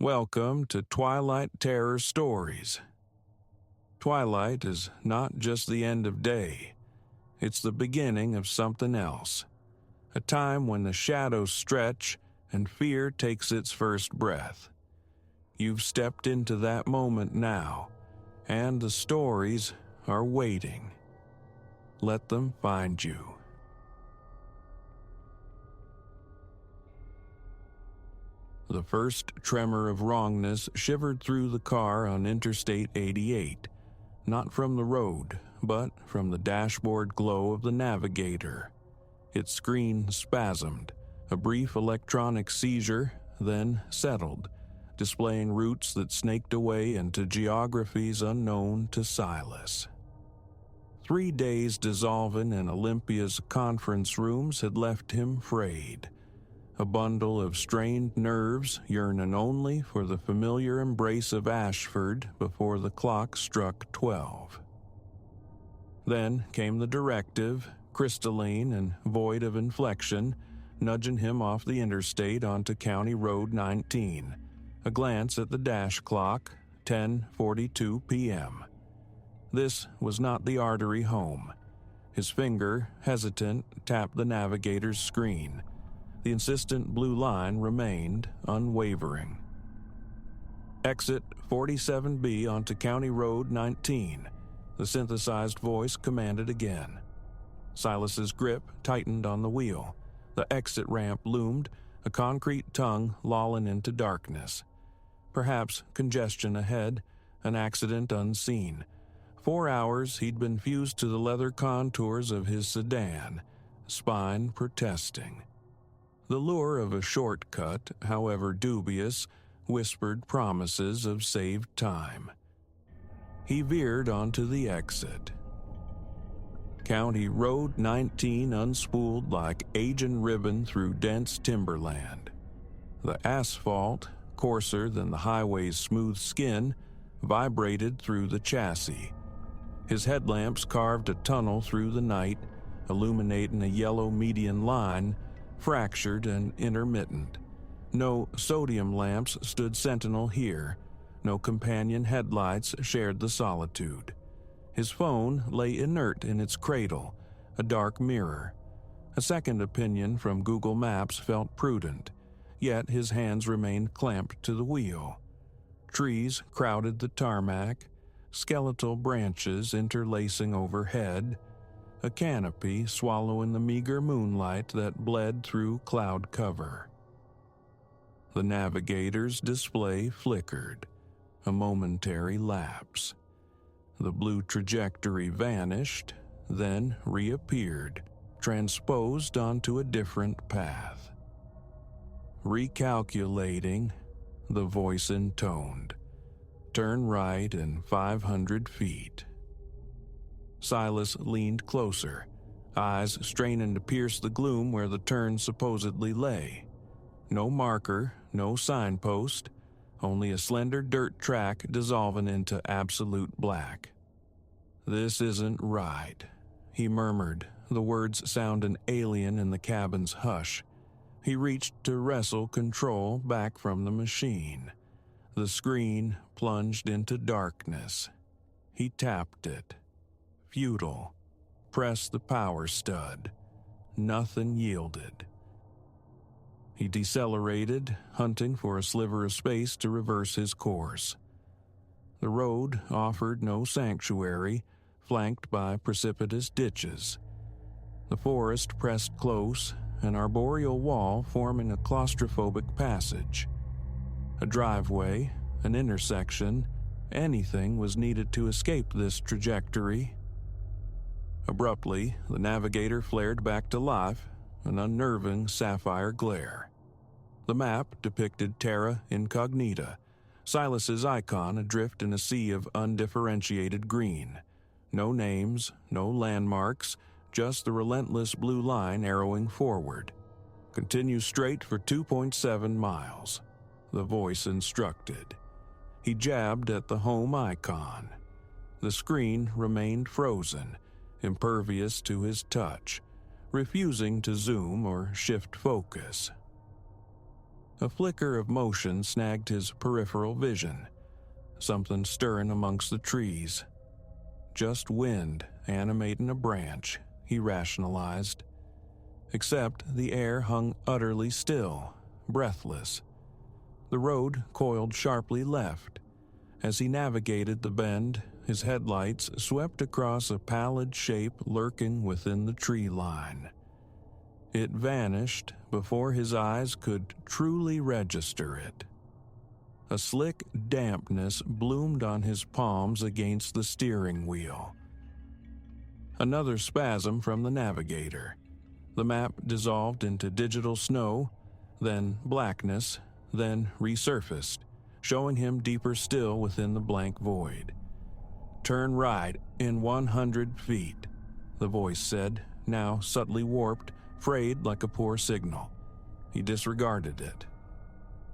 Welcome to Twilight Terror Stories. Twilight is not just the end of day, it's the beginning of something else. A time when the shadows stretch and fear takes its first breath. You've stepped into that moment now, and the stories are waiting. Let them find you. The first tremor of wrongness shivered through the car on Interstate 88, not from the road, but from the dashboard glow of the Navigator. Its screen spasmed, a brief electronic seizure, then settled, displaying routes that snaked away into geographies unknown to Silas. 3 days dissolving in Olympia's conference rooms had left him frayed, a bundle of strained nerves yearning only for the familiar embrace of Ashford before the clock struck 12. Then came the directive, crystalline and void of inflection, nudging him off the interstate onto County Road 19. A glance at the dash clock, 10:42 p.m. This was not the artery home. His finger, hesitant, tapped the Navigator's screen. The insistent blue line remained unwavering. Exit 47B onto County Road 19, the synthesized voice commanded again. Silas's grip tightened on the wheel. The exit ramp loomed, a concrete tongue lolling into darkness. Perhaps congestion ahead, an accident unseen. 4 hours he'd been fused to the leather contours of his sedan, spine protesting. The lure of a shortcut, however dubious, whispered promises of saved time. He veered onto the exit. County Road 19 unspooled like aging ribbon through dense timberland. The asphalt, coarser than the highway's smooth skin, vibrated through the chassis. His headlamps carved a tunnel through the night, illuminating a yellow median line, fractured and intermittent. No sodium lamps stood sentinel here. No companion headlights shared the solitude. His phone lay inert in its cradle, a dark mirror. A second opinion from Google Maps felt prudent, yet his hands remained clamped to the wheel. Trees crowded the tarmac, skeletal branches interlacing overhead, a canopy swallowing the meager moonlight that bled through cloud cover. The Navigator's display flickered, a momentary lapse. The blue trajectory vanished, then reappeared, transposed onto a different path. Recalculating, the voice intoned, "Turn right in 500 feet." Silas leaned closer, eyes straining to pierce the gloom where the turn supposedly lay. No marker, no signpost, only a slender dirt track dissolving into absolute black. "This isn't right," he murmured, the words sounding alien in the cabin's hush. He reached to wrestle control back from the machine. The screen plunged into darkness. He tapped it. Futile. Pressed the power stud. Nothing yielded. He decelerated, hunting for a sliver of space to reverse his course. The road offered no sanctuary, flanked by precipitous ditches. The forest pressed close, an arboreal wall forming a claustrophobic passage. A driveway, an intersection, anything was needed to escape this trajectory. Abruptly, the Navigator flared back to life, an unnerving sapphire glare. The map depicted terra incognita, Silas's icon adrift in a sea of undifferentiated green. No names, no landmarks, just the relentless blue line arrowing forward. "Continue straight for 2.7 miles, the voice instructed. He jabbed at the home icon. The screen remained frozen, impervious to his touch, refusing to zoom or shift focus. A flicker of motion snagged his peripheral vision. Something stirring amongst the trees. Just wind animating a branch, he rationalized. Except the air hung utterly still, breathless. The road coiled sharply left. As he navigated the bend, his headlights swept across a pallid shape lurking within the tree line. It vanished before his eyes could truly register it. A slick dampness bloomed on his palms against the steering wheel. Another spasm from the navigator. The map dissolved into digital snow, then blackness, then resurfaced, showing him deeper still within the blank void. "Turn right in 100 feet," the voice said, now subtly warped, frayed like a poor signal. He disregarded it.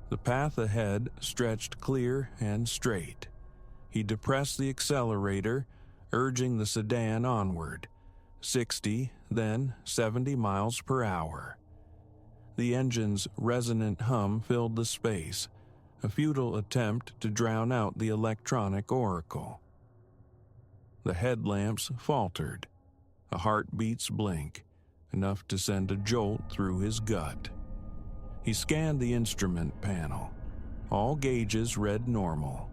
The path ahead stretched clear and straight. He depressed the accelerator, urging the sedan onward. 60, then 70 miles per hour. The engine's resonant hum filled the space, a futile attempt to drown out the electronic oracle. The headlamps faltered. A heartbeat's blink, enough to send a jolt through his gut. He scanned the instrument panel. All gauges read normal.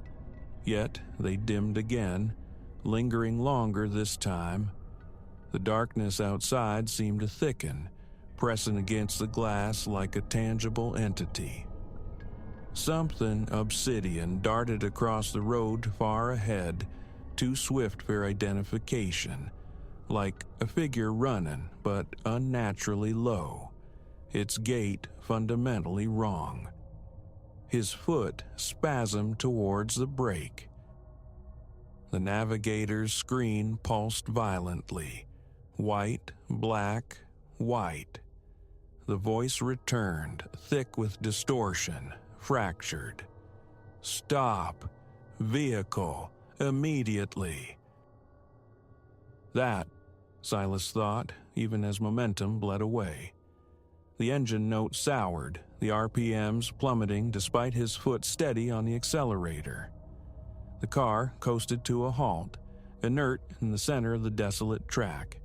Yet they dimmed again, lingering longer this time. The darkness outside seemed to thicken, pressing against the glass like a tangible entity. Something obsidian darted across the road far ahead, too swift for identification, like a figure running but unnaturally low, its gait fundamentally wrong. His foot spasmed towards the brake. The navigator's screen pulsed violently. White, black, white. The voice returned, thick with distortion, fractured. "Stop. Vehicle. Immediately." That, Silas thought, even as momentum bled away. The engine note soured, the RPMs plummeting despite his foot steady on the accelerator. The car coasted to a halt, inert in the center of the desolate track.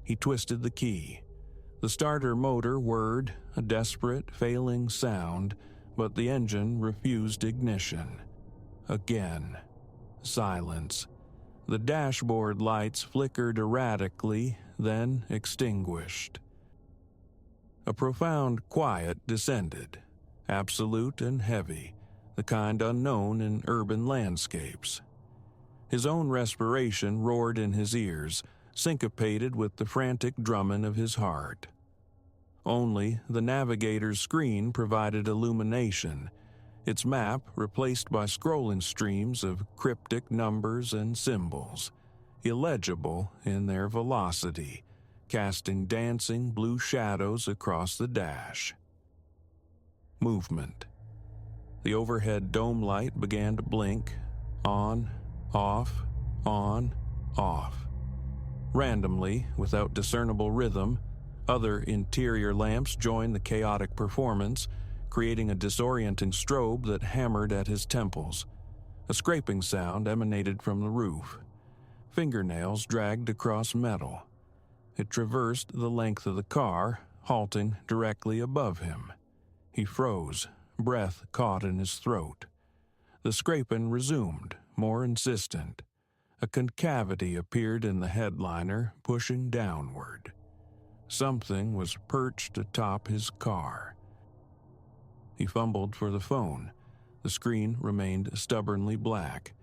He twisted the key. The starter motor whirred, a desperate, failing sound, but the engine refused ignition. Again. Silence. The dashboard lights flickered erratically, then extinguished. A profound quiet descended, absolute and heavy, the kind unknown in urban landscapes. His own respiration roared in his ears, syncopated with the frantic drumming of his heart. Only the navigator's screen provided illumination, its map replaced by scrolling streams of cryptic numbers and symbols, illegible in their velocity, casting dancing blue shadows across the dash. Movement. The overhead dome light began to blink, on, off, on, off. Randomly, without discernible rhythm, other interior lamps joined the chaotic performance, creating a disorienting strobe that hammered at his temples. A scraping sound emanated from the roof. Fingernails dragged across metal. It traversed the length of the car, halting directly above him. He froze, breath caught in his throat. The scraping resumed, more insistent. A concavity appeared in the headliner, pushing downward. Something was perched atop his car. He fumbled for the phone. The screen remained stubbornly black.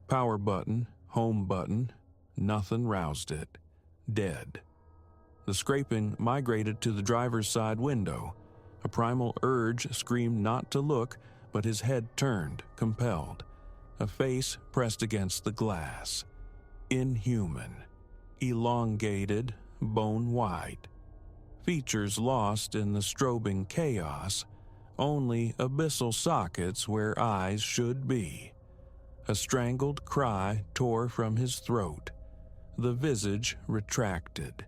Power button, home button, nothing roused it. Dead. The scraping migrated to the driver's side window. A primal urge screamed not to look, but his head turned, compelled. A face pressed against the glass. Inhuman. Elongated, bone-white. Features lost in the strobing chaos, only abyssal sockets where eyes should be. A strangled cry tore from his throat. The visage retracted.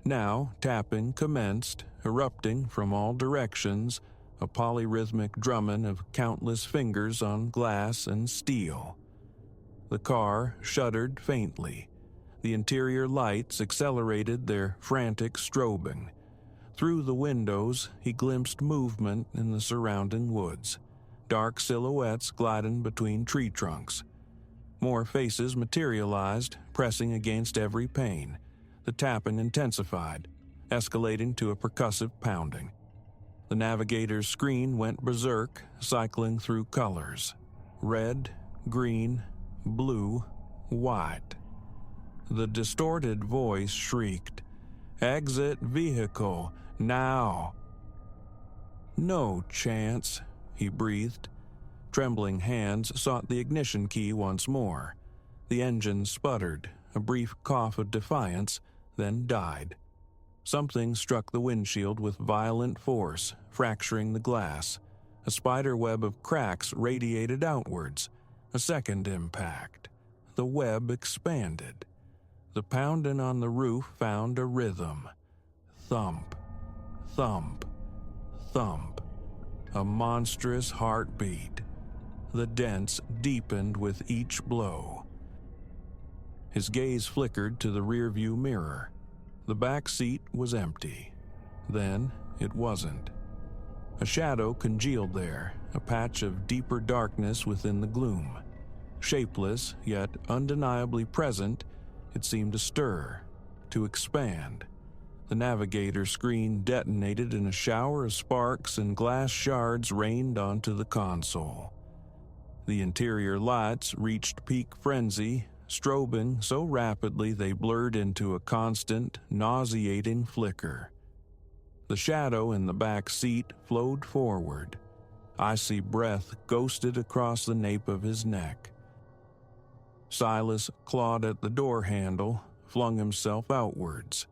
Now tapping commenced, erupting from all directions, a polyrhythmic drumming of countless fingers on glass and steel. The car shuddered faintly. The interior lights accelerated their frantic strobing. Through the windows, he glimpsed movement in the surrounding woods, dark silhouettes gliding between tree trunks. More faces materialized, pressing against every pane. The tapping intensified, escalating to a percussive pounding. The navigator's screen went berserk, cycling through colors: red, green, blue, white. The distorted voice shrieked, "Exit vehicle, now!" "No chance," he breathed. Trembling hands sought the ignition key once more. The engine sputtered, a brief cough of defiance, then died. Something struck the windshield with violent force, fracturing the glass. A spiderweb of cracks radiated outwards. A second impact. The web expanded. The pounding on the roof found a rhythm. Thump, thump, thump. A monstrous heartbeat. The dents deepened with each blow. His gaze flickered to the rearview mirror. The back seat was empty. Then it wasn't. A shadow congealed there, a patch of deeper darkness within the gloom. Shapeless, yet undeniably present, it seemed to stir, to expand. The navigator screen detonated and a shower of sparks and glass shards rained onto the console. The interior lights reached peak frenzy, strobing so rapidly they blurred into a constant, nauseating flicker. The shadow in the back seat flowed forward. Icy breath ghosted across the nape of his neck. Silas clawed at the door handle, flung himself outwards.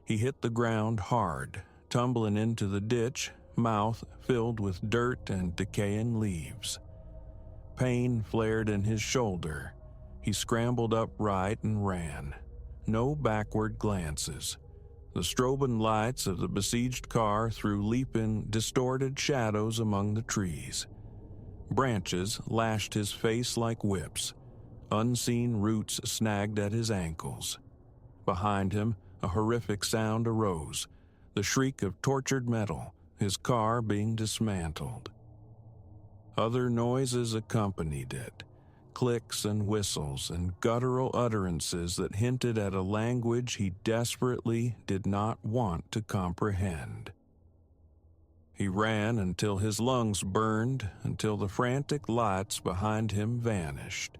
He hit the ground hard, tumbling into the ditch, mouth filled with dirt and decaying leaves. Pain flared in his shoulder. He scrambled upright and ran. No backward glances. The strobing lights of the besieged car threw leaping, distorted shadows among the trees. Branches lashed his face like whips. Unseen roots snagged at his ankles. Behind him, a horrific sound arose, the shriek of tortured metal, his car being dismantled. Other noises accompanied it, clicks and whistles and guttural utterances that hinted at a language he desperately did not want to comprehend. He ran until his lungs burned, until the frantic lights behind him vanished,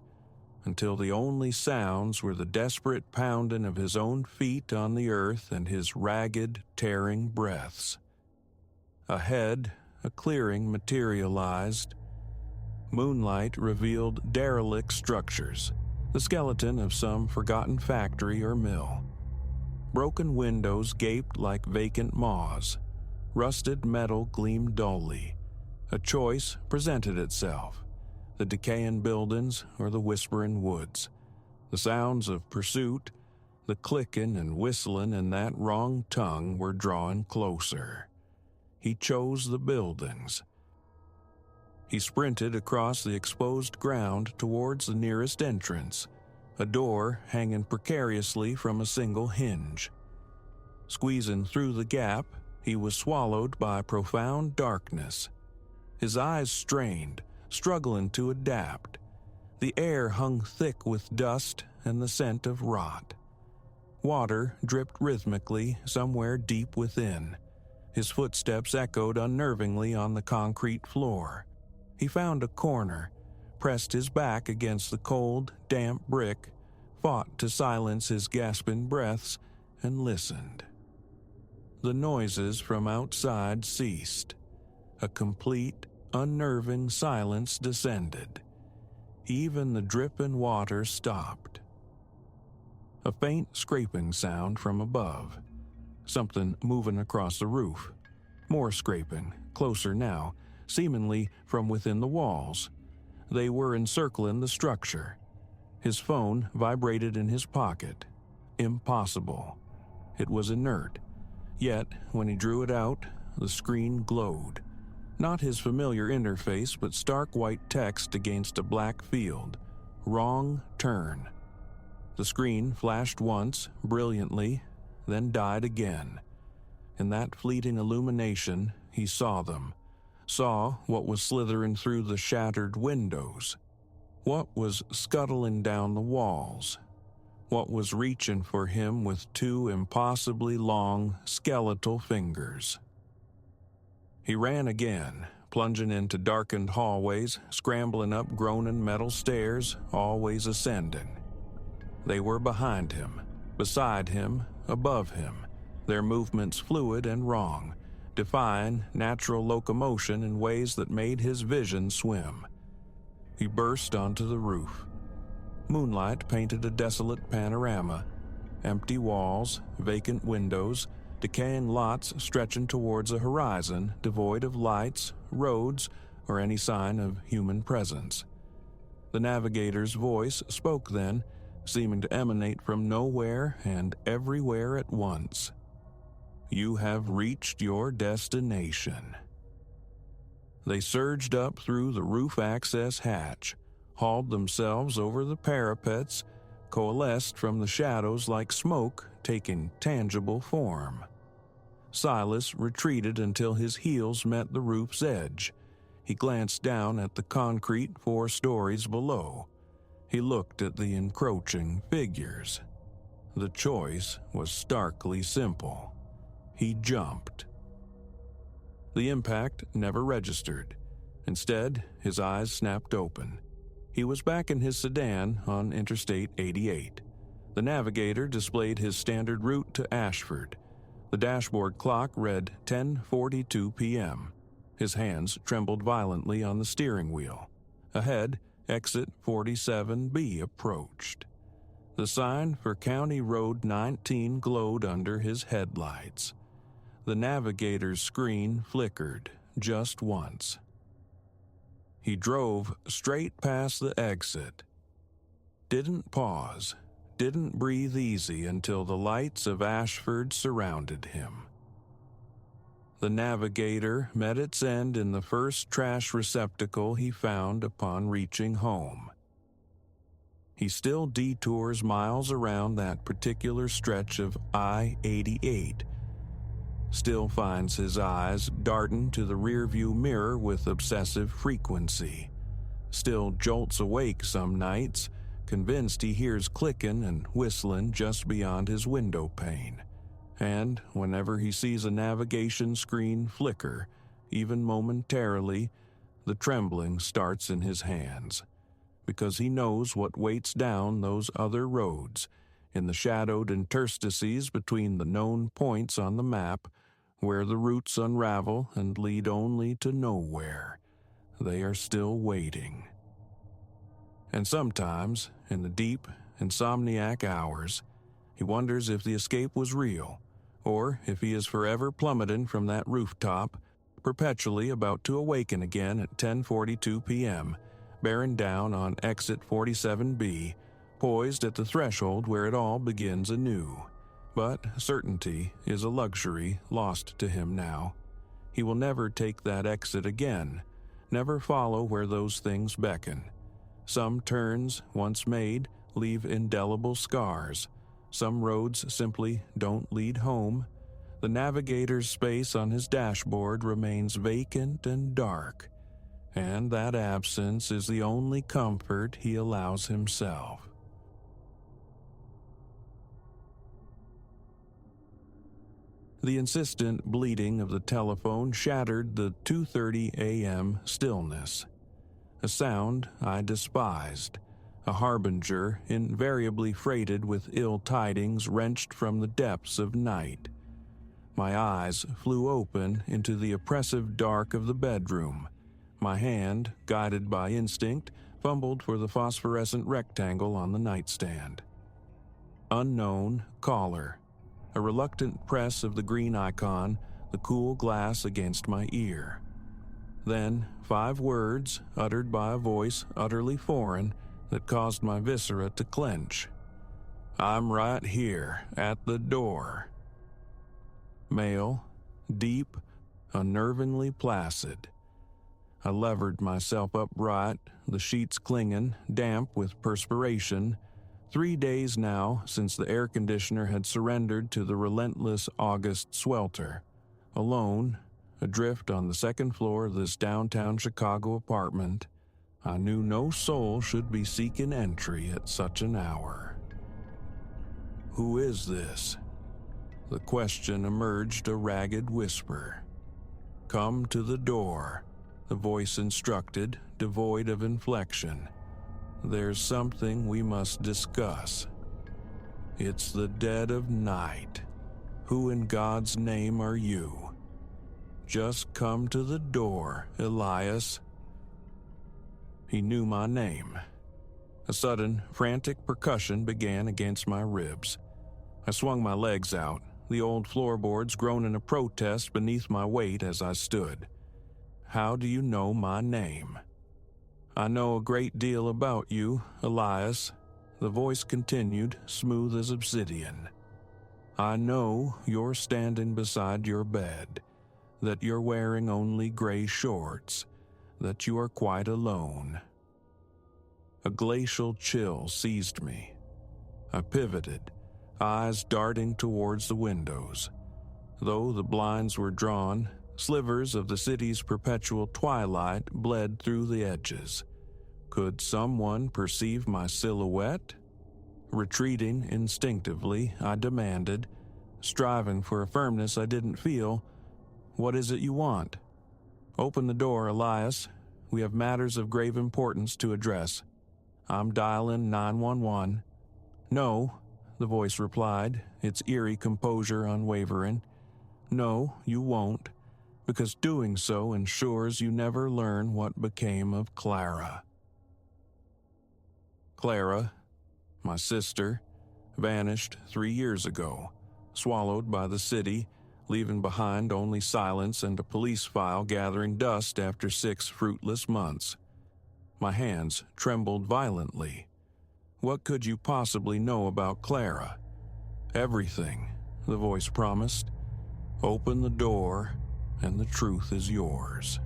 until the only sounds were the desperate pounding of his own feet on the earth and his ragged, tearing breaths. Ahead, a clearing materialized. Moonlight revealed derelict structures, the skeleton of some forgotten factory or mill. Broken windows gaped like vacant maws. Rusted metal gleamed dully. A choice presented itself: the decaying buildings or the whispering woods. The sounds of pursuit, the clicking and whistling in that wrong tongue were drawing closer. He chose the buildings. He sprinted across the exposed ground towards the nearest entrance, a door hanging precariously from a single hinge. Squeezing through the gap, he was swallowed by profound darkness. His eyes strained, struggling to adapt. The air hung thick with dust and the scent of rot. Water dripped rhythmically somewhere deep within. His footsteps echoed unnervingly on the concrete floor. He found a corner, pressed his back against the cold, damp brick, fought to silence his gasping breaths, and listened. The noises from outside ceased. A complete, unnerving silence descended. Even the dripping water stopped. A faint scraping sound from above. Something moving across the roof. More scraping, closer now, seemingly from within the walls. They were encircling the structure. His phone vibrated in his pocket. Impossible. It was inert. Yet, when he drew it out, the screen glowed. Not his familiar interface, but stark white text against a black field. Wrong turn. The screen flashed once, brilliantly, then died again. In that fleeting illumination, he saw them. Saw what was slithering through the shattered windows. What was scuttling down the walls. What was reaching for him with two impossibly long, skeletal fingers. He ran again, plunging into darkened hallways, scrambling up groaning metal stairs, always ascending. They were behind him, beside him, above him, their movements fluid and wrong, defying natural locomotion in ways that made his vision swim. He burst onto the roof. Moonlight painted a desolate panorama. Empty walls, vacant windows, decaying lots stretching towards a horizon devoid of lights, roads, or any sign of human presence. The navigator's voice spoke then, seeming to emanate from nowhere and everywhere at once. "You have reached your destination." They surged up through the roof access hatch, hauled themselves over the parapets, coalesced from the shadows like smoke taking tangible form. Silas retreated until his heels met the roof's edge. He glanced down at the concrete 4 stories below. He looked at the encroaching figures. The choice was starkly simple. He jumped. The impact never registered. Instead, his eyes snapped open. He was back in his sedan on Interstate 88. The navigator displayed his standard route to Ashford. The dashboard clock read 10:42 p.m. His hands trembled violently on the steering wheel. Ahead, exit 47B approached. The sign for County Road 19 glowed under his headlights. The navigator's screen flickered just once. He drove straight past the exit. Didn't pause, didn't breathe easy until the lights of Ashford surrounded him. The navigator met its end in the first trash receptacle he found upon reaching home. He still detours miles around that particular stretch of I-88, still finds his eyes darting to the rearview mirror with obsessive frequency, still jolts awake some nights, convinced he hears clicking and whistling just beyond his window pane. And whenever he sees a navigation screen flicker, even momentarily, the trembling starts in his hands, because he knows what waits down those other roads, in the shadowed interstices between the known points on the map, where the routes unravel and lead only to nowhere. They are still waiting. And sometimes, in the deep, insomniac hours, he wonders if the escape was real, or if he is forever plummeting from that rooftop, perpetually about to awaken again at 10:42 p.m., bearing down on exit 47B, poised at the threshold where it all begins anew. But certainty is a luxury lost to him now. He will never take that exit again, never follow where those things beckon. Some turns, once made, leave indelible scars. Some roads simply don't lead home. The navigator's space on his dashboard remains vacant and dark, and that absence is the only comfort he allows himself. The insistent bleating of the telephone shattered the 2:30 a.m. stillness. A sound I despised, a harbinger invariably freighted with ill tidings wrenched from the depths of night. My eyes flew open into the oppressive dark of the bedroom. My hand, guided by instinct, fumbled for the phosphorescent rectangle on the nightstand. Unknown caller. A reluctant press of the green icon, the cool glass against my ear. Then 5 words, uttered by a voice utterly foreign, that caused my viscera to clench. "I'm right here, at the door." Male, deep, unnervingly placid. I levered myself upright, the sheets clinging, damp with perspiration. 3 days now since the air conditioner had surrendered to the relentless August swelter. Alone, adrift on the second floor of this downtown Chicago apartment, I knew no soul should be seeking entry at such an hour. "Who is this?" The question emerged a ragged whisper. "Come to the door," the voice instructed, devoid of inflection. "There's something we must discuss. It's the dead of night. Who in God's name are you? Just come to the door, Elias." He knew my name. A sudden, frantic percussion began against my ribs. I swung my legs out, the old floorboards groaning a protest beneath my weight as I stood. "How do you know my name?" "I know a great deal about you, Elias," the voice continued, smooth as obsidian. "I know you're standing beside your bed, that you're wearing only gray shorts, that you are quite alone." A glacial chill seized me. I pivoted, eyes darting towards the windows. Though the blinds were drawn, slivers of the city's perpetual twilight bled through the edges. Could someone perceive my silhouette? Retreating instinctively, I demanded, striving for a firmness I didn't feel, "What is it you want?" "Open the door, Elias. We have matters of grave importance to address. I'm dialing 911. "No," the voice replied, its eerie composure unwavering. "No, you won't, because doing so ensures you never learn what became of Clara." Clara, my sister, vanished 3 years ago, swallowed by the city, leaving behind only silence and a police file gathering dust after 6 fruitless months. My hands trembled violently. What could you possibly know about Clara? "Everything," the voice promised. "Open the door, and the truth is yours."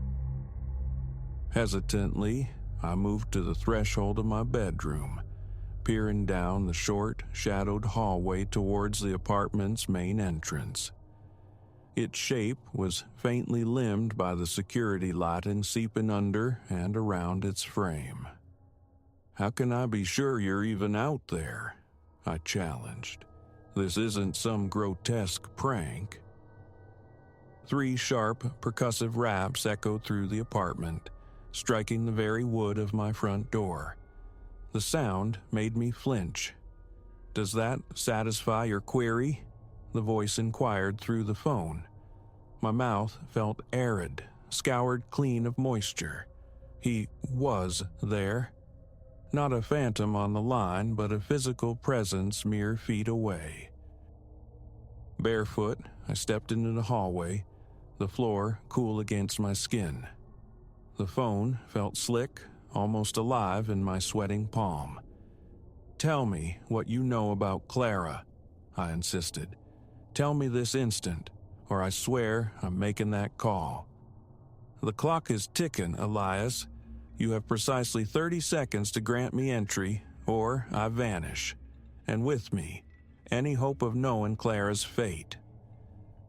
Hesitantly, I moved to the threshold of my bedroom, peering down the short, shadowed hallway towards the apartment's main entrance. Its shape was faintly limned by the security lighting seeping under and around its frame. "How can I be sure you're even out there?" I challenged. "This isn't some grotesque prank." 3 sharp, percussive raps echoed through the apartment, striking the very wood of my front door. The sound made me flinch. "Does that satisfy your query?" the voice inquired through the phone. My mouth felt arid, scoured clean of moisture. He was there. Not a phantom on the line, but a physical presence mere feet away. Barefoot, I stepped into the hallway, the floor cool against my skin. The phone felt slick, almost alive in my sweating palm. "Tell me what you know about Clara," I insisted. "Tell me this instant, or I swear I'm making that call." "The clock is ticking, Elias. You have precisely 30 seconds to grant me entry, or I vanish. And with me, any hope of knowing Clara's fate.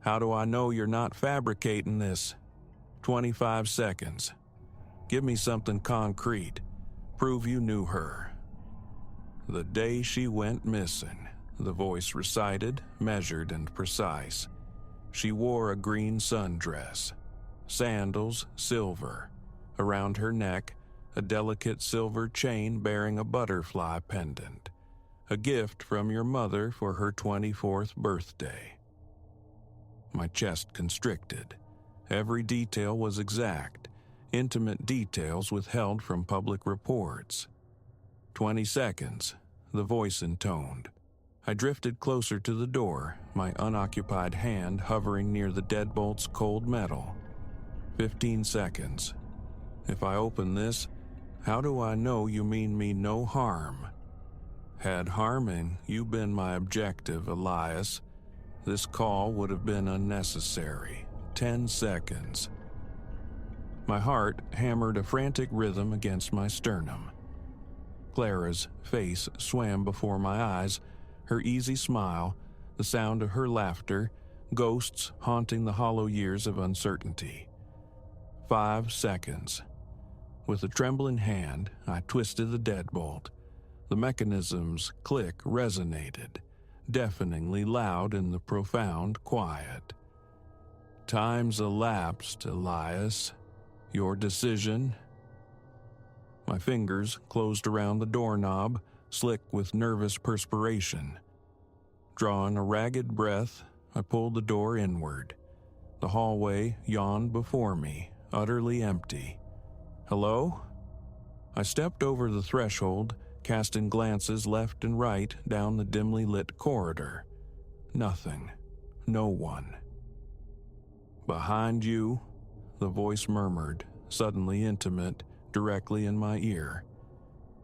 How do I know you're not fabricating this? 25 seconds. Give me something concrete. Prove you knew her." "The day she went missing," the voice recited, measured and precise. "She wore a green sundress, sandals silver, around her neck a delicate silver chain bearing a butterfly pendant, a gift from your mother for her 24th birthday." My chest constricted. Every detail was exact, intimate details withheld from public reports. 20 seconds, the voice intoned. I drifted closer to the door, my unoccupied hand hovering near the deadbolt's cold metal. 15 seconds. If I open this, how do I know you mean me no harm? Had harming you been my objective, Elias, this call would have been unnecessary. 10 seconds. My heart hammered a frantic rhythm against my sternum. Clara's face swam before my eyes, her easy smile, the sound of her laughter, ghosts haunting the hollow years of uncertainty. 5 seconds. With a trembling hand, I twisted the deadbolt. The mechanism's click resonated, deafeningly loud in the profound quiet. Time's elapsed, Elias. Your decision? My fingers closed around the doorknob, slick with nervous perspiration. Drawing a ragged breath, I pulled the door inward. The hallway yawned before me, utterly empty. Hello? I stepped over the threshold, casting glances left and right down the dimly lit corridor. Nothing. No one. Behind you, the voice murmured, suddenly intimate, directly in my ear.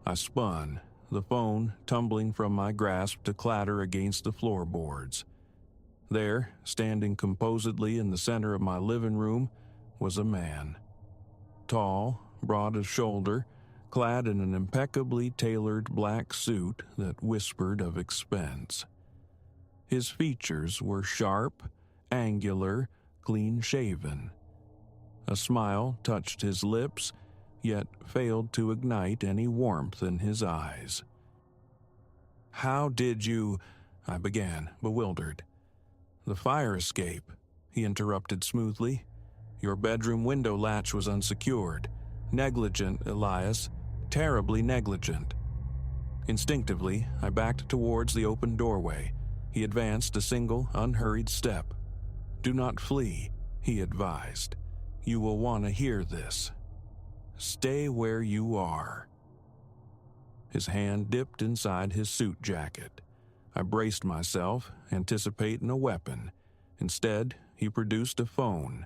I spun, the phone tumbling from my grasp to clatter against the floorboards. There, standing composedly in the center of my living room, was a man. Tall, broad of shoulder, clad in an impeccably tailored black suit that whispered of expense. His features were sharp, angular, clean-shaven. A smile touched his lips, yet failed to ignite any warmth in his eyes. "How did you—" I began, bewildered. "The fire escape," he interrupted smoothly. "Your bedroom window latch was unsecured. Negligent, Elias. Terribly negligent." Instinctively, I backed towards the open doorway. He advanced a single, unhurried step. "Do not flee," he advised. "You will want to hear this. Stay where you are." His hand dipped inside his suit jacket. I braced myself, anticipating a weapon. Instead, he produced a phone.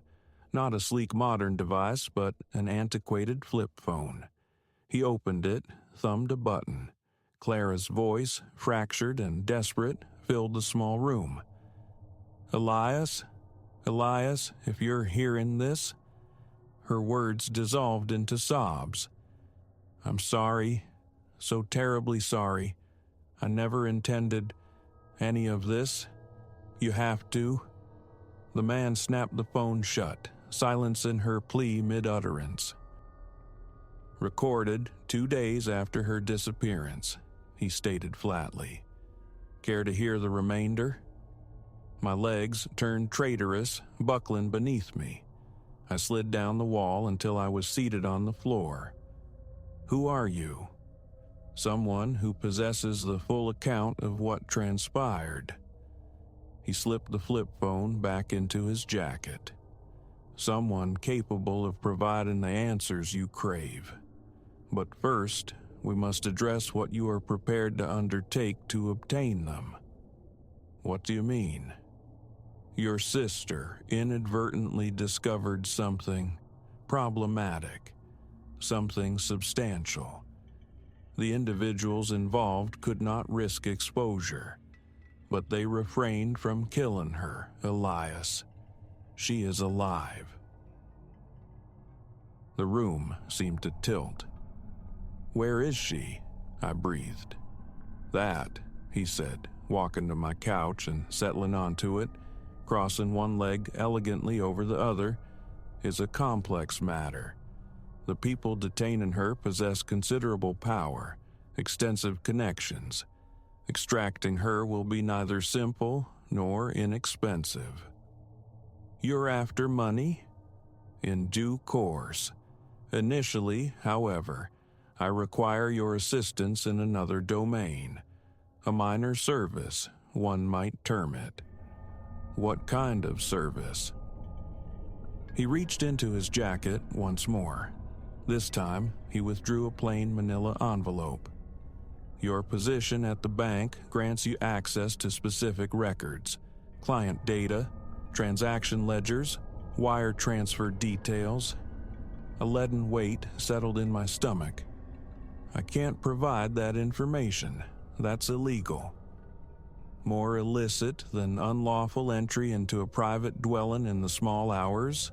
Not a sleek modern device, but an antiquated flip phone. He opened it, thumbed a button. Clara's voice, fractured and desperate, filled the small room. "Elias? Elias, if you're hearing this?" Her words dissolved into sobs. "I'm sorry, so terribly sorry. I never intended any of this. You have to." The man snapped the phone shut, silencing her plea mid-utterance. "Recorded 2 days after her disappearance," he stated flatly. "Care to hear the remainder?" My legs turned traitorous, buckling beneath me. I slid down the wall until I was seated on the floor. "Who are you?" "Someone who possesses the full account of what transpired." He slipped the flip phone back into his jacket. "Someone capable of providing the answers you crave. But first, we must address what you are prepared to undertake to obtain them." "What do you mean?" "Your sister inadvertently discovered something problematic, something substantial. The individuals involved could not risk exposure, but they refrained from killing her, Elias. She is alive." The room seemed to tilt. "Where is she?" I breathed. "That," he said, walking to my couch and settling onto it, crossing one leg elegantly over the other, "is a complex matter. The people detaining her possess considerable power, extensive connections. Extracting her will be neither simple nor inexpensive." "You're after money?" "In due course. Initially, however, I require your assistance in another domain. A minor service, one might term it." "What kind of service?" He reached into his jacket once more. This time, he withdrew a plain manila envelope. "Your position at the bank grants you access to specific records, client data, transaction ledgers, wire transfer details." A leaden weight settled in my stomach. "I can't provide that information. That's illegal." "More illicit than unlawful entry into a private dwelling in the small hours?"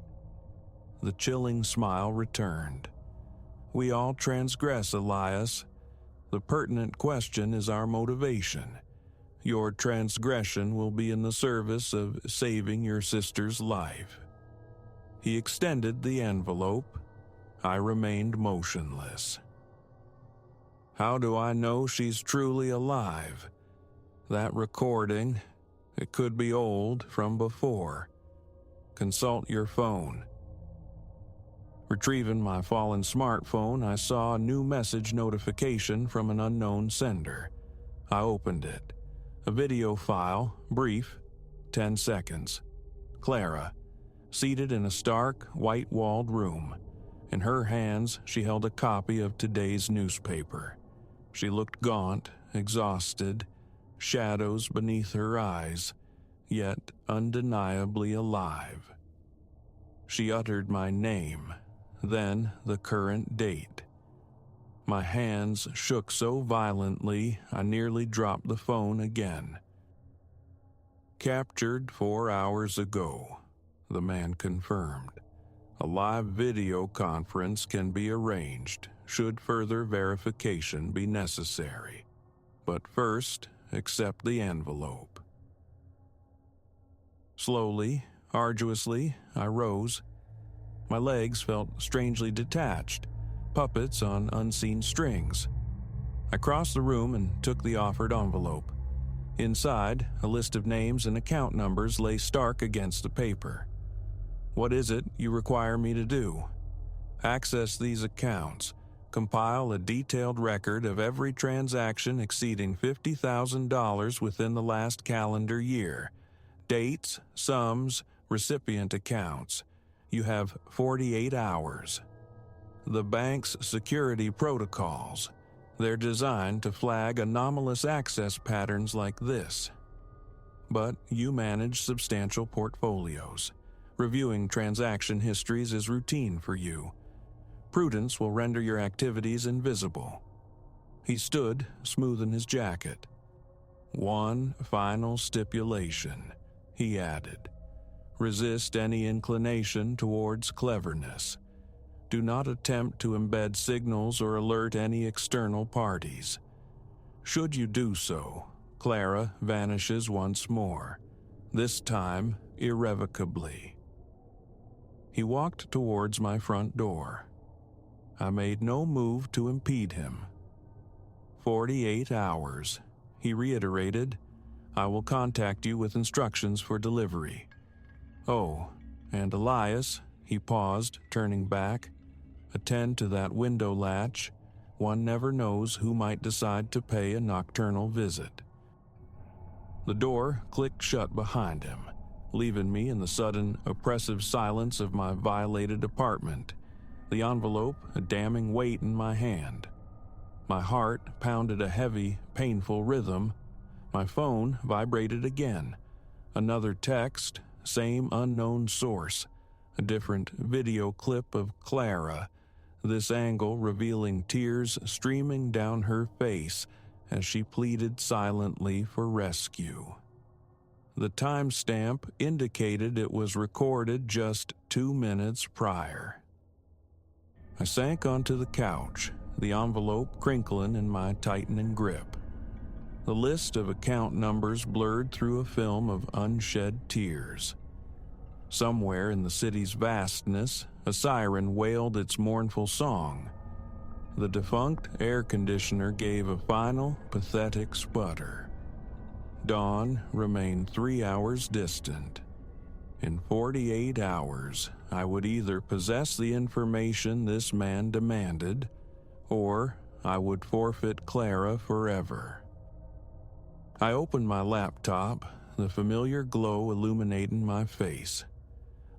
the chilling smile returned. We all transgress, Elias. The pertinent question is our motivation. Your transgression will be in the service of saving your sister's life. He extended the envelope. I remained motionless. How do I know she's truly alive? That recording, it could be old from before. Consult your phone. Retrieving my fallen smartphone, I saw a new message notification from an unknown sender. I opened it. A video file, brief, 10 seconds. Clara, seated in a stark, white-walled room. In her hands, she held a copy of today's newspaper. She looked gaunt, exhausted, shadows beneath her eyes, yet undeniably alive. She uttered my name, then the current date. My hands shook so violently I nearly dropped the phone again. Captured 4 hours ago, the man confirmed. A live video conference can be arranged should further verification be necessary. But first, accept the envelope. Slowly, arduously, I rose. My legs felt strangely detached, puppets on unseen strings. I crossed the room and took the offered envelope. Inside, a list of names and account numbers lay stark against the paper. What is it you require me to do? Access these accounts. Compile a detailed record of every transaction exceeding $50,000 within the last calendar year. Dates, sums, recipient accounts. You have 48 hours. The bank's security protocols. They're designed to flag anomalous access patterns like this. But you manage substantial portfolios. Reviewing transaction histories is routine for you. Prudence will render your activities invisible. He stood, smoothing his jacket. One final stipulation, he added. Resist any inclination towards cleverness. Do not attempt to embed signals or alert any external parties. Should you do so, Clara vanishes once more, this time irrevocably. He walked towards my front door. I made no move to impede him. 48 hours, he reiterated. I will contact you with instructions for delivery. Oh, and Elias, he paused, turning back. Attend to that window latch. One never knows who might decide to pay a nocturnal visit. The door clicked shut behind him, leaving me in the sudden, oppressive silence of my violated apartment, the envelope a damning weight in my hand. My heart pounded a heavy, painful rhythm. My phone vibrated again. Another text, same unknown source, a different video clip of Clara, this angle revealing tears streaming down her face as she pleaded silently for rescue. The timestamp indicated it was recorded just 2 minutes prior. I sank onto the couch, the envelope crinkling in my tightening grip. The list of account numbers blurred through a film of unshed tears. Somewhere in the city's vastness, a siren wailed its mournful song. The defunct air conditioner gave a final, pathetic sputter. Dawn remained 3 hours distant. In 48 hours, I would either possess the information this man demanded, or I would forfeit Clara forever. I opened my laptop, the familiar glow illuminating my face.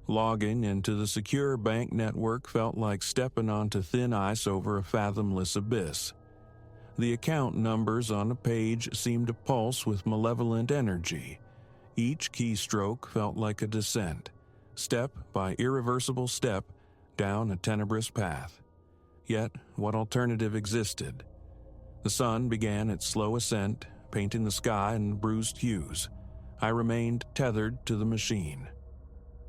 Logging into the secure bank network felt like stepping onto thin ice over a fathomless abyss. The account numbers on a page seemed to pulse with malevolent energy. Each keystroke felt like a descent, step by irreversible step, down a tenebrous path. Yet, what alternative existed? The sun began its slow ascent, painting the sky in bruised hues. I remained tethered to the machine.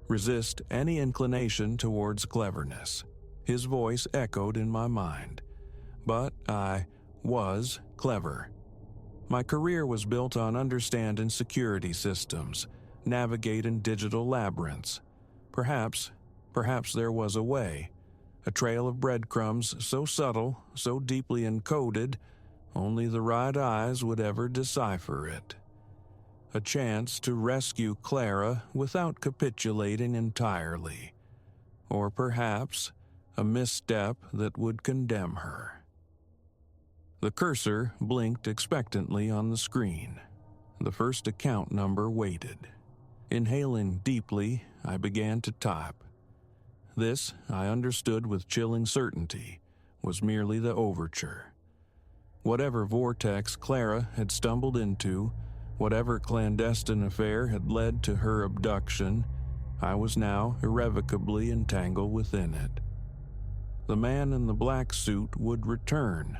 resist any inclination towards cleverness. His voice echoed in my mind. But I was clever. My career was built on understanding security systems, navigating digital labyrinths. Perhaps there was a way, a trail of breadcrumbs so subtle, so deeply encoded, only the right eyes would ever decipher it. A chance to rescue Clara without capitulating entirely. Or perhaps a misstep that would condemn her. The cursor blinked expectantly on the screen. The first account number waited. Inhaling deeply, I began to type. This, I understood with chilling certainty, was merely the overture. Whatever vortex Clara had stumbled into, whatever clandestine affair had led to her abduction, I was now irrevocably entangled within it. The man in the black suit would return.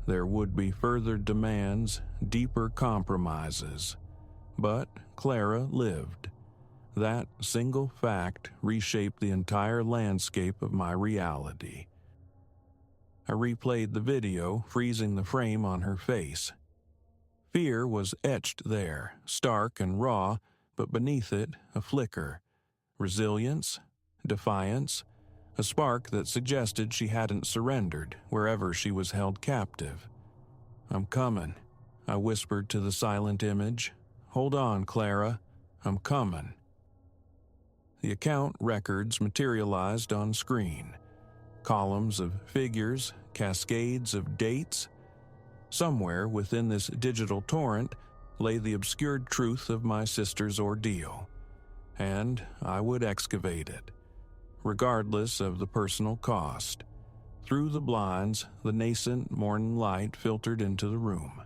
There would be further demands, deeper compromises. But Clara lived. That single fact reshaped the entire landscape of my reality. I replayed the video, freezing the frame on her face. Fear was etched there, stark and raw, but beneath it, a flicker. Resilience, defiance, a spark that suggested she hadn't surrendered wherever she was held captive. "I'm coming," I whispered to the silent image. "Hold on, Clara. I'm coming." The account records materialized on screen. Columns of figures, cascades of dates. Somewhere within this digital torrent lay the obscured truth of my sister's ordeal. And I would excavate it, regardless of the personal cost. Through the blinds, the nascent morning light filtered into the room.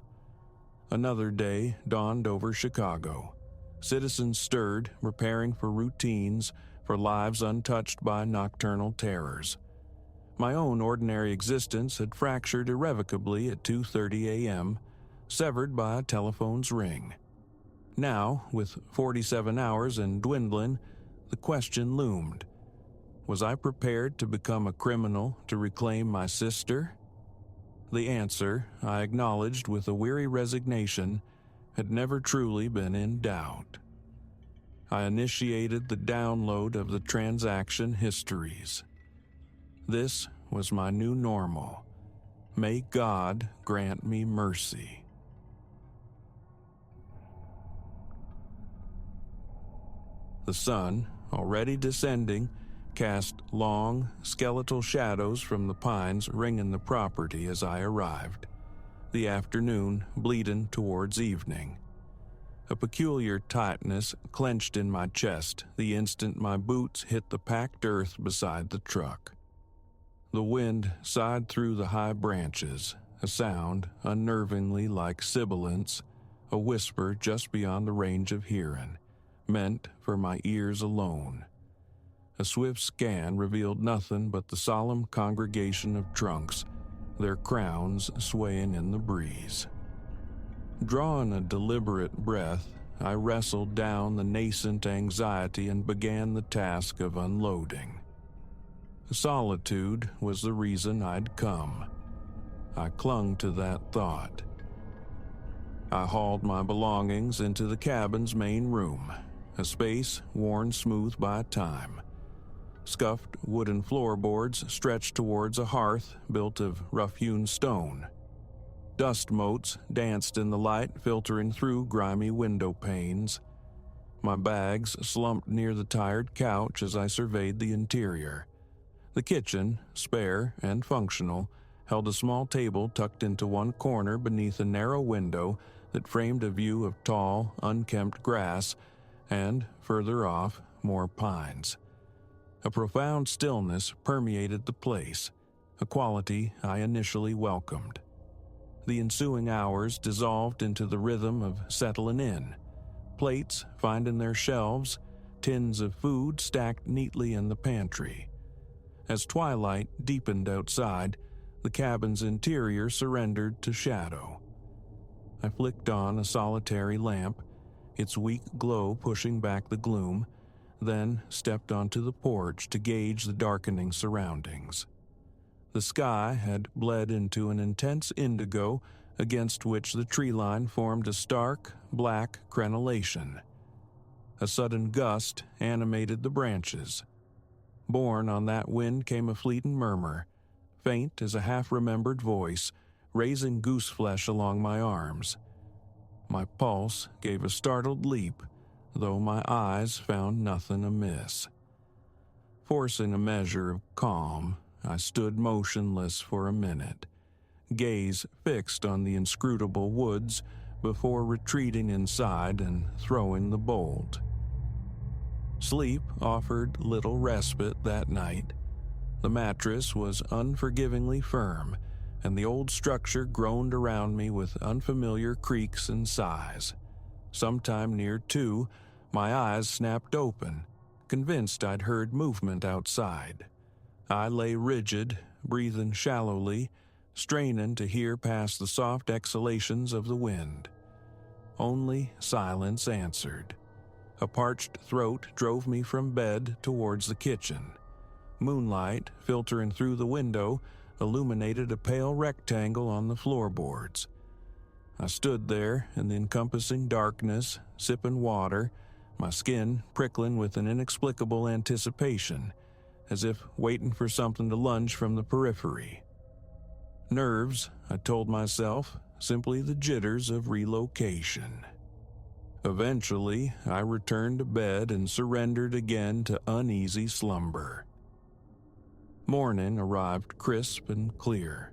Another day dawned over Chicago. Citizens stirred, preparing for routines, for lives untouched by nocturnal terrors. My own ordinary existence had fractured irrevocably at 2:30 a.m., severed by a telephone's ring. Now, with 47 hours and dwindling, the question loomed. Was I prepared to become a criminal to reclaim my sister? The answer, I acknowledged with a weary resignation, had never truly been in doubt. I initiated the download of the transaction histories. This was my new normal. May God grant me mercy. The sun, already descending, cast long, skeletal shadows from the pines ringing the property as I arrived. The afternoon bleeding towards evening. A peculiar tightness clenched in my chest the instant my boots hit the packed earth beside the truck. The wind sighed through the high branches, a sound unnervingly like sibilance, a whisper just beyond the range of hearing, meant for my ears alone. A swift scan revealed nothing but the solemn congregation of trunks, their crowns swaying in the breeze. Drawing a deliberate breath, I wrestled down the nascent anxiety and began the task of unloading. Solitude was the reason I'd come. I clung to that thought. I hauled my belongings into the cabin's main room, a space worn smooth by time. Scuffed wooden floorboards stretched towards a hearth built of rough-hewn stone. Dust motes danced in the light filtering through grimy window panes. My bags slumped near the tired couch as I surveyed the interior. The kitchen, spare and functional, held a small table tucked into one corner beneath a narrow window that framed a view of tall, unkempt grass and, further off, more pines. A profound stillness permeated the place, a quality I initially welcomed. The ensuing hours dissolved into the rhythm of settling in, plates finding their shelves, tins of food stacked neatly in the pantry. As twilight deepened outside, the cabin's interior surrendered to shadow. I flicked on a solitary lamp, its weak glow pushing back the gloom, then stepped onto the porch to gauge the darkening surroundings. The sky had bled into an intense indigo against which the tree line formed a stark, black crenellation. A sudden gust animated the branches. Borne on that wind came a fleeting murmur, faint as a half-remembered voice, raising gooseflesh along my arms. My pulse gave a startled leap, though my eyes found nothing amiss. Forcing a measure of calm, I stood motionless for a minute, gaze fixed on the inscrutable woods before retreating inside and throwing the bolt. Sleep offered little respite that night. The mattress was unforgivingly firm, and the old structure groaned around me with unfamiliar creaks and sighs. Sometime near 2, my eyes snapped open, convinced I'd heard movement outside. I lay rigid, breathing shallowly, straining to hear past the soft exhalations of the wind. Only silence answered. A parched throat drove me from bed towards the kitchen. Moonlight, filtering through the window, illuminated a pale rectangle on the floorboards. I stood there in the encompassing darkness, sipping water, my skin prickling with an inexplicable anticipation, as if waiting for something to lunge from the periphery. Nerves, I told myself, simply the jitters of relocation. Eventually, I returned to bed and surrendered again to uneasy slumber. Morning arrived crisp and clear.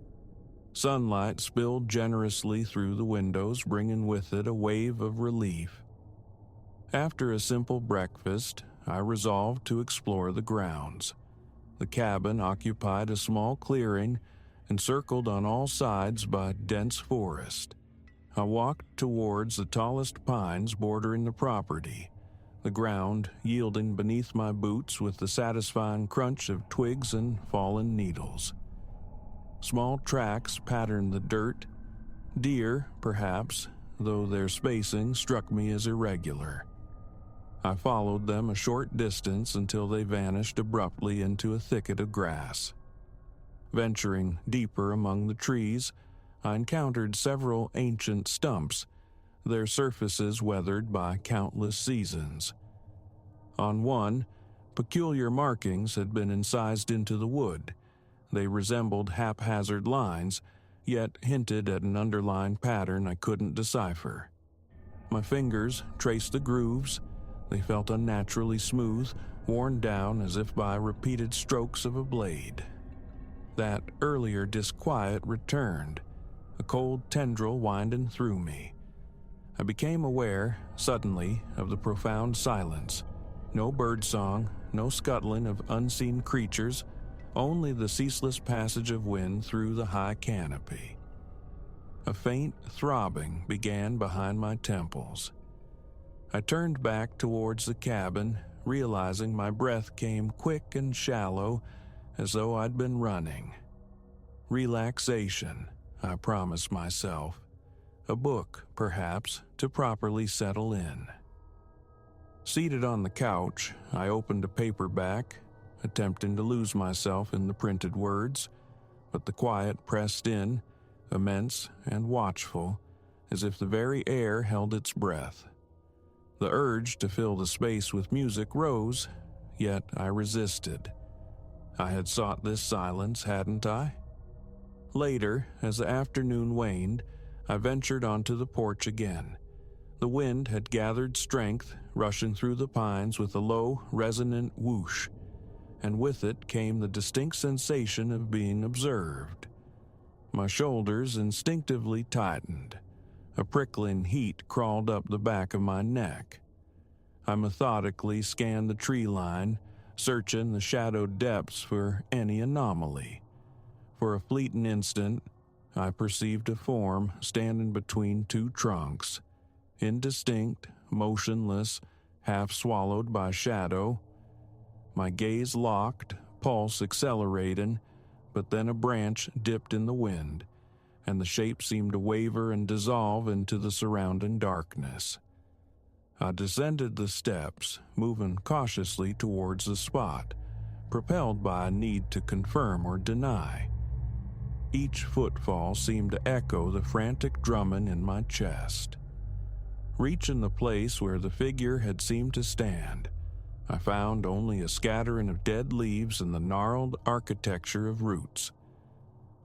Sunlight spilled generously through the windows, bringing with it a wave of relief. After a simple breakfast, I resolved to explore the grounds. The cabin occupied a small clearing, encircled on all sides by dense forest. I walked towards the tallest pines bordering the property, the ground yielding beneath my boots with the satisfying crunch of twigs and fallen needles. Small tracks patterned the dirt. Deer, perhaps, though their spacing struck me as irregular. I followed them a short distance until they vanished abruptly into a thicket of grass. Venturing deeper among the trees, I encountered several ancient stumps, their surfaces weathered by countless seasons. On one, peculiar markings had been incised into the wood. They resembled haphazard lines, yet hinted at an underlying pattern I couldn't decipher. My fingers traced the grooves. They felt unnaturally smooth, worn down as if by repeated strokes of a blade. That earlier disquiet returned, a cold tendril winding through me. I became aware, suddenly, of the profound silence. No birdsong, no scuttling of unseen creatures, only the ceaseless passage of wind through the high canopy. A faint throbbing began behind my temples. I turned back towards the cabin, realizing my breath came quick and shallow, as though I'd been running. Relaxation, I promised myself. A book, perhaps, to properly settle in. Seated on the couch, I opened a paperback, attempting to lose myself in the printed words, but the quiet pressed in, immense and watchful, as if the very air held its breath. The urge to fill the space with music rose, yet I resisted. I had sought this silence, hadn't I? Later, as the afternoon waned, I ventured onto the porch again. The wind had gathered strength, rushing through the pines with a low, resonant whoosh, and with it came the distinct sensation of being observed. My shoulders instinctively tightened. A prickling heat crawled up the back of my neck. I methodically scanned the tree line, searching the shadowed depths for any anomaly. For a fleeting instant, I perceived a form standing between two trunks, indistinct, motionless, half swallowed by shadow. My gaze locked, pulse accelerating, but then a branch dipped in the wind, and the shape seemed to waver and dissolve into the surrounding darkness. I descended the steps, moving cautiously towards the spot, propelled by a need to confirm or deny. Each footfall seemed to echo the frantic drumming in my chest. Reaching the place where the figure had seemed to stand, I found only a scattering of dead leaves and the gnarled architecture of roots.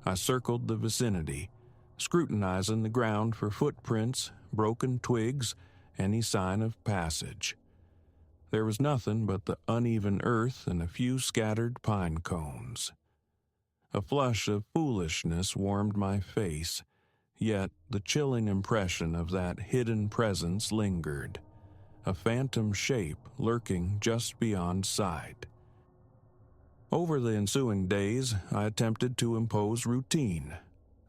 I circled the vicinity, scrutinizing the ground for footprints, broken twigs, any sign of passage. There was nothing but the uneven earth and a few scattered pine cones. A flush of foolishness warmed my face, yet the chilling impression of that hidden presence lingered, a phantom shape lurking just beyond sight. Over the ensuing days, I attempted to impose routine.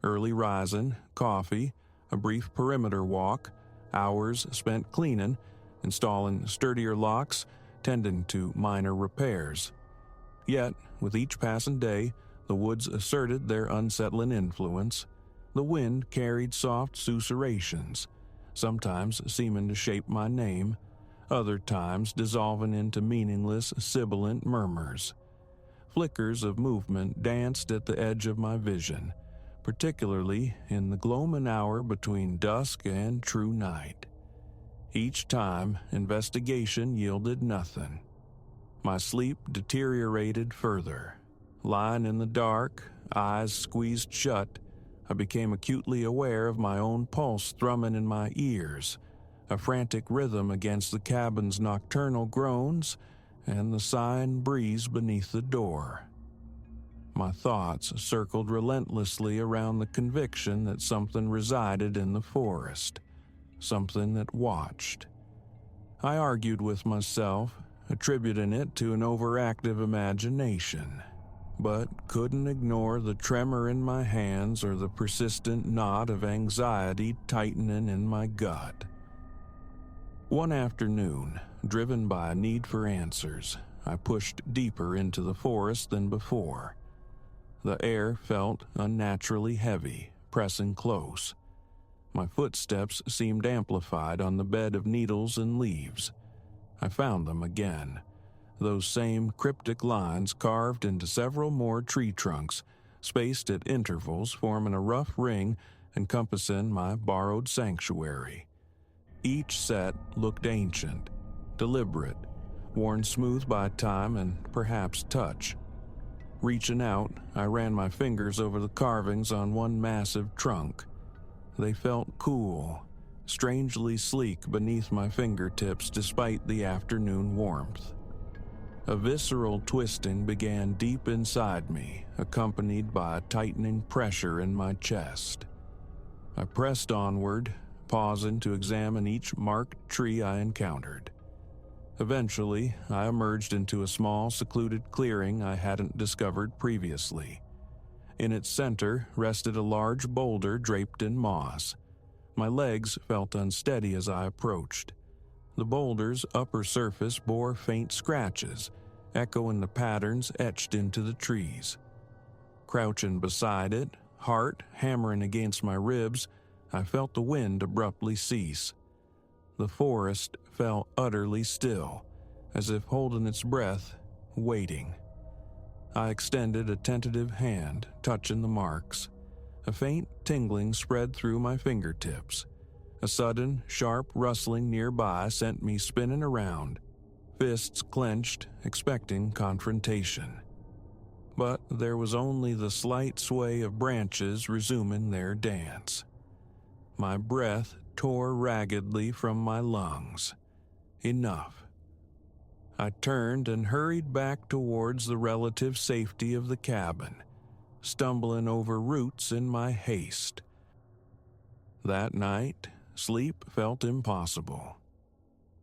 Early rising, coffee, a brief perimeter walk, hours spent cleaning, installing sturdier locks, tending to minor repairs. Yet, with each passing day, the woods asserted their unsettling influence. The wind carried soft susurrations, sometimes seeming to shape my name, other times dissolving into meaningless, sibilant murmurs. Flickers of movement danced at the edge of my vision, particularly in the gloaming hour between dusk and true night. Each time, investigation yielded nothing. My sleep deteriorated further. Lying in the dark, eyes squeezed shut, I became acutely aware of my own pulse thrumming in my ears, a frantic rhythm against the cabin's nocturnal groans and the sighing breeze beneath the door. My thoughts circled relentlessly around the conviction that something resided in the forest, something that watched. I argued with myself, attributing it to an overactive imagination, but couldn't ignore the tremor in my hands or the persistent knot of anxiety tightening in my gut. One afternoon, driven by a need for answers, I pushed deeper into the forest than before. The air felt unnaturally heavy, pressing close. My footsteps seemed amplified on the bed of needles and leaves. I found them again, those same cryptic lines carved into several more tree trunks, spaced at intervals forming a rough ring encompassing my borrowed sanctuary. Each set looked ancient, deliberate, worn smooth by time and perhaps touch. Reaching out, I ran my fingers over the carvings on one massive trunk. They felt cool, strangely sleek beneath my fingertips despite the afternoon warmth. A visceral twisting began deep inside me, accompanied by a tightening pressure in my chest. I pressed onward, pausing to examine each marked tree I encountered. Eventually, I emerged into a small, secluded clearing I hadn't discovered previously. In its center rested a large boulder draped in moss. My legs felt unsteady as I approached. The boulder's upper surface bore faint scratches, echoing the patterns etched into the trees. Crouching beside it, heart hammering against my ribs, I felt the wind abruptly cease. The forest fell utterly still, as if holding its breath, waiting. I extended a tentative hand, touching the marks. A faint tingling spread through my fingertips. A sudden, sharp rustling nearby sent me spinning around, fists clenched, expecting confrontation. But there was only the slight sway of branches resuming their dance. My breath tore raggedly from my lungs. Enough. I turned and hurried back towards the relative safety of the cabin, stumbling over roots in my haste. That night, sleep felt impossible.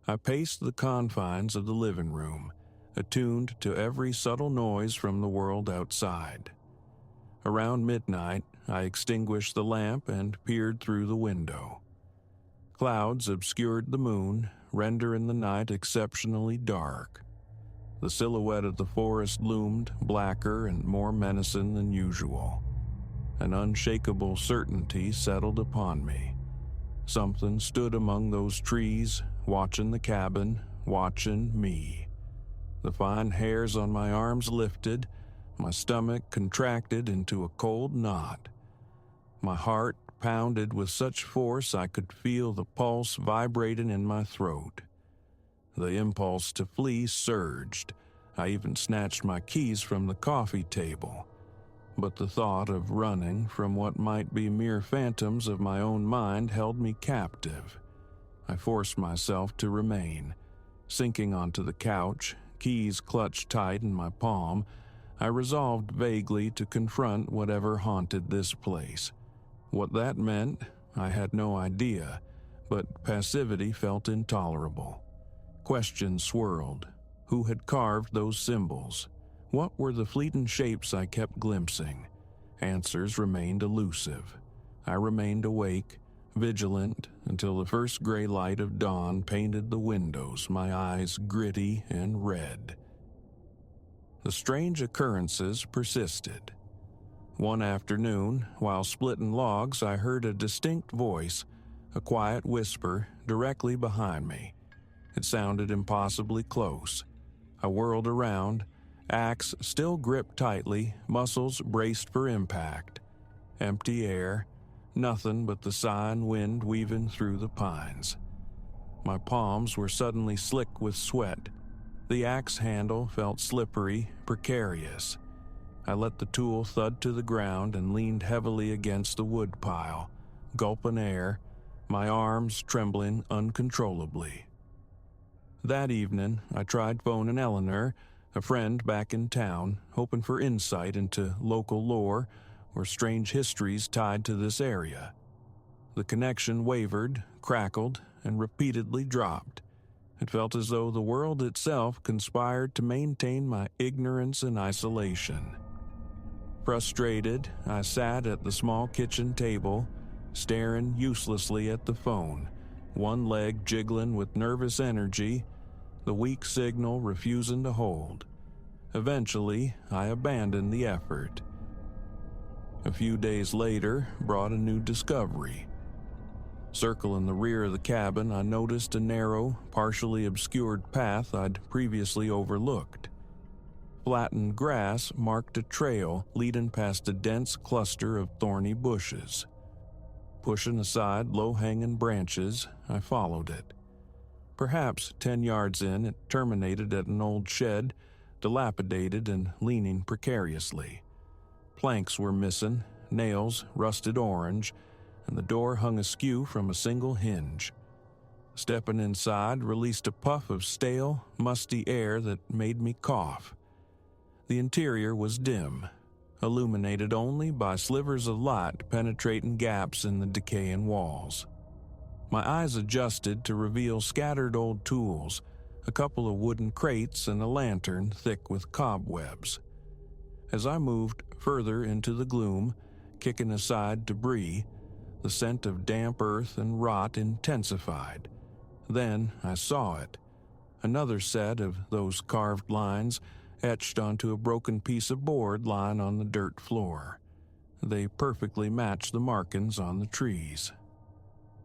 I paced the confines of the living room, attuned to every subtle noise from the world outside. Around midnight, I extinguished the lamp and peered through the window. Clouds obscured the moon, rendering the night exceptionally dark. The silhouette of the forest loomed blacker and more menacing than usual. An unshakable certainty settled upon me. Something stood among those trees, watching the cabin, watching me. The fine hairs on my arms lifted, my stomach contracted into a cold knot. My heart pounded with such force I could feel the pulse vibrating in my throat. The impulse to flee surged. I even snatched my keys from the coffee table. But the thought of running from what might be mere phantoms of my own mind held me captive. I forced myself to remain. Sinking onto the couch, keys clutched tight in my palm, I resolved vaguely to confront whatever haunted this place. What that meant, I had no idea, but passivity felt intolerable. Questions swirled. Who had carved those symbols? What were the fleeting shapes I kept glimpsing? Answers remained elusive. I remained awake, vigilant, until the first gray light of dawn painted the windows, my eyes gritty and red. The strange occurrences persisted. One afternoon, while splitting logs, I heard a distinct voice, a quiet whisper, directly behind me. It sounded impossibly close. I whirled around, axe still gripped tightly, muscles braced for impact. Empty air, nothing but the sighing wind weaving through the pines. My palms were suddenly slick with sweat. The axe handle felt slippery, precarious. I let the tool thud to the ground and leaned heavily against the wood pile, gulping air, my arms trembling uncontrollably. That evening, I tried phoning Eleanor, a friend back in town, hoping for insight into local lore or strange histories tied to this area. The connection wavered, crackled, and repeatedly dropped. It felt as though the world itself conspired to maintain my ignorance and isolation. Frustrated, I sat at the small kitchen table, staring uselessly at the phone, one leg jiggling with nervous energy, the weak signal refusing to hold. Eventually, I abandoned the effort. A few days later brought a new discovery. Circling the rear of the cabin, I noticed a narrow, partially obscured path I'd previously overlooked. Flattened grass marked a trail leading past a dense cluster of thorny bushes. Pushing aside low-hanging branches, I followed it. Perhaps 10 yards in, it terminated at an old shed, dilapidated and leaning precariously. Planks were missing, nails rusted orange, and the door hung askew from a single hinge. Stepping inside released a puff of stale, musty air that made me cough. The interior was dim, illuminated only by slivers of light penetrating gaps in the decaying walls. My eyes adjusted to reveal scattered old tools, a couple of wooden crates and a lantern thick with cobwebs. As I moved further into the gloom, kicking aside debris, the scent of damp earth and rot intensified. Then I saw it. Another set of those carved lines etched onto a broken piece of board lying on the dirt floor. They perfectly matched the markings on the trees.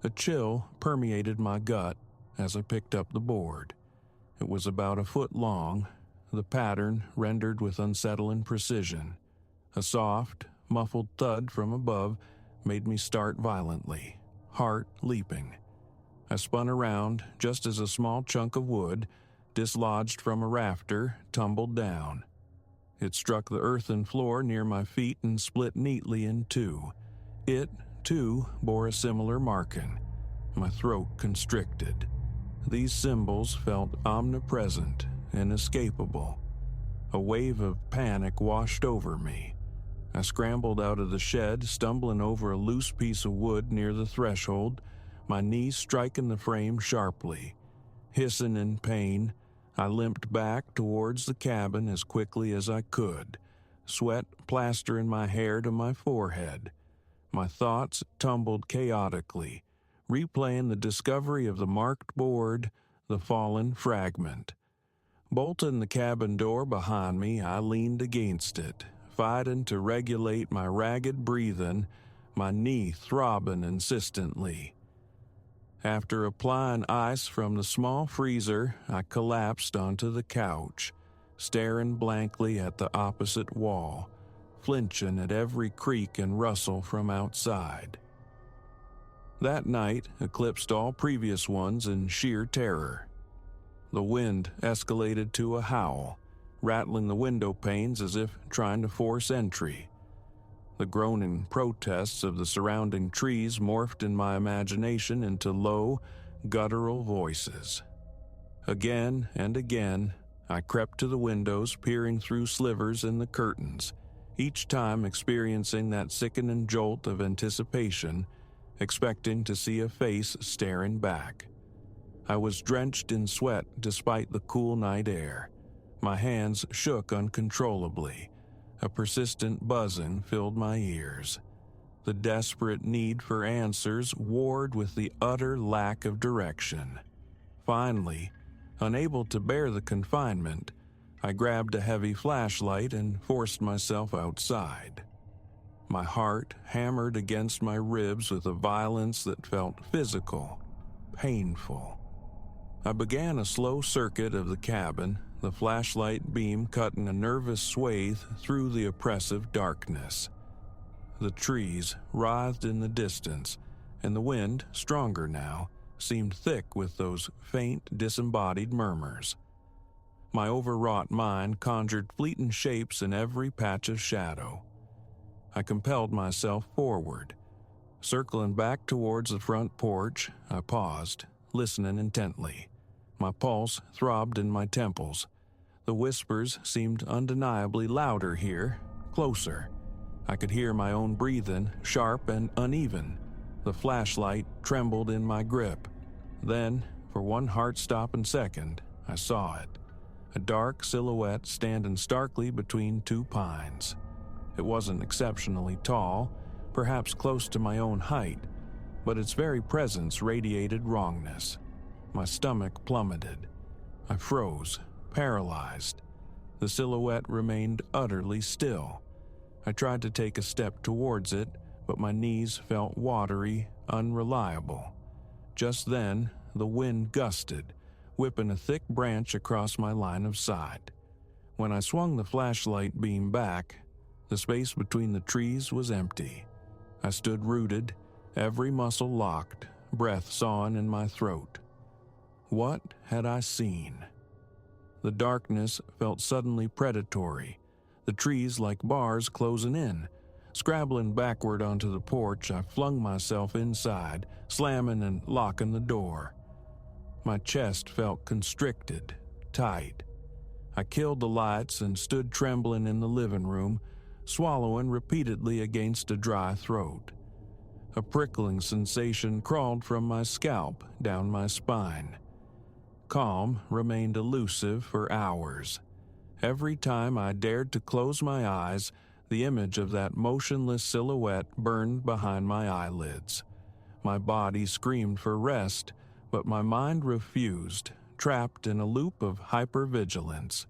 A chill permeated my gut as I picked up the board. It was about a foot long, the pattern rendered with unsettling precision. A soft, muffled thud from above made me start violently, heart leaping. I spun around just as a small chunk of wood, dislodged from a rafter, tumbled down. It struck the earthen floor near my feet and split neatly in two. It, too, bore a similar marking. My throat constricted. These symbols felt omnipresent, inescapable. A wave of panic washed over me. I scrambled out of the shed, stumbling over a loose piece of wood near the threshold, my knees striking the frame sharply. Hissing in pain, I limped back towards the cabin as quickly as I could, sweat plastering my hair to my forehead. My thoughts tumbled chaotically, replaying the discovery of the marked board, the fallen fragment. Bolting the cabin door behind me, I leaned against it, fighting to regulate my ragged breathing, my knee throbbing insistently. After applying ice from the small freezer, I collapsed onto the couch, staring blankly at the opposite wall, flinching at every creak and rustle from outside. That night eclipsed all previous ones in sheer terror. The wind escalated to a howl, rattling the window panes as if trying to force entry. The groaning protests of the surrounding trees morphed in my imagination into low, guttural voices. Again and again, I crept to the windows, peering through slivers in the curtains, each time experiencing that sickening jolt of anticipation, expecting to see a face staring back. I was drenched in sweat despite the cool night air. My hands shook uncontrollably. A persistent buzzing filled my ears. The desperate need for answers warred with the utter lack of direction. Finally, unable to bear the confinement, I grabbed a heavy flashlight and forced myself outside. My heart hammered against my ribs with a violence that felt physical, painful. I began a slow circuit of the cabin, the flashlight beam cutting a nervous swathe through the oppressive darkness. The trees writhed in the distance, and the wind, stronger now, seemed thick with those faint, disembodied murmurs. My overwrought mind conjured fleeting shapes in every patch of shadow. I compelled myself forward. Circling back towards the front porch, I paused, listening intently. My pulse throbbed in my temples. The whispers seemed undeniably louder here, closer. I could hear my own breathing, sharp and uneven. The flashlight trembled in my grip. Then, for one heart-stopping second, I saw it. A dark silhouette standing starkly between two pines. It wasn't exceptionally tall, perhaps close to my own height, but its very presence radiated wrongness. My stomach plummeted. I froze, paralyzed. The silhouette remained utterly still. I tried to take a step towards it, but my knees felt watery, unreliable. Just then, the wind gusted, whipping a thick branch across my line of sight. When I swung the flashlight beam back, the space between the trees was empty. I stood rooted, every muscle locked, breath sawing in my throat. What had I seen? The darkness felt suddenly predatory, the trees like bars closing in. Scrabbling backward onto the porch, I flung myself inside, slamming and locking the door. My chest felt constricted, tight. I killed the lights and stood trembling in the living room, swallowing repeatedly against a dry throat. A prickling sensation crawled from my scalp down my spine. Calm remained elusive for hours. Every time I dared to close my eyes, the image of that motionless silhouette burned behind my eyelids. My body screamed for rest, but my mind refused, trapped in a loop of hypervigilance.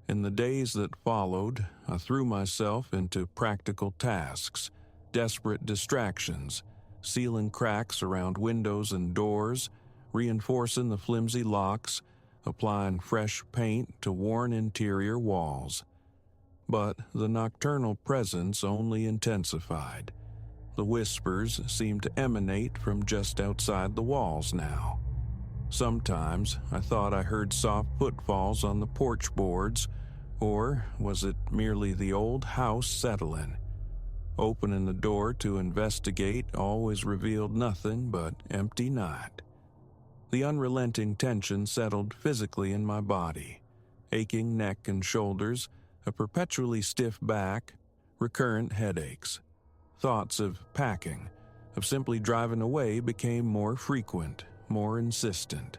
In the days that followed, I threw myself into practical tasks, desperate distractions, sealing cracks around windows and doors, reinforcing the flimsy locks, applying fresh paint to worn interior walls. But the nocturnal presence only intensified. The whispers seemed to emanate from just outside the walls now. Sometimes I thought I heard soft footfalls on the porch boards, or was it merely the old house settling? Opening the door to investigate always revealed nothing but empty night. The unrelenting tension settled physically in my body. Aching neck and shoulders, a perpetually stiff back, recurrent headaches. Thoughts of packing, of simply driving away became more frequent, more insistent.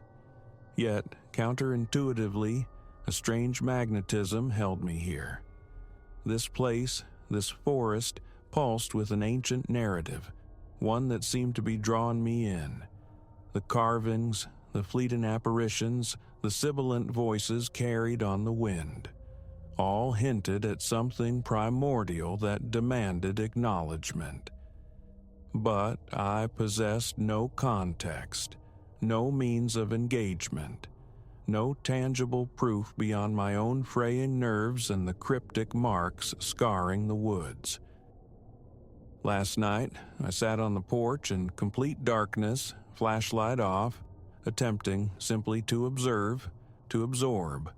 Yet, counterintuitively, a strange magnetism held me here. This place, this forest, pulsed with an ancient narrative, one that seemed to be drawing me in. The carvings, the fleeting apparitions, the sibilant voices carried on the wind, all hinted at something primordial that demanded acknowledgement. But I possessed no context, no means of engagement, no tangible proof beyond my own fraying nerves and the cryptic marks scarring the woods. Last night, I sat on the porch in complete darkness, flashlight off, attempting simply to observe, to absorb.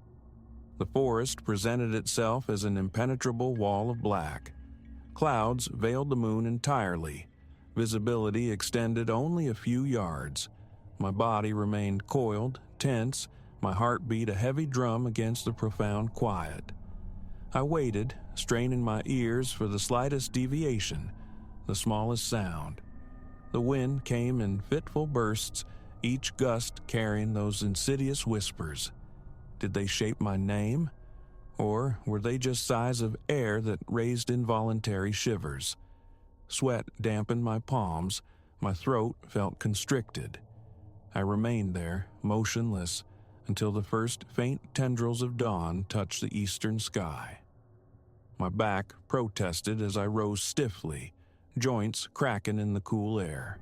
The forest presented itself as an impenetrable wall of black. Clouds veiled the moon entirely. Visibility extended only a few yards. My body remained coiled, tense, my heart beat a heavy drum against the profound quiet. I waited, straining my ears for the slightest deviation, the smallest sound. The wind came in fitful bursts, each gust carrying those insidious whispers. Did they shape my name? Or were they just sighs of air that raised involuntary shivers? Sweat dampened my palms, my throat felt constricted. I remained there, motionless, until the first faint tendrils of dawn touched the eastern sky. My back protested as I rose stiffly, joints cracking in the cool air.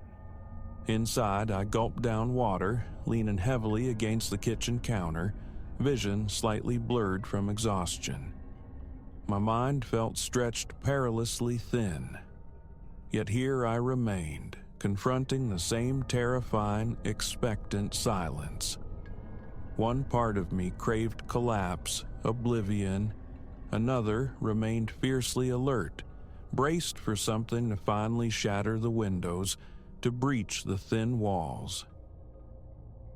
Inside, I gulped down water, leaning heavily against the kitchen counter, vision slightly blurred from exhaustion. My mind felt stretched perilously thin. Yet here I remained, confronting the same terrifying, expectant silence. One part of me craved collapse, oblivion. Another remained fiercely alert, braced for something to finally shatter the windows, to breach the thin walls.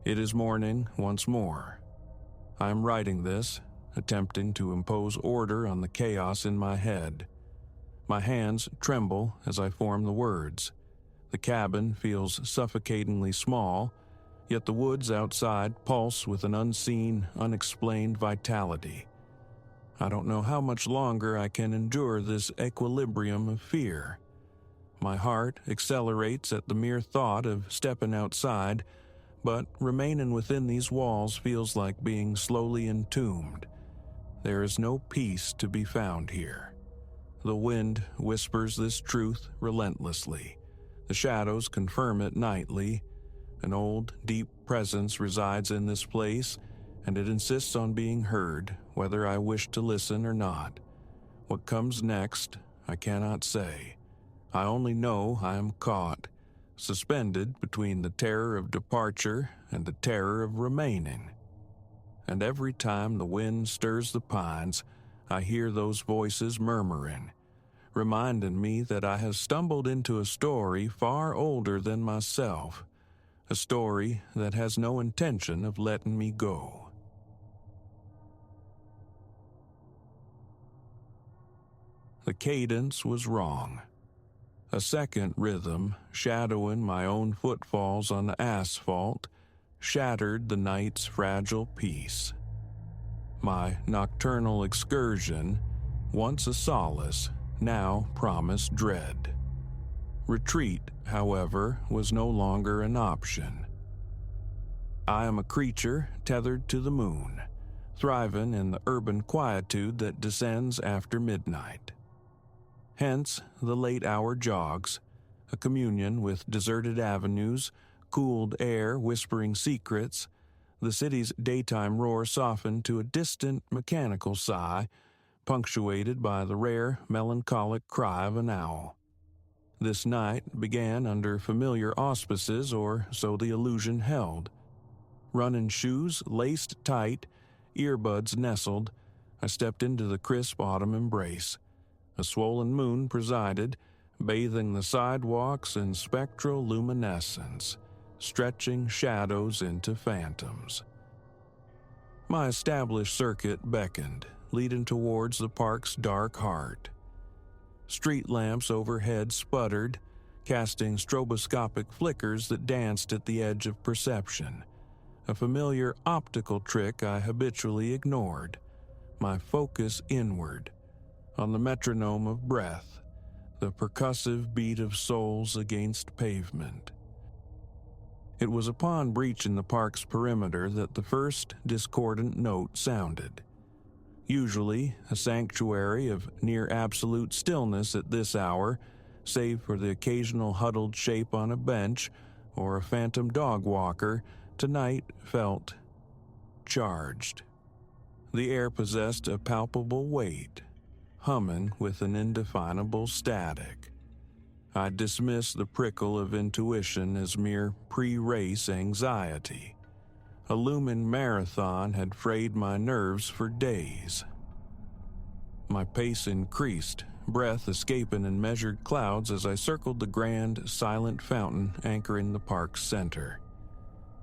It is morning once more. I am writing this, attempting to impose order on the chaos in my head. My hands tremble as I form the words. The cabin feels suffocatingly small, yet the woods outside pulse with an unseen, unexplained vitality. I don't know how much longer I can endure this equilibrium of fear. My heart accelerates at the mere thought of stepping outside, but remaining within these walls feels like being slowly entombed. There is no peace to be found here. The wind whispers this truth relentlessly. The shadows confirm it nightly. An old, deep presence resides in this place, and it insists on being heard, whether I wish to listen or not. What comes next, I cannot say. I only know I am caught, suspended between the terror of departure and the terror of remaining. And every time the wind stirs the pines, I hear those voices murmuring, reminding me that I have stumbled into a story far older than myself, a story that has no intention of letting me go. The cadence was wrong. A second rhythm, shadowing my own footfalls on the asphalt, shattered the night's fragile peace. My nocturnal excursion, once a solace, now promised dread. Retreat, however, was no longer an option. I am a creature tethered to the moon, thriving in the urban quietude that descends after midnight. Hence the late-hour jogs, a communion with deserted avenues, cooled air whispering secrets, the city's daytime roar softened to a distant mechanical sigh, punctuated by the rare melancholic cry of an owl. This night began under familiar auspices, or so the illusion held. Running shoes laced tight, earbuds nestled, I stepped into the crisp autumn embrace. A swollen moon presided, bathing the sidewalks in spectral luminescence, stretching shadows into phantoms. My established circuit beckoned, leading towards the park's dark heart. Street lamps overhead sputtered, casting stroboscopic flickers that danced at the edge of perception, a familiar optical trick I habitually ignored, my focus inward, on the metronome of breath, the percussive beat of soles against pavement. It was upon breaching the park's perimeter that the first discordant note sounded. Usually a sanctuary of near absolute stillness at this hour, save for the occasional huddled shape on a bench or a phantom dog walker, tonight felt charged. The air possessed a palpable weight, humming with an indefinable static. I dismissed the prickle of intuition as mere pre-race anxiety. A looming marathon had frayed my nerves for days. My pace increased, breath escaping in measured clouds as I circled the grand, silent fountain anchoring the park's center.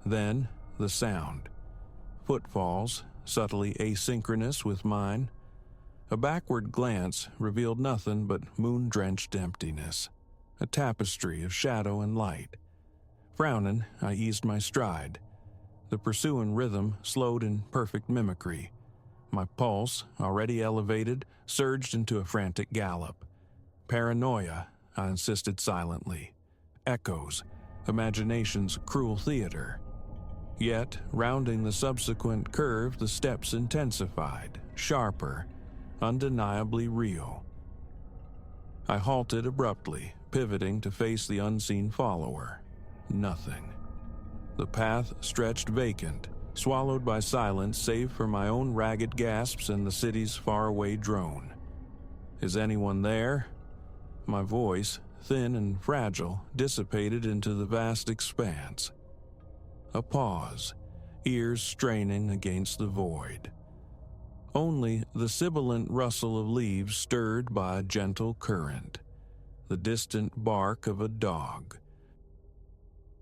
Then, the sound. Footfalls, subtly asynchronous with mine. A backward glance revealed nothing but moon-drenched emptiness, a tapestry of shadow and light. Frowning, I eased my stride. The pursuing rhythm slowed in perfect mimicry. My pulse, already elevated, surged into a frantic gallop. Paranoia, I insisted silently. Echoes, imagination's cruel theater. Yet, rounding the subsequent curve, the steps intensified, sharper, undeniably real. I halted abruptly, pivoting to face the unseen follower. Nothing. The path stretched vacant, swallowed by silence save for my own ragged gasps and the city's faraway drone. Is anyone there? My voice, thin and fragile, dissipated into the vast expanse. A pause, ears straining against the void. Only the sibilant rustle of leaves stirred by a gentle current, the distant bark of a dog.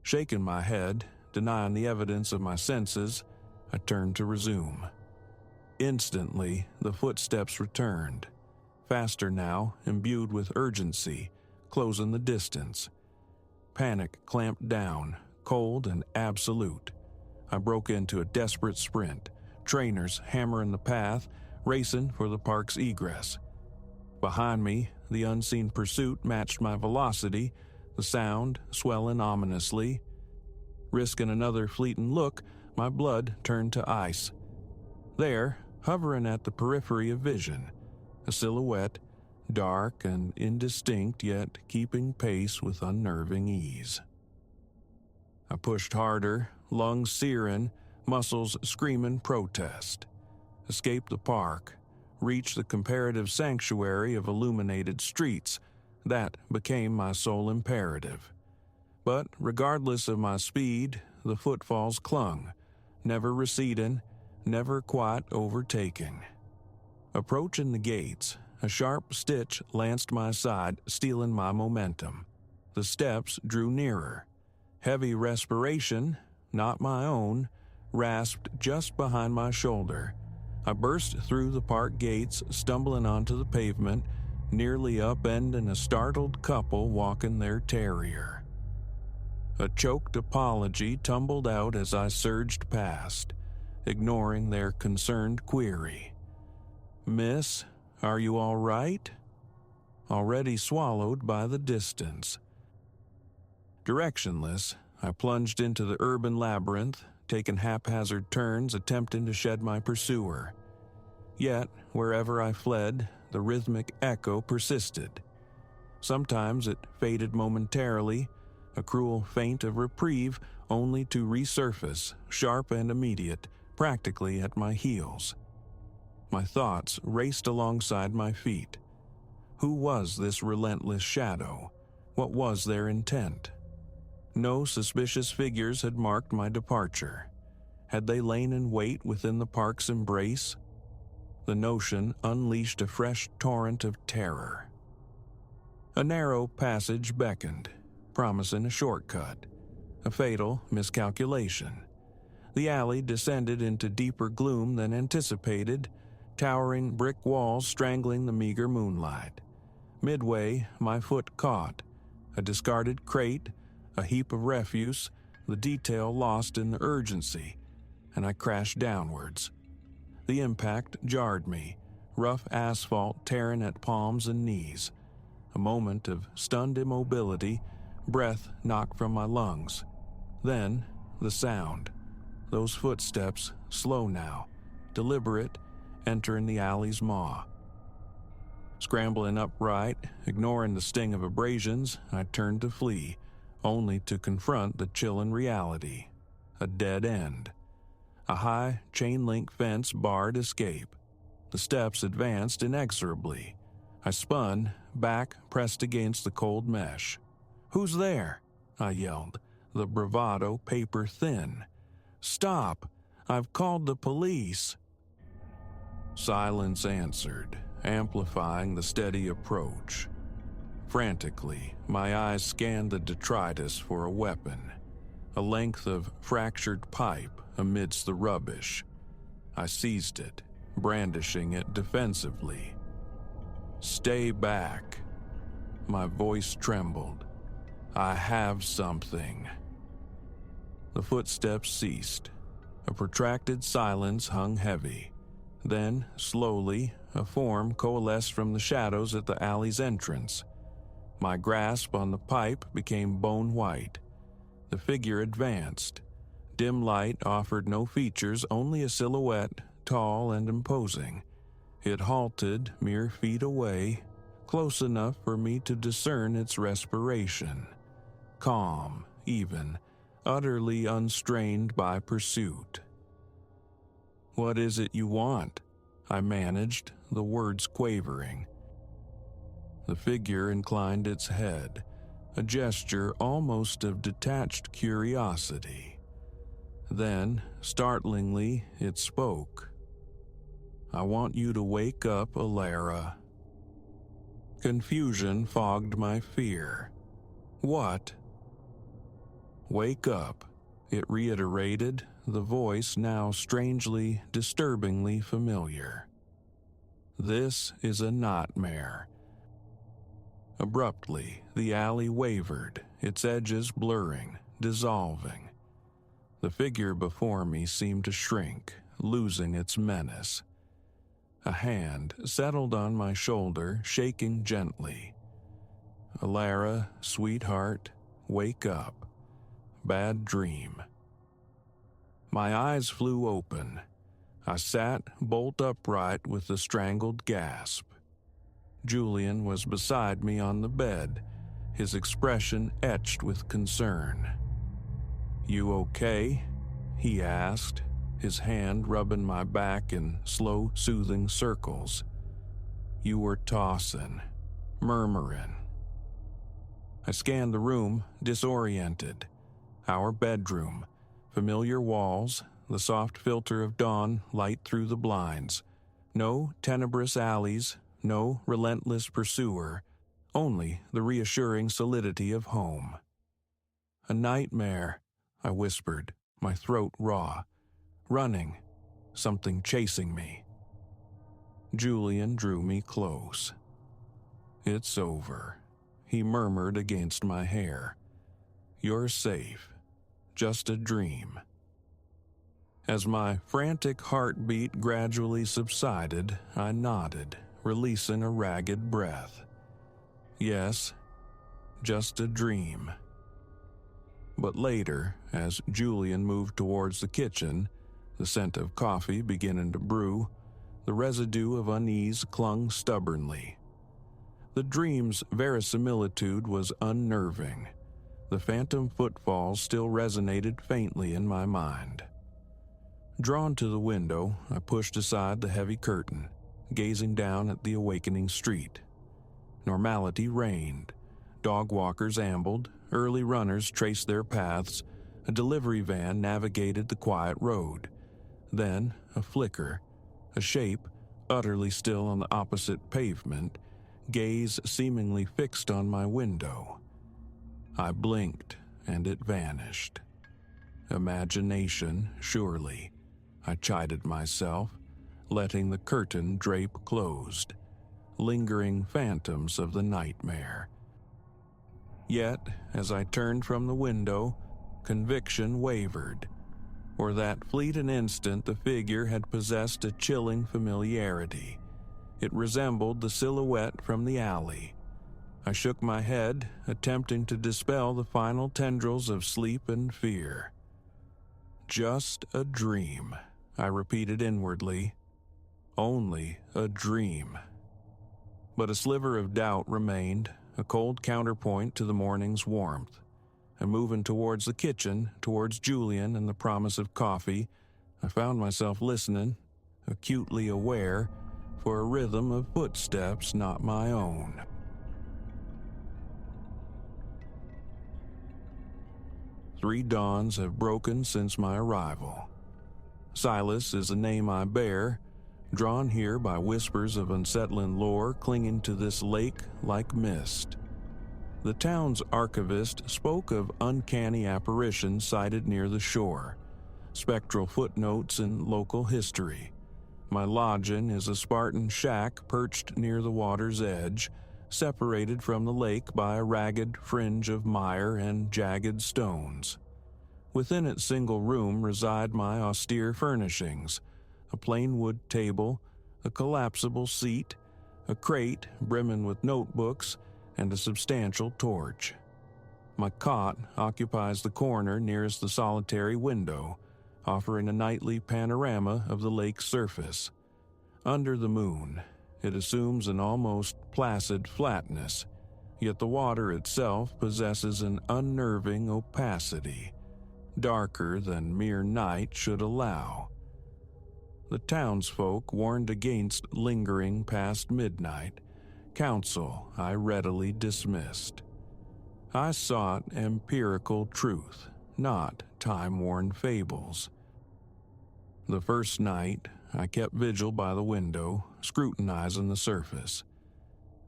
Shaking my head, denying the evidence of my senses, I turned to resume. Instantly, the footsteps returned, faster now, imbued with urgency, closing the distance. Panic clamped down, cold and absolute. I broke into a desperate sprint, trainers hammering the path, racing for the park's egress. Behind me, the unseen pursuit matched my velocity, the sound swelling ominously. Risking another fleeting look, my blood turned to ice. There, hovering at the periphery of vision, a silhouette, dark and indistinct yet keeping pace with unnerving ease. I pushed harder, lungs searing, muscles screaming protest. Escaped the park, reached the comparative sanctuary of illuminated streets. That became my sole imperative. But regardless of my speed, the footfalls clung, never receding, never quite overtaking. Approaching the gates, a sharp stitch lanced my side, stealing my momentum. The steps drew nearer. Heavy respiration, not my own, rasped just behind my shoulder. I burst through the park gates, stumbling onto the pavement, nearly upending a startled couple walking their terrier. A choked apology tumbled out as I surged past, ignoring their concerned query. "Miss, are you all right?" Already swallowed by the distance. Directionless, I plunged into the urban labyrinth, taking haphazard turns attempting to shed my pursuer. Yet, wherever I fled, the rhythmic echo persisted. Sometimes it faded momentarily, a cruel feint of reprieve, only to resurface, sharp and immediate, practically at my heels. My thoughts raced alongside my feet. Who was this relentless shadow? What was their intent? No suspicious figures had marked my departure. Had they lain in wait within the park's embrace? The notion unleashed a fresh torrent of terror. A narrow passage beckoned, promising a shortcut. A fatal miscalculation. The alley descended into deeper gloom than anticipated, towering brick walls strangling the meager moonlight. Midway, my foot caught. A discarded crate, a heap of refuse, the detail lost in the urgency, and I crashed downwards. The impact jarred me, rough asphalt tearing at palms and knees. A moment of stunned immobility, breath knocked from my lungs. Then, the sound. Those footsteps, slow now, deliberate, entering the alley's maw. Scrambling upright, ignoring the sting of abrasions, I turned to flee, only to confront the chilling reality. A dead end. A high, chain-link fence barred escape. The steps advanced inexorably. I spun, back pressed against the cold mesh. "Who's there?" I yelled, the bravado paper thin. "Stop! I've called the police." Silence answered, amplifying the steady approach. Frantically, my eyes scanned the detritus for a weapon, a length of fractured pipe amidst the rubbish. I seized it, brandishing it defensively. "Stay back." My voice trembled. "I have something." The footsteps ceased. A protracted silence hung heavy. Then, slowly, a form coalesced from the shadows at the alley's entrance. My grasp on the pipe became bone white. The figure advanced. Dim light offered no features, only a silhouette, tall and imposing. It halted mere feet away, close enough for me to discern its respiration. Calm, even, utterly unstrained by pursuit. "What is it you want?" I managed, the words quavering. The figure inclined its head, a gesture almost of detached curiosity. Then, startlingly, it spoke. "I want you to wake up, Alara." Confusion fogged my fear. "What?" "Wake up," it reiterated, the voice now strangely, disturbingly familiar. "This is a nightmare." Abruptly, the alley wavered, its edges blurring, dissolving. The figure before me seemed to shrink, losing its menace. A hand settled on my shoulder, shaking gently. "Alara, sweetheart, wake up. Bad dream." My eyes flew open. I sat bolt upright with a strangled gasp. Julian was beside me on the bed, his expression etched with concern. "You okay?" he asked, his hand rubbing my back in slow, soothing circles. "You were tossing, murmuring." I scanned the room, disoriented. Our bedroom, familiar walls, the soft filter of dawn light through the blinds. No tenebrous alleys, no relentless pursuer, only the reassuring solidity of home. "A nightmare," I whispered, my throat raw. "Running, something chasing me." Julian drew me close. "It's over," he murmured against my hair. "You're safe. Just a dream." As my frantic heartbeat gradually subsided, I nodded, releasing a ragged breath. Yes, just a dream. But later, as Julian moved towards the kitchen, the scent of coffee beginning to brew, the residue of unease clung stubbornly. The dream's verisimilitude was unnerving. The phantom footfalls still resonated faintly in my mind. Drawn to the window, I pushed aside the heavy curtain, gazing down at the awakening street. Normality reigned. Dog walkers ambled, early runners traced their paths, a delivery van navigated the quiet road. Then, a flicker, a shape, utterly still on the opposite pavement, gaze seemingly fixed on my window. I blinked, and it vanished. Imagination, surely. I chided myself, letting the curtain drape closed. Lingering phantoms of the nightmare. Yet, as I turned from the window, conviction wavered. For that fleet an instant, the figure had possessed a chilling familiarity. It resembled the silhouette from the alley. I shook my head, attempting to dispel the final tendrils of sleep and fear. Just a dream, I repeated inwardly. Only a dream. But a sliver of doubt remained, a cold counterpoint to the morning's warmth. And moving towards the kitchen, towards Julian and the promise of coffee, I found myself listening, acutely aware, for a rhythm of footsteps not my own. Three dawns have broken since my arrival. Silas is the name I bear, drawn here by whispers of unsettling lore clinging to this lake like mist. The town's archivist spoke of uncanny apparitions sighted near the shore, spectral footnotes in local history. My lodging is a Spartan shack perched near the water's edge, separated from the lake by a ragged fringe of mire and jagged stones. Within its single room reside my austere furnishings, a plain wood table, a collapsible seat, a crate brimming with notebooks, and a substantial torch. My cot occupies the corner nearest the solitary window, offering a nightly panorama of the lake's surface. Under the moon, it assumes an almost placid flatness, yet the water itself possesses an unnerving opacity, darker than mere night should allow. The townsfolk warned against lingering past midnight, counsel I readily dismissed. I sought empirical truth, not time-worn fables. The first night, I kept vigil by the window, scrutinizing the surface.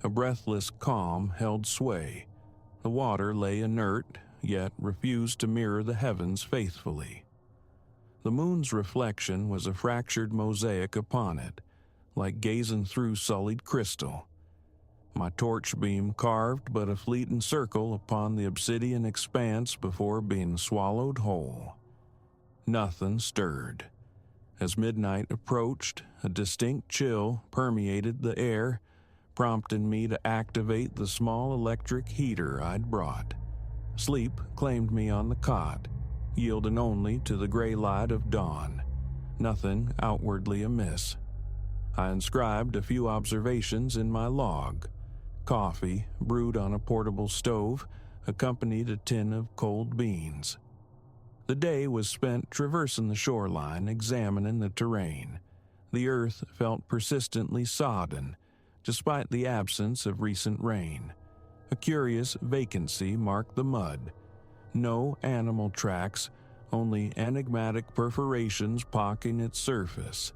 A breathless calm held sway. The water lay inert, yet refused to mirror the heavens faithfully. The moon's reflection was a fractured mosaic upon it, like gazing through sullied crystal. My torch beam carved but a fleeting circle upon the obsidian expanse before being swallowed whole. Nothing stirred. As midnight approached, a distinct chill permeated the air, prompting me to activate the small electric heater I'd brought. Sleep claimed me on the cot, yielding only to the gray light of dawn. Nothing outwardly amiss. I inscribed a few observations in my log. Coffee, brewed on a portable stove, accompanied a tin of cold beans. The day was spent traversing the shoreline, examining the terrain. The earth felt persistently sodden, despite the absence of recent rain. A curious vacancy marked the mud. No animal tracks, only enigmatic perforations pocking its surface,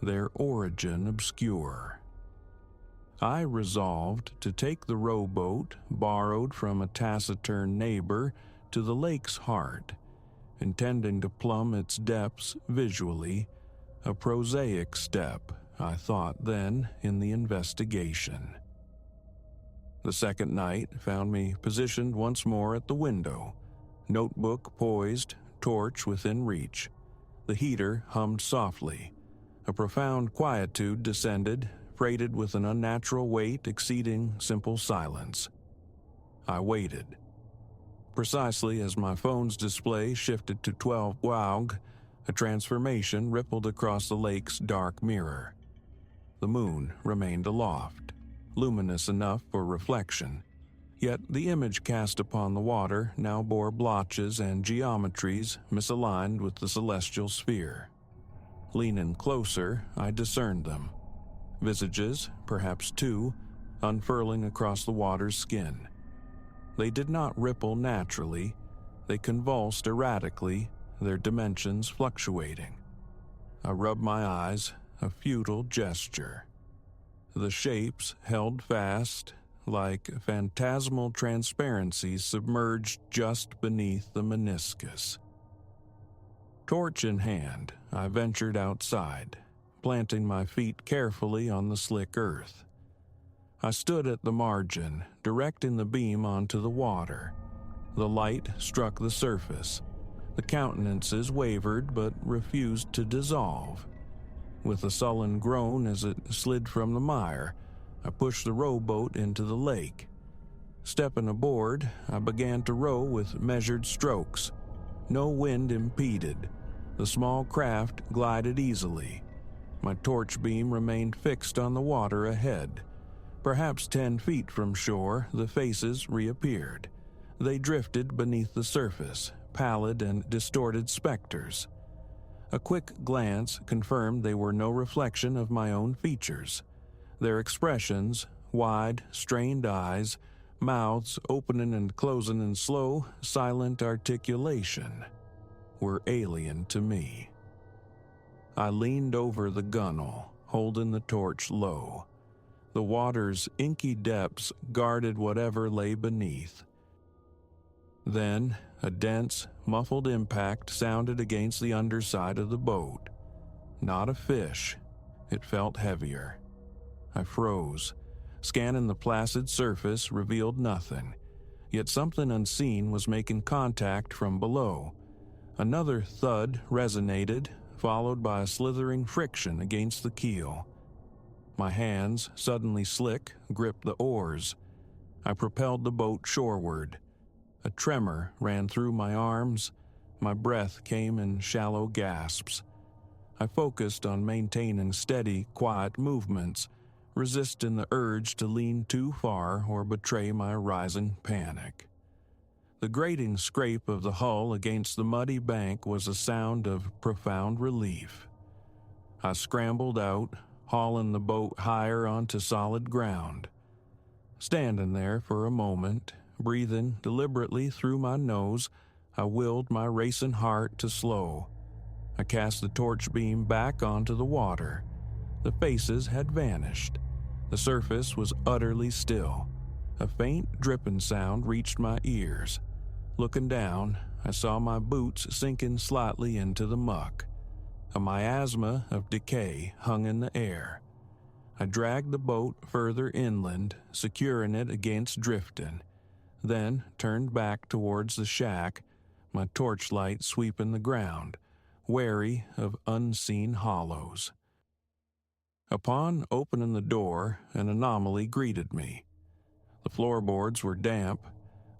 their origin obscure. I resolved to take the rowboat, borrowed from a taciturn neighbor, to the lake's heart, intending to plumb its depths visually, a prosaic step, I thought then, in the investigation. The second night found me positioned once more at the window, notebook poised, torch within reach. The heater hummed softly. A profound quietude descended, freighted with an unnatural weight exceeding simple silence. I waited. Precisely as my phone's display shifted to 12 WAUG, a transformation rippled across the lake's dark mirror. The moon remained aloft, luminous enough for reflection, yet the image cast upon the water now bore blotches and geometries misaligned with the celestial sphere. Leaning closer, I discerned them. Visages, perhaps two, unfurling across the water's skin. They did not ripple naturally, they convulsed erratically, their dimensions fluctuating. I rubbed my eyes, a futile gesture. The shapes held fast, like phantasmal transparencies submerged just beneath the meniscus. Torch in hand, I ventured outside, planting my feet carefully on the slick earth. I stood at the margin, directing the beam onto the water. The light struck the surface. The countenances wavered but refused to dissolve. With a sullen groan as it slid from the mire, I pushed the rowboat into the lake. Stepping aboard, I began to row with measured strokes. No wind impeded. The small craft glided easily. My torch beam remained fixed on the water ahead. Perhaps 10 feet from shore, the faces reappeared. They drifted beneath the surface, pallid and distorted specters. A quick glance confirmed they were no reflection of my own features. Their expressions, wide, strained eyes, mouths opening and closing in slow, silent articulation, were alien to me. I leaned over the gunwale, holding the torch low. The water's inky depths guarded whatever lay beneath. Then, a dense, muffled impact sounded against the underside of the boat. Not a fish. It felt heavier. I froze. Scanning the placid surface revealed nothing, yet something unseen was making contact from below. Another thud resonated, followed by a slithering friction against the keel. My hands, suddenly slick, gripped the oars. I propelled the boat shoreward. A tremor ran through my arms. My breath came in shallow gasps. I focused on maintaining steady, quiet movements, resisting the urge to lean too far or betray my rising panic. The grating scrape of the hull against the muddy bank was a sound of profound relief. I scrambled out, hauling the boat higher onto solid ground. Standing there for a moment, breathing deliberately through my nose, I willed my racing heart to slow. I cast the torch beam back onto the water. The faces had vanished. The surface was utterly still. A faint dripping sound reached my ears. Looking down, I saw my boots sinking slightly into the muck. A miasma of decay hung in the air. I dragged the boat further inland, securing it against drifting, then turned back towards the shack, my torchlight sweeping the ground, wary of unseen hollows. Upon opening the door, an anomaly greeted me. The floorboards were damp.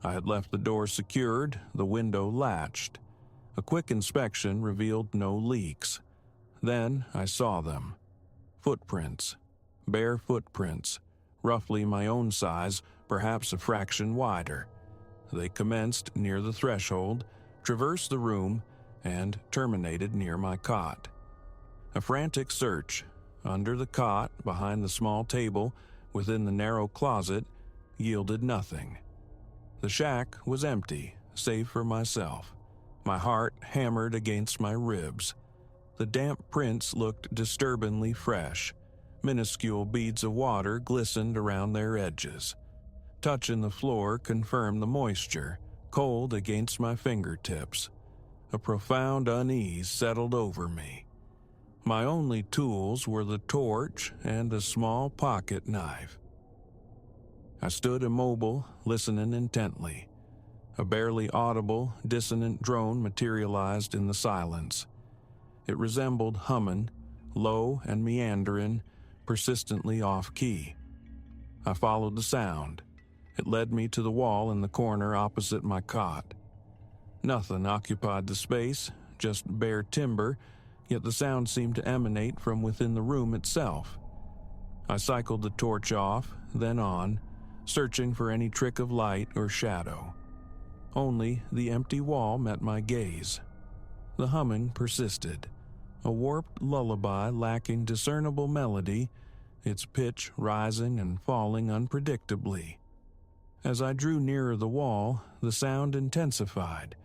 I had left the door secured, the window latched. A quick inspection revealed no leaks. Then I saw them. Footprints. Bare footprints. Roughly my own size, perhaps a fraction wider. They commenced near the threshold, traversed the room, and terminated near my cot. A frantic search, under the cot, behind the small table, within the narrow closet, yielded nothing. The shack was empty, save for myself. My heart hammered against my ribs. The damp prints looked disturbingly fresh. Minuscule beads of water glistened around their edges. Touching the floor confirmed the moisture, cold against my fingertips. A profound unease settled over me. My only tools were the torch and a small pocket knife. I stood immobile, listening intently. A barely audible, dissonant drone materialized in the silence. It resembled humming, low and meandering, persistently off-key. I followed the sound. It led me to the wall in the corner opposite my cot. Nothing occupied the space, just bare timber, yet the sound seemed to emanate from within the room itself. I cycled the torch off, then on, searching for any trick of light or shadow. Only the empty wall met my gaze. The humming persisted, a warped lullaby lacking discernible melody, its pitch rising and falling unpredictably. As I drew nearer the wall, the sound intensified,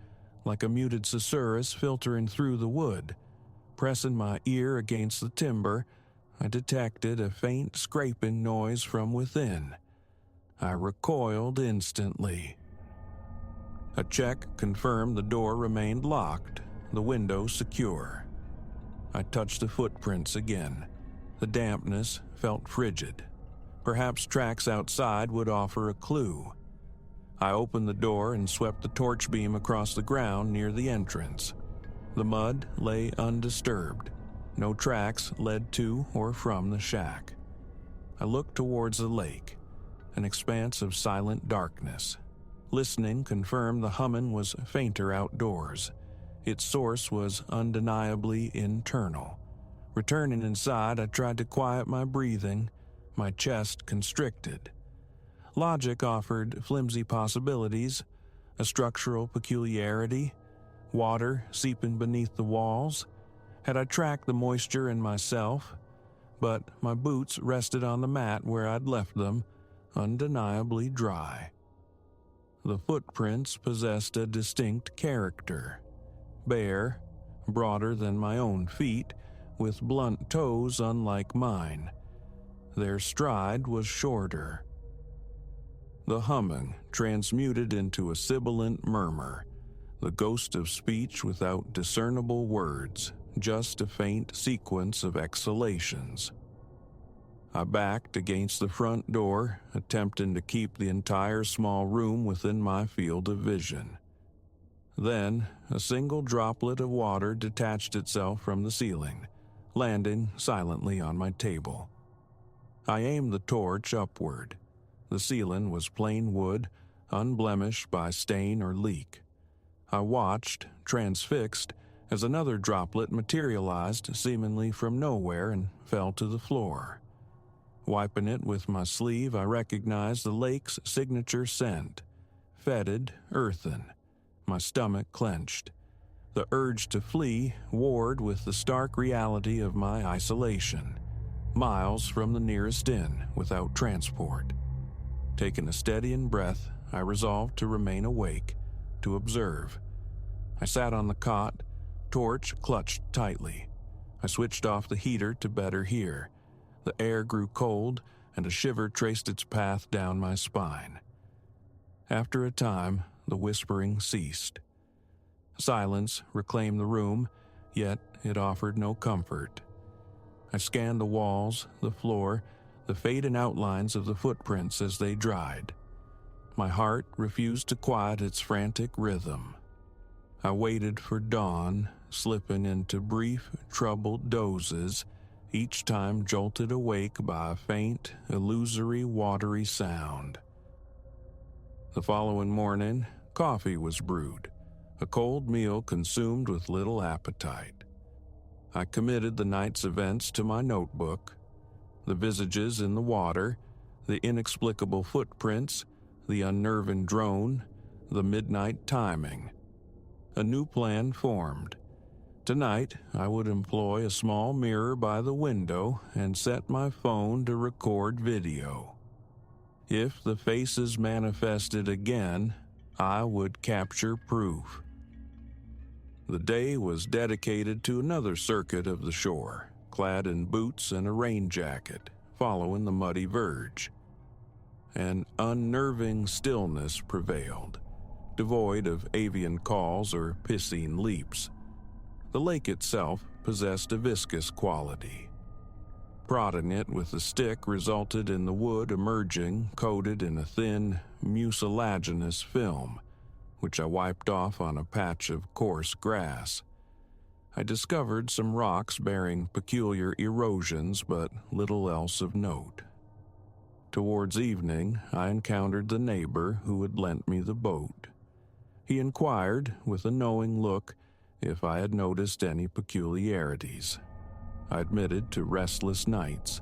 like a muted susurrus filtering through the wood. Pressing my ear against the timber, I detected a faint scraping noise from within. I recoiled instantly. A check confirmed the door remained locked, the window secure. I touched the footprints again. The dampness felt frigid. Perhaps tracks outside would offer a clue. I opened the door and swept the torch beam across the ground near the entrance. The mud lay undisturbed. No tracks led to or from the shack. I looked towards the lake, an expanse of silent darkness. Listening confirmed the humming was fainter outdoors. Its source was undeniably internal. Returning inside, I tried to quiet my breathing. my chest constricted. Logic offered flimsy possibilities, a structural peculiarity, water seeping beneath the walls. Had I tracked the moisture in myself? But my boots rested on the mat where I'd left them, undeniably dry. The footprints possessed a distinct character. Bare, broader than my own feet, with blunt toes unlike mine. Their stride was shorter. The humming transmuted into a sibilant murmur, the ghost of speech without discernible words, just a faint sequence of exhalations. I backed against the front door, attempting to keep the entire small room within my field of vision. Then, a single droplet of water detached itself from the ceiling, landing silently on my table. I aimed the torch upward. The ceiling was plain wood, unblemished by stain or leak. I watched, transfixed, as another droplet materialized seemingly from nowhere and fell to the floor. Wiping it with my sleeve, I recognized the lake's signature scent. Fetid, earthen. My stomach clenched. The urge to flee warred with the stark reality of my isolation. Miles from the nearest inn, without transport. Taking a steadying breath, I resolved to remain awake, to observe. I sat on the cot, torch clutched tightly. I switched off the heater to better hear. The air grew cold, and a shiver traced its path down my spine. After a time, the whispering ceased. Silence reclaimed the room, yet it offered no comfort. I scanned the walls, the floor, the fading outlines of the footprints as they dried. My heart refused to quiet its frantic rhythm. I waited for dawn, slipping into brief, troubled dozes, each time jolted awake by a faint, illusory, watery sound. The following morning, coffee was brewed, a cold meal consumed with little appetite. I committed the night's events to my notebook. The visages in the water, the inexplicable footprints, the unnerving drone, the midnight timing. A new plan formed. Tonight, I would employ a small mirror by the window and set my phone to record video. If the faces manifested again, I would capture proof. The day was dedicated to another circuit of the shore, clad in boots and a rain jacket, following the muddy verge. An unnerving stillness prevailed, devoid of avian calls or piscine leaps. The lake itself possessed a viscous quality. Prodding it with a stick resulted in the wood emerging coated in a thin, mucilaginous film, which I wiped off on a patch of coarse grass. I discovered some rocks bearing peculiar erosions, but little else of note. Towards evening, I encountered the neighbor who had lent me the boat. He inquired, with a knowing look, if I had noticed any peculiarities. I admitted to restless nights.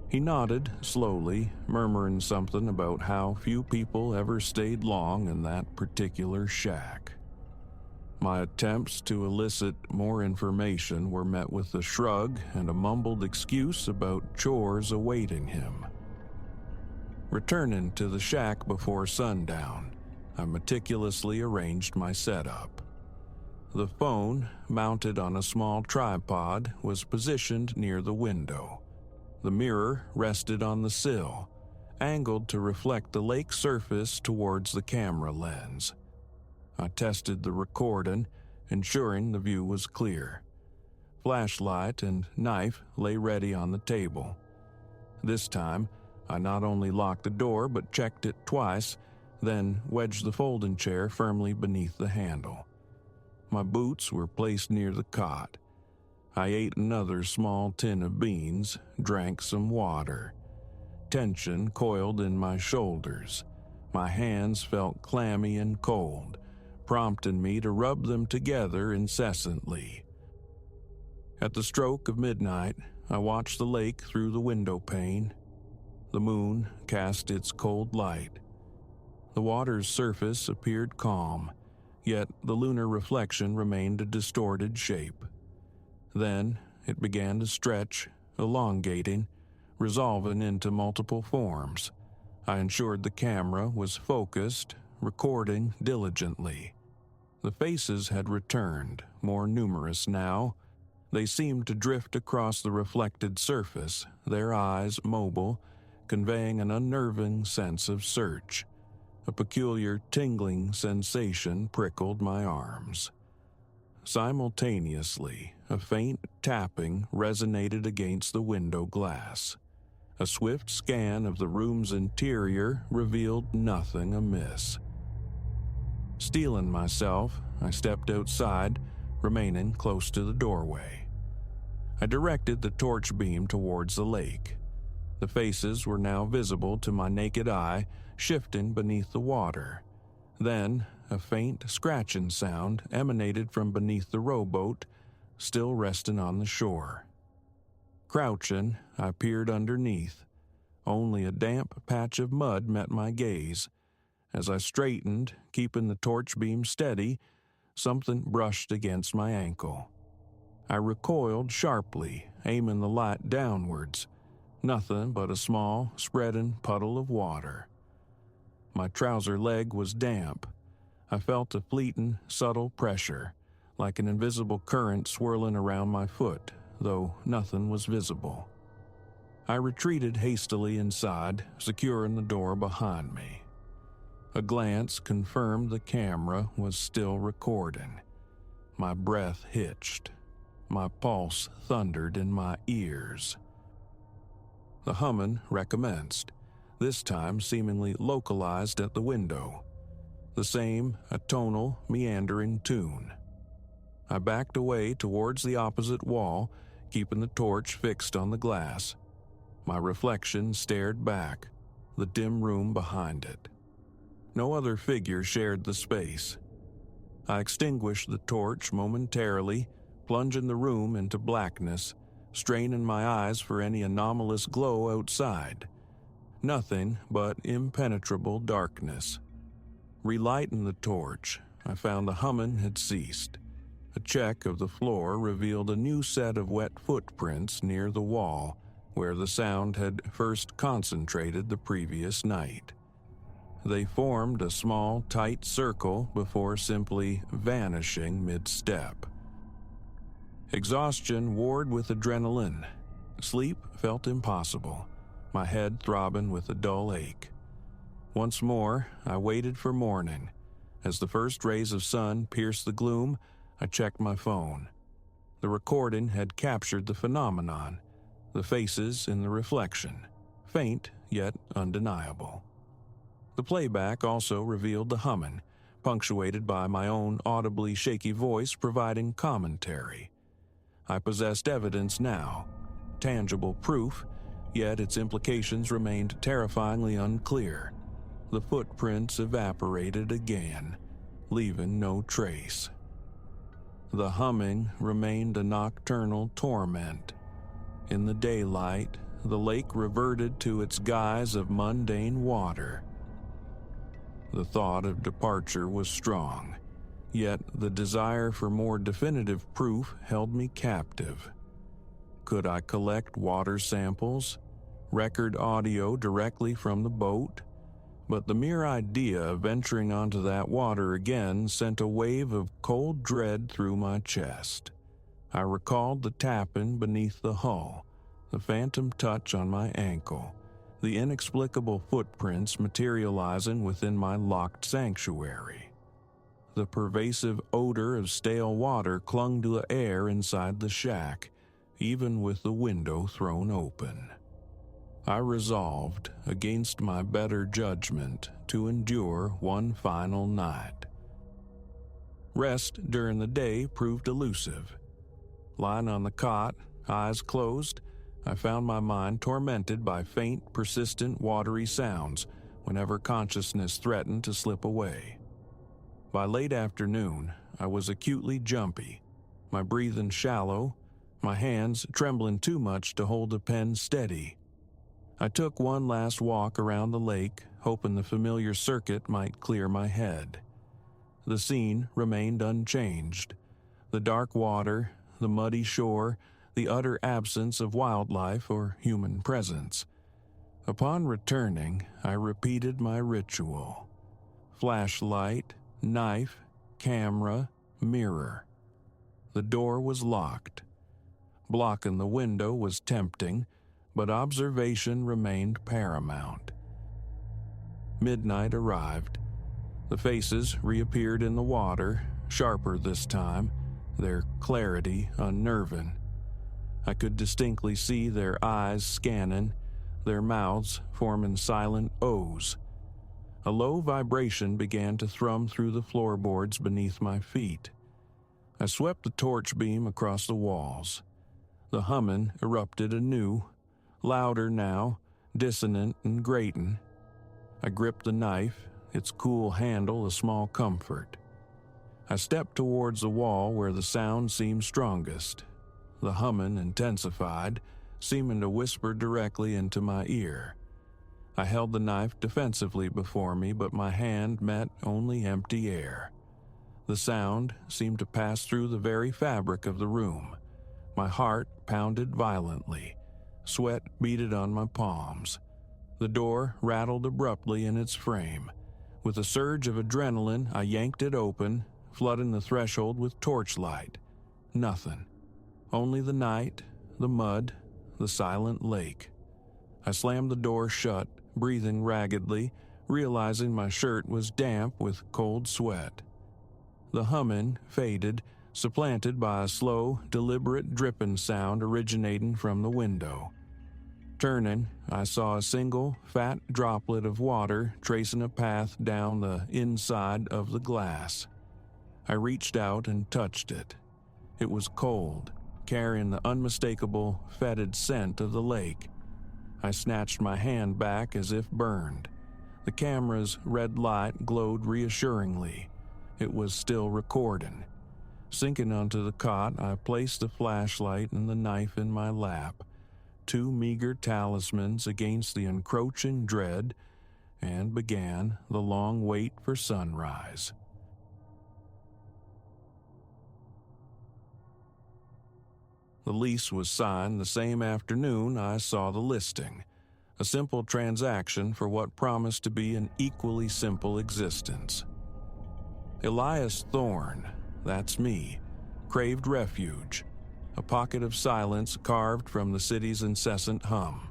He nodded slowly, murmuring something about how few people ever stayed long in that particular shack. My attempts to elicit more information were met with a shrug and a mumbled excuse about chores awaiting him. Returning to the shack before sundown, I meticulously arranged my setup. The phone, mounted on a small tripod, was positioned near the window. The mirror rested on the sill, angled to reflect the lake surface towards the camera lens. I tested the recording, ensuring the view was clear. Flashlight and knife lay ready on the table. This time, I not only locked the door but checked it twice, then wedged the folding chair firmly beneath the handle. My boots were placed near the cot. I ate another small tin of beans, drank some water. Tension coiled in my shoulders. My hands felt clammy and cold, prompting me to rub them together incessantly. At the stroke of midnight, I watched the lake through the window pane. The moon cast its cold light. The water's surface appeared calm, yet the lunar reflection remained a distorted shape. Then it began to stretch, elongating, resolving into multiple forms. I ensured the camera was focused, recording diligently. The faces had returned, more numerous now. They seemed to drift across the reflected surface, their eyes mobile, conveying an unnerving sense of search. A peculiar tingling sensation prickled my arms. Simultaneously, a faint tapping resonated against the window glass. A swift scan of the room's interior revealed nothing amiss. Steeling myself, I stepped outside, remaining close to the doorway. I directed the torch beam towards the lake. The faces were now visible to my naked eye, shifting beneath the water. Then, a faint scratching sound emanated from beneath the rowboat, still resting on the shore. Crouching, I peered underneath. Only a damp patch of mud met my gaze. As I straightened, keeping the torch beam steady, something brushed against my ankle. I recoiled sharply, aiming the light downwards. Nothing but a small, spreading puddle of water. My trouser leg was damp. I felt a fleeting, subtle pressure, like an invisible current swirling around my foot, though nothing was visible. I retreated hastily inside, securing the door behind me. A glance confirmed the camera was still recording. My breath hitched. My pulse thundered in my ears. The humming recommenced, this time seemingly localized at the window. The same atonal, meandering tune. I backed away towards the opposite wall, keeping the torch fixed on the glass. My reflection stared back, the dim room behind it. No other figure shared the space. I extinguished the torch momentarily, plunging the room into blackness, straining my eyes for any anomalous glow outside. Nothing but impenetrable darkness. Relighting the torch, I found the humming had ceased. A check of the floor revealed a new set of wet footprints near the wall, where the sound had first concentrated the previous night. They formed a small, tight circle before simply vanishing mid-step. Exhaustion warred with adrenaline. Sleep felt impossible, my head throbbing with a dull ache. Once more, I waited for morning. As the first rays of sun pierced the gloom, I checked my phone. The recording had captured the phenomenon, the faces in the reflection, faint yet undeniable. The playback also revealed the humming, punctuated by my own audibly shaky voice providing commentary. I possessed evidence now, tangible proof, yet its implications remained terrifyingly unclear. The footprints evaporated again, leaving no trace. The humming remained a nocturnal torment. In the daylight, the lake reverted to its guise of mundane water. The thought of departure was strong, yet the desire for more definitive proof held me captive. Could I collect water samples, record audio directly from the boat? But the mere idea of venturing onto that water again sent a wave of cold dread through my chest. I recalled the tapping beneath the hull, the phantom touch on my ankle, the inexplicable footprints materializing within my locked sanctuary. The pervasive odor of stale water clung to the air inside the shack, even with the window thrown open. I resolved, against my better judgment, to endure one final night. Rest during the day proved elusive. Lying on the cot, eyes closed, I found my mind tormented by faint, persistent, watery sounds whenever consciousness threatened to slip away. By late afternoon, I was acutely jumpy, my breathing shallow, my hands trembling too much to hold the pen steady. I took one last walk around the lake, hoping the familiar circuit might clear my head. The scene remained unchanged. The dark water, the muddy shore, the utter absence of wildlife or human presence. Upon returning, I repeated my ritual. Flashlight, knife, camera, mirror. The door was locked. Blocking the window was tempting, but observation remained paramount. Midnight arrived. The faces reappeared in the water, sharper this time, their clarity unnerving. I could distinctly see their eyes scanning, their mouths forming silent O's. A low vibration began to thrum through the floorboards beneath my feet. I swept the torch beam across the walls. The humming erupted anew, louder now, dissonant and grating. I gripped the knife, its cool handle a small comfort. I stepped towards the wall where the sound seemed strongest. The humming intensified, seeming to whisper directly into my ear. I held the knife defensively before me, but my hand met only empty air. The sound seemed to pass through the very fabric of the room. My heart pounded violently. Sweat beaded on my palms. The door rattled abruptly in its frame. With a surge of adrenaline, I yanked it open, flooding the threshold with torchlight. Nothing. Only the night, the mud, the silent lake. I slammed the door shut, breathing raggedly, realizing my shirt was damp with cold sweat. The humming faded, supplanted by a slow, deliberate dripping sound originating from the window. Turning, I saw a single, fat droplet of water tracing a path down the inside of the glass. I reached out and touched it. It was cold, carrying the unmistakable, fetid scent of the lake. I snatched my hand back as if burned. The camera's red light glowed reassuringly. It was still recording. Sinking onto the cot, I placed the flashlight and the knife in my lap, two meager talismans against the encroaching dread, and began the long wait for sunrise. The lease was signed the same afternoon I saw the listing, a simple transaction for what promised to be an equally simple existence. Elias Thorne, that's me, craved refuge, a pocket of silence carved from the city's incessant hum.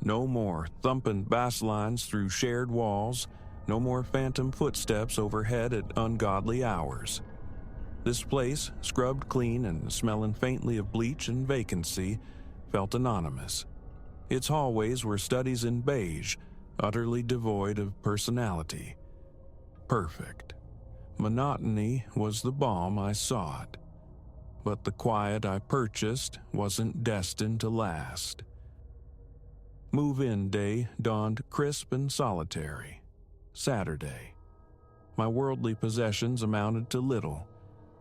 No more thumping bass lines through shared walls, no more phantom footsteps overhead at ungodly hours. This place, scrubbed clean and smelling faintly of bleach and vacancy, felt anonymous. Its hallways were studies in beige, utterly devoid of personality. Perfect. Monotony was the balm I sought. But the quiet I purchased wasn't destined to last. Move-in day dawned crisp and solitary. Saturday. My worldly possessions amounted to little.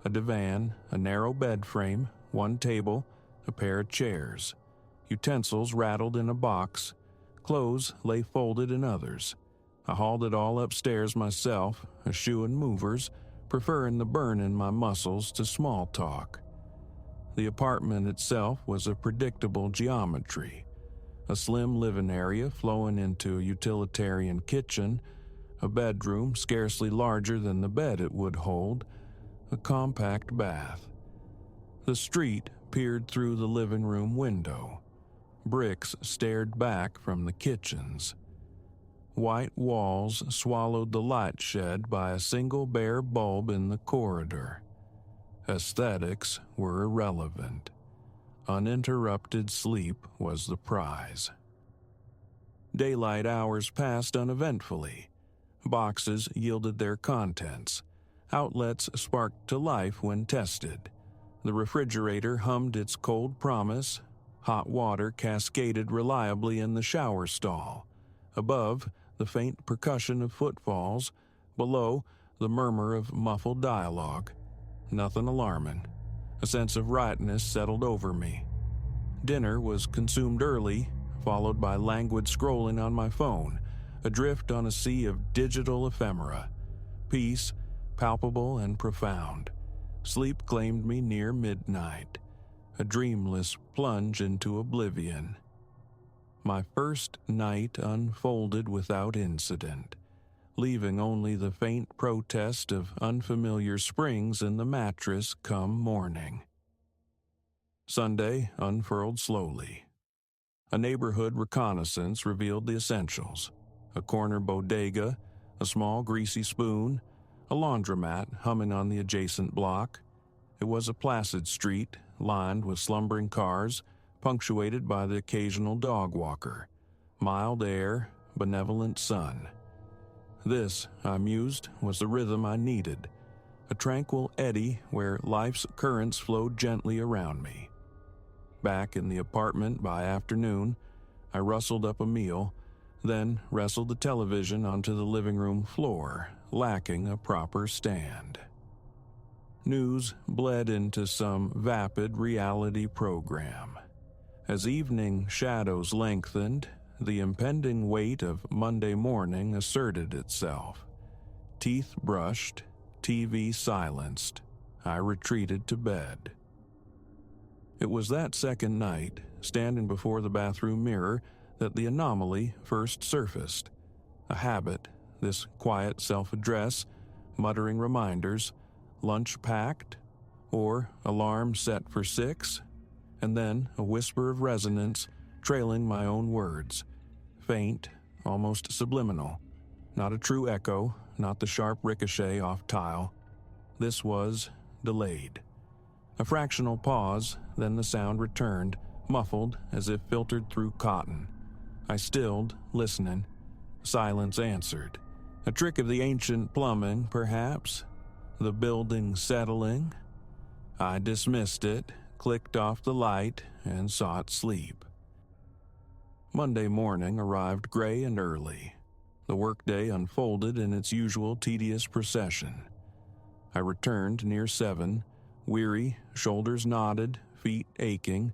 A divan, a narrow bed frame, one table, a pair of chairs. Utensils rattled in a box. Clothes lay folded in others. I hauled it all upstairs myself, eschewing movers, preferring the burn in my muscles to small talk. The apartment itself was of predictable geometry. A slim living area flowing into a utilitarian kitchen, a bedroom scarcely larger than the bed it would hold, a compact bath. The street peered through the living room window. Bricks stared back from the kitchens. White walls swallowed the light shed by a single bare bulb in the corridor. Aesthetics were irrelevant. Uninterrupted sleep was the prize. Daylight hours passed uneventfully. Boxes yielded their contents. Outlets sparked to life when tested. The refrigerator hummed its cold promise. Hot water cascaded reliably in the shower stall. Above, the faint percussion of footfalls. Below, the murmur of muffled dialogue. Nothing alarming. A sense of rightness settled over me. Dinner was consumed early, followed by languid scrolling on my phone, adrift on a sea of digital ephemera. Peace, palpable and profound. Sleep claimed me near midnight, a dreamless plunge into oblivion. My first night unfolded without incident, leaving only the faint protest of unfamiliar springs in the mattress come morning. Sunday unfurled slowly. A neighborhood reconnaissance revealed the essentials: a corner bodega, a small greasy spoon, a laundromat humming on the adjacent block. It was a placid street, lined with slumbering cars, punctuated by the occasional dog walker. Mild air, benevolent sun. This, I mused, was the rhythm I needed, a tranquil eddy where life's currents flowed gently around me. Back in the apartment by afternoon, I rustled up a meal, then wrestled the television onto the living room floor, lacking a proper stand. News bled into some vapid reality program. As evening shadows lengthened, the impending weight of Monday morning asserted itself. Teeth brushed, TV silenced, I retreated to bed. It was that second night, standing before the bathroom mirror, that the anomaly first surfaced. A habit, this quiet self-address, muttering reminders, lunch packed, or alarm set for 6, and then a whisper of resonance trailing my own words. Faint, almost subliminal. Not a true echo, not the sharp ricochet off tile. This was delayed. A fractional pause, then the sound returned, muffled as if filtered through cotton. I stilled, listening. Silence answered. A trick of the ancient plumbing, perhaps? The building settling? I dismissed it, clicked off the light, and sought sleep. Monday morning arrived gray and early. The workday unfolded in its usual tedious procession. I returned near 7, weary, shoulders knotted, feet aching.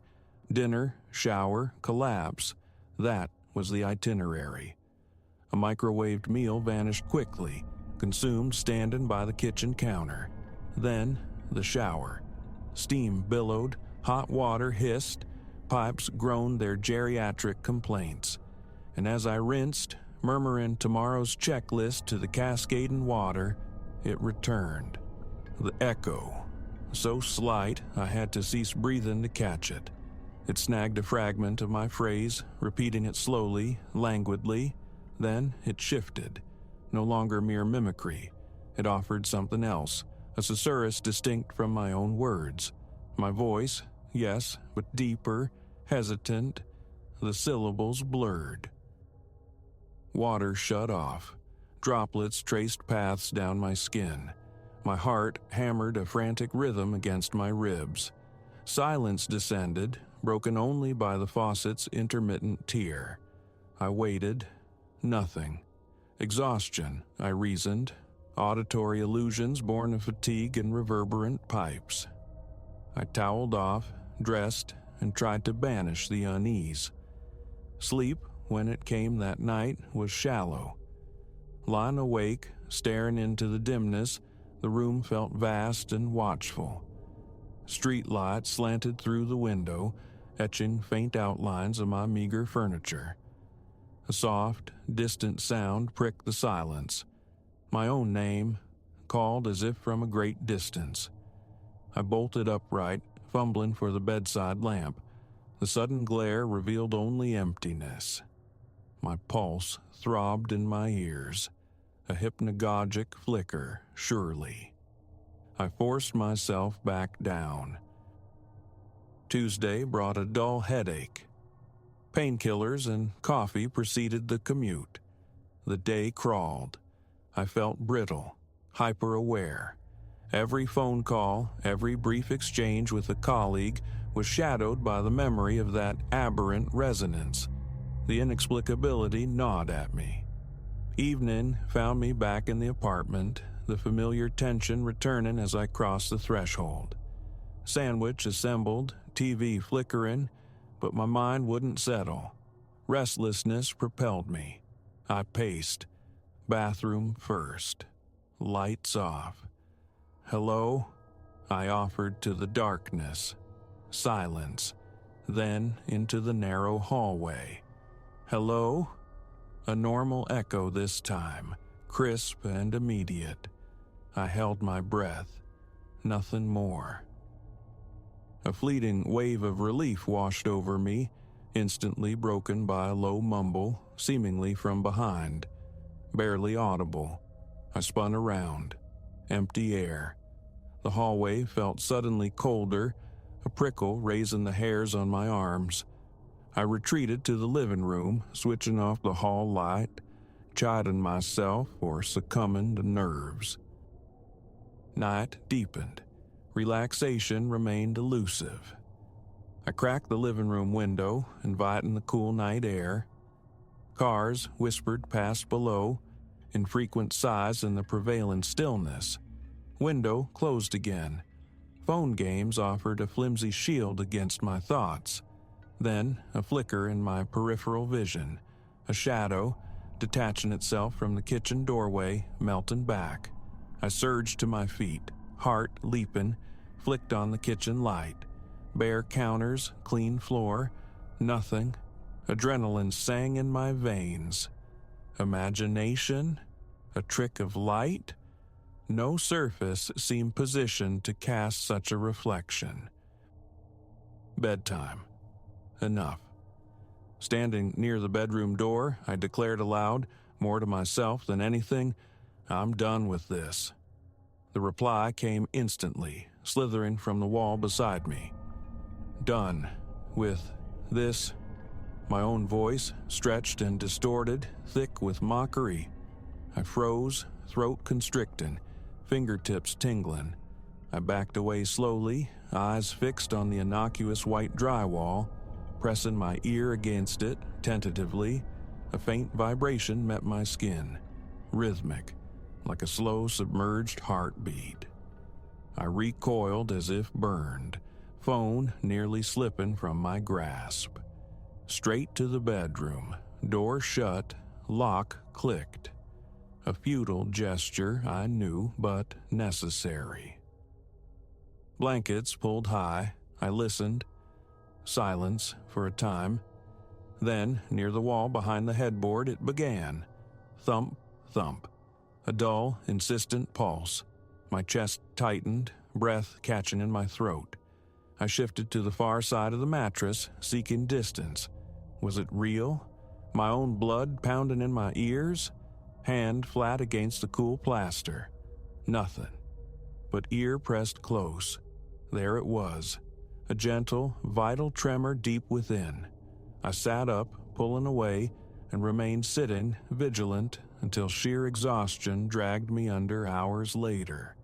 Dinner, shower, collapse. That was the itinerary. A microwaved meal vanished quickly, consumed standing by the kitchen counter. Then, the shower. Steam billowed, hot water hissed, pipes groaned their geriatric complaints. And as I rinsed, murmuring tomorrow's checklist to the cascading water, it returned. The echo, so slight I had to cease breathing to catch it. It snagged a fragment of my phrase, repeating it slowly, languidly. Then it shifted. No longer mere mimicry. It offered something else, a susurrus distinct from my own words. My voice, yes, but deeper, hesitant, the syllables blurred. Water shut off. Droplets traced paths down my skin. My heart hammered a frantic rhythm against my ribs. Silence descended, broken only by the faucet's intermittent tear. I waited. Nothing. Exhaustion, I reasoned. Auditory illusions born of fatigue and reverberant pipes. I toweled off, dressed, and tried to banish the unease. Sleep, when it came that night, was shallow. Lying awake, staring into the dimness, the room felt vast and watchful. Street lights slanted through the window, etching faint outlines of my meager furniture. A soft, distant sound pricked the silence. My own name, called as if from a great distance. I bolted upright, fumbling for the bedside lamp. The sudden glare revealed only emptiness. My pulse throbbed in my ears. A hypnagogic flicker, surely. I forced myself back down. Tuesday brought a dull headache. Painkillers and coffee preceded the commute. The day crawled. I felt brittle, hyper-aware. Every phone call, every brief exchange with a colleague was shadowed by the memory of that aberrant resonance. The inexplicability gnawed at me. Evening found me back in the apartment, the familiar tension returning as I crossed the threshold. Sandwich assembled, TV flickering, but my mind wouldn't settle. Restlessness propelled me. I paced. Bathroom first. Lights off. "Hello?" I offered to the darkness. Silence. Then into the narrow hallway. "Hello?" A normal echo this time, crisp and immediate. I held my breath. Nothing more. A fleeting wave of relief washed over me, instantly broken by a low mumble, seemingly from behind. Barely audible. I spun around. Empty air. The hallway felt suddenly colder, a prickle raising the hairs on my arms. I retreated to the living room, switching off the hall light, chiding myself for succumbing to nerves. Night deepened. Relaxation remained elusive. I cracked the living room window, inviting the cool night air. Cars whispered past below, infrequent sighs in the prevailing stillness. Window closed again. Phone games offered a flimsy shield against my thoughts. Then a flicker in my peripheral vision, a shadow, detaching itself from the kitchen doorway, melting back. I surged to my feet, heart leaping, flicked on the kitchen light. Bare counters, clean floor, nothing. Adrenaline sang in my veins. Imagination? A trick of light? No surface seemed positioned to cast such a reflection. Bedtime. Enough. Standing near the bedroom door, I declared aloud, more to myself than anything, "I'm done with this." The reply came instantly, slithering from the wall beside me. Done with this. My own voice, stretched and distorted, thick with mockery. I froze, throat constricting, fingertips tingling. I backed away slowly, eyes fixed on the innocuous white drywall, pressing my ear against it, tentatively. A faint vibration met my skin, rhythmic, like a slow submerged heartbeat. I recoiled as if burned, phone nearly slipping from my grasp. Straight to the bedroom, door shut, lock clicked. A futile gesture, I knew, but necessary. Blankets pulled high, I listened. Silence for a time. Then, near the wall behind the headboard, it began. Thump, thump. A dull, insistent pulse. My chest tightened, breath catching in my throat. I shifted to the far side of the mattress, seeking distance. Was it real? My own blood pounding in my ears? Hand flat against the cool plaster. Nothing. But ear pressed close. There it was. A gentle, vital tremor deep within. I sat up, pulling away, and remained sitting, vigilant, until sheer exhaustion dragged me under hours later.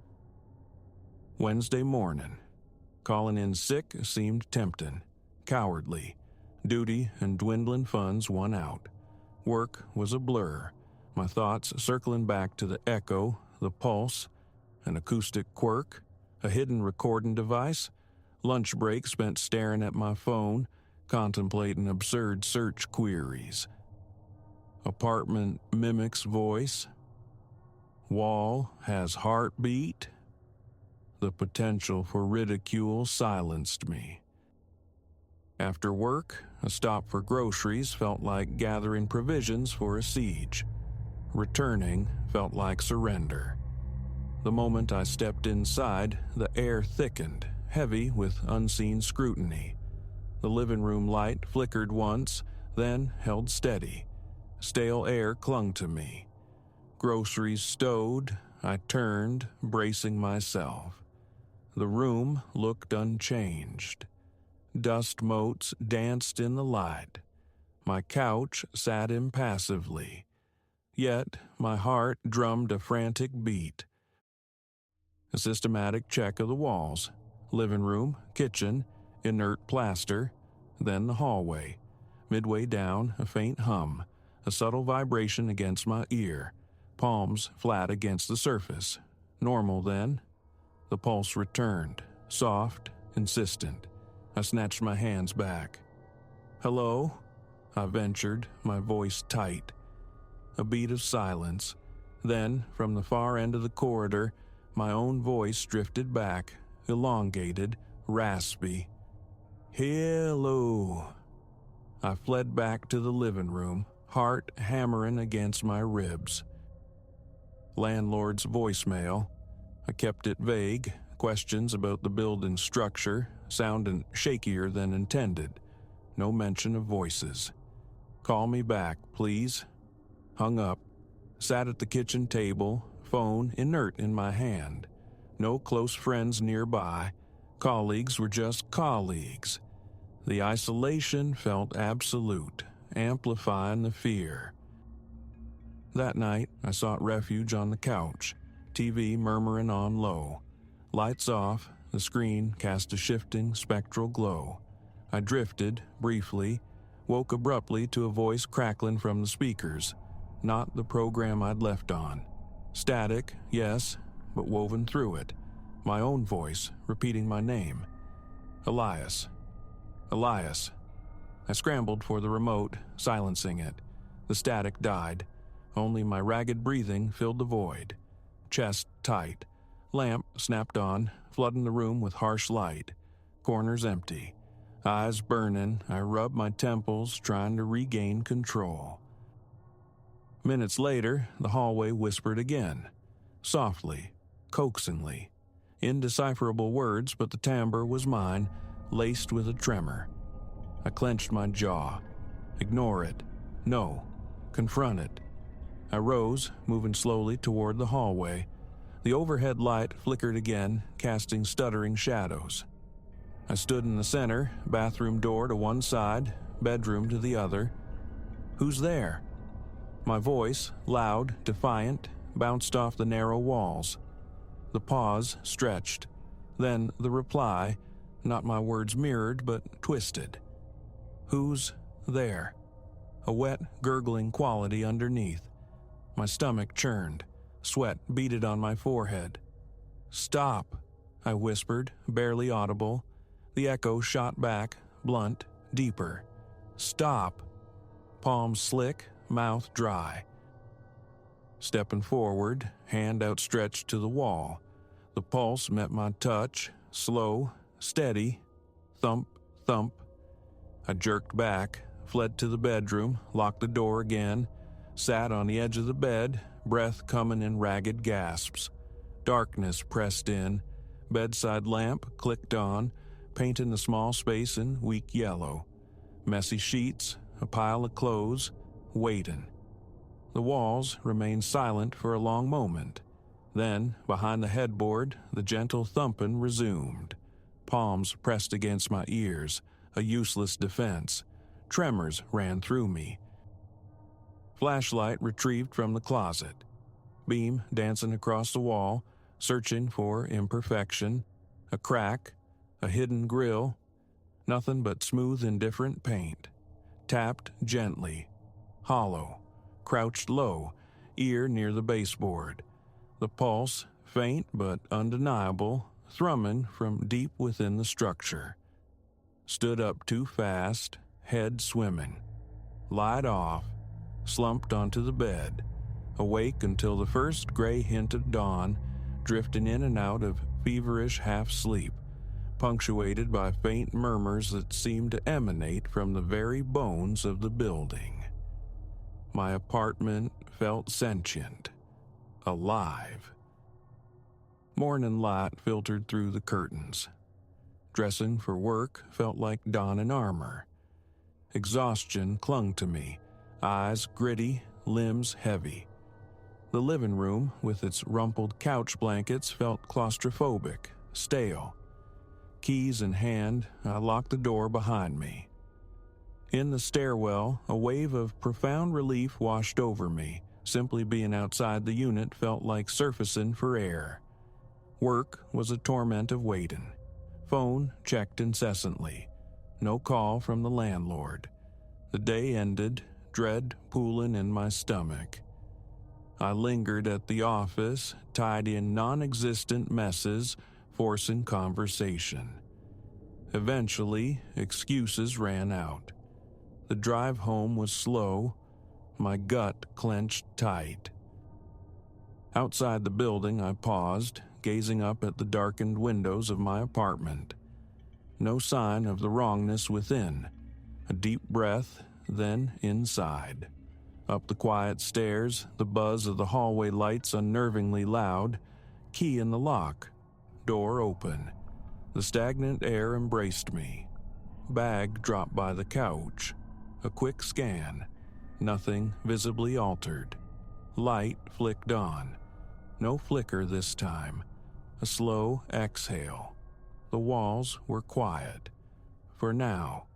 Wednesday morning. Calling in sick seemed tempting, cowardly. Duty and dwindling funds won out. Work was a blur, my thoughts circling back to the echo, the pulse, an acoustic quirk, a hidden recording device, lunch break spent staring at my phone, contemplating absurd search queries. Apartment mimics voice. Wall has heartbeat. The potential for ridicule silenced me. After work, a stop for groceries felt like gathering provisions for a siege. Returning felt like surrender. The moment I stepped inside, the air thickened, heavy with unseen scrutiny. The living room light flickered once, then held steady. Stale air clung to me. Groceries stowed, I turned, bracing myself. The room looked unchanged. Dust motes danced in the light. My couch sat impassively. Yet my heart drummed a frantic beat. A systematic check of the walls. Living room, kitchen, inert plaster, then the hallway. Midway down, a faint hum, a subtle vibration against my ear, palms flat against the surface. Normal then. The pulse returned, soft, insistent. I snatched my hands back. "Hello?" I ventured, my voice tight. A beat of silence. Then, from the far end of the corridor, my own voice drifted back, elongated, raspy. "Hello." I fled back to the living room, heart hammering against my ribs. Landlord's voicemail. I kept it vague, questions about the building's structure, sounding shakier than intended. No mention of voices. "Call me back, please." Hung up. Sat at the kitchen table, phone inert in my hand. No close friends nearby. Colleagues were just colleagues. The isolation felt absolute, amplifying the fear. That night, I sought refuge on the couch, TV murmuring on low. Lights off, the screen cast a shifting, spectral glow. I drifted, briefly, woke abruptly to a voice crackling from the speakers. Not the program I'd left on. Static, yes, but woven through it. My own voice, repeating my name. "Elias. Elias." I scrambled for the remote, silencing it. The static died. Only my ragged breathing filled the void. Chest tight. Lamp snapped on, flooding the room with harsh light. Corners empty. Eyes burning, I rubbed my temples, trying to regain control. Minutes later, the hallway whispered again. Softly, coaxingly. Indecipherable words, but the timbre was mine, laced with a tremor. I clenched my jaw. Ignore it. No. Confront it. I rose, moving slowly toward the hallway. The overhead light flickered again, casting stuttering shadows. I stood in the center, bathroom door to one side, bedroom to the other. "Who's there?" My voice, loud, defiant, bounced off the narrow walls. The pause stretched. Then the reply, not my words mirrored, but twisted. "Who's there?" A wet, gurgling quality underneath. My stomach churned. Sweat beaded on my forehead. "Stop," I whispered, barely audible. The echo shot back, blunt, deeper. "Stop." Palms slick, mouth dry. Stepping forward, hand outstretched to the wall. The pulse met my touch, slow, steady. Thump, thump. I jerked back, fled to the bedroom, locked the door again, sat on the edge of the bed, breath coming in ragged gasps. Darkness pressed in. Bedside lamp clicked on, painting the small space in weak yellow. Messy sheets, a pile of clothes, waiting. The walls remained silent for a long moment. Then, behind the headboard, the gentle thumping resumed. Palms pressed against my ears, a useless defense. Tremors ran through me. Flashlight retrieved from the closet. Beam dancing across the wall, searching for imperfection. A crack, a hidden grill. Nothing but smooth, indifferent paint. Tapped gently. Hollow. Crouched low, ear near the baseboard. The pulse, faint but undeniable, thrumming from deep within the structure. Stood up too fast, head swimming. Light off, slumped onto the bed, awake until the first gray hint of dawn, drifting in and out of feverish half-sleep, punctuated by faint murmurs that seemed to emanate from the very bones of the building. My apartment felt sentient, alive. Morning light filtered through the curtains. Dressing for work felt like donning armor. Exhaustion clung to me, eyes gritty, limbs heavy. The living room, with its rumpled couch blankets, felt claustrophobic, stale. Keys in hand, I locked the door behind me. In the stairwell, a wave of profound relief washed over me. Simply being outside the unit felt like surfacing for air. Work was a torment of waiting. Phone checked incessantly. No call from the landlord. The day ended, dread pooling in my stomach. I lingered at the office, tidying non-existent messes, forcing conversation. Eventually, excuses ran out. The drive home was slow, my gut clenched tight. Outside the building, I paused, gazing up at the darkened windows of my apartment. No sign of the wrongness within. A deep breath, then inside. Up the quiet stairs, the buzz of the hallway lights unnervingly loud. Key in the lock. Door open. The stagnant air embraced me. Bag dropped by the couch. A quick scan. Nothing visibly altered. Light flicked on. No flicker this time. A slow exhale. The walls were quiet. For now,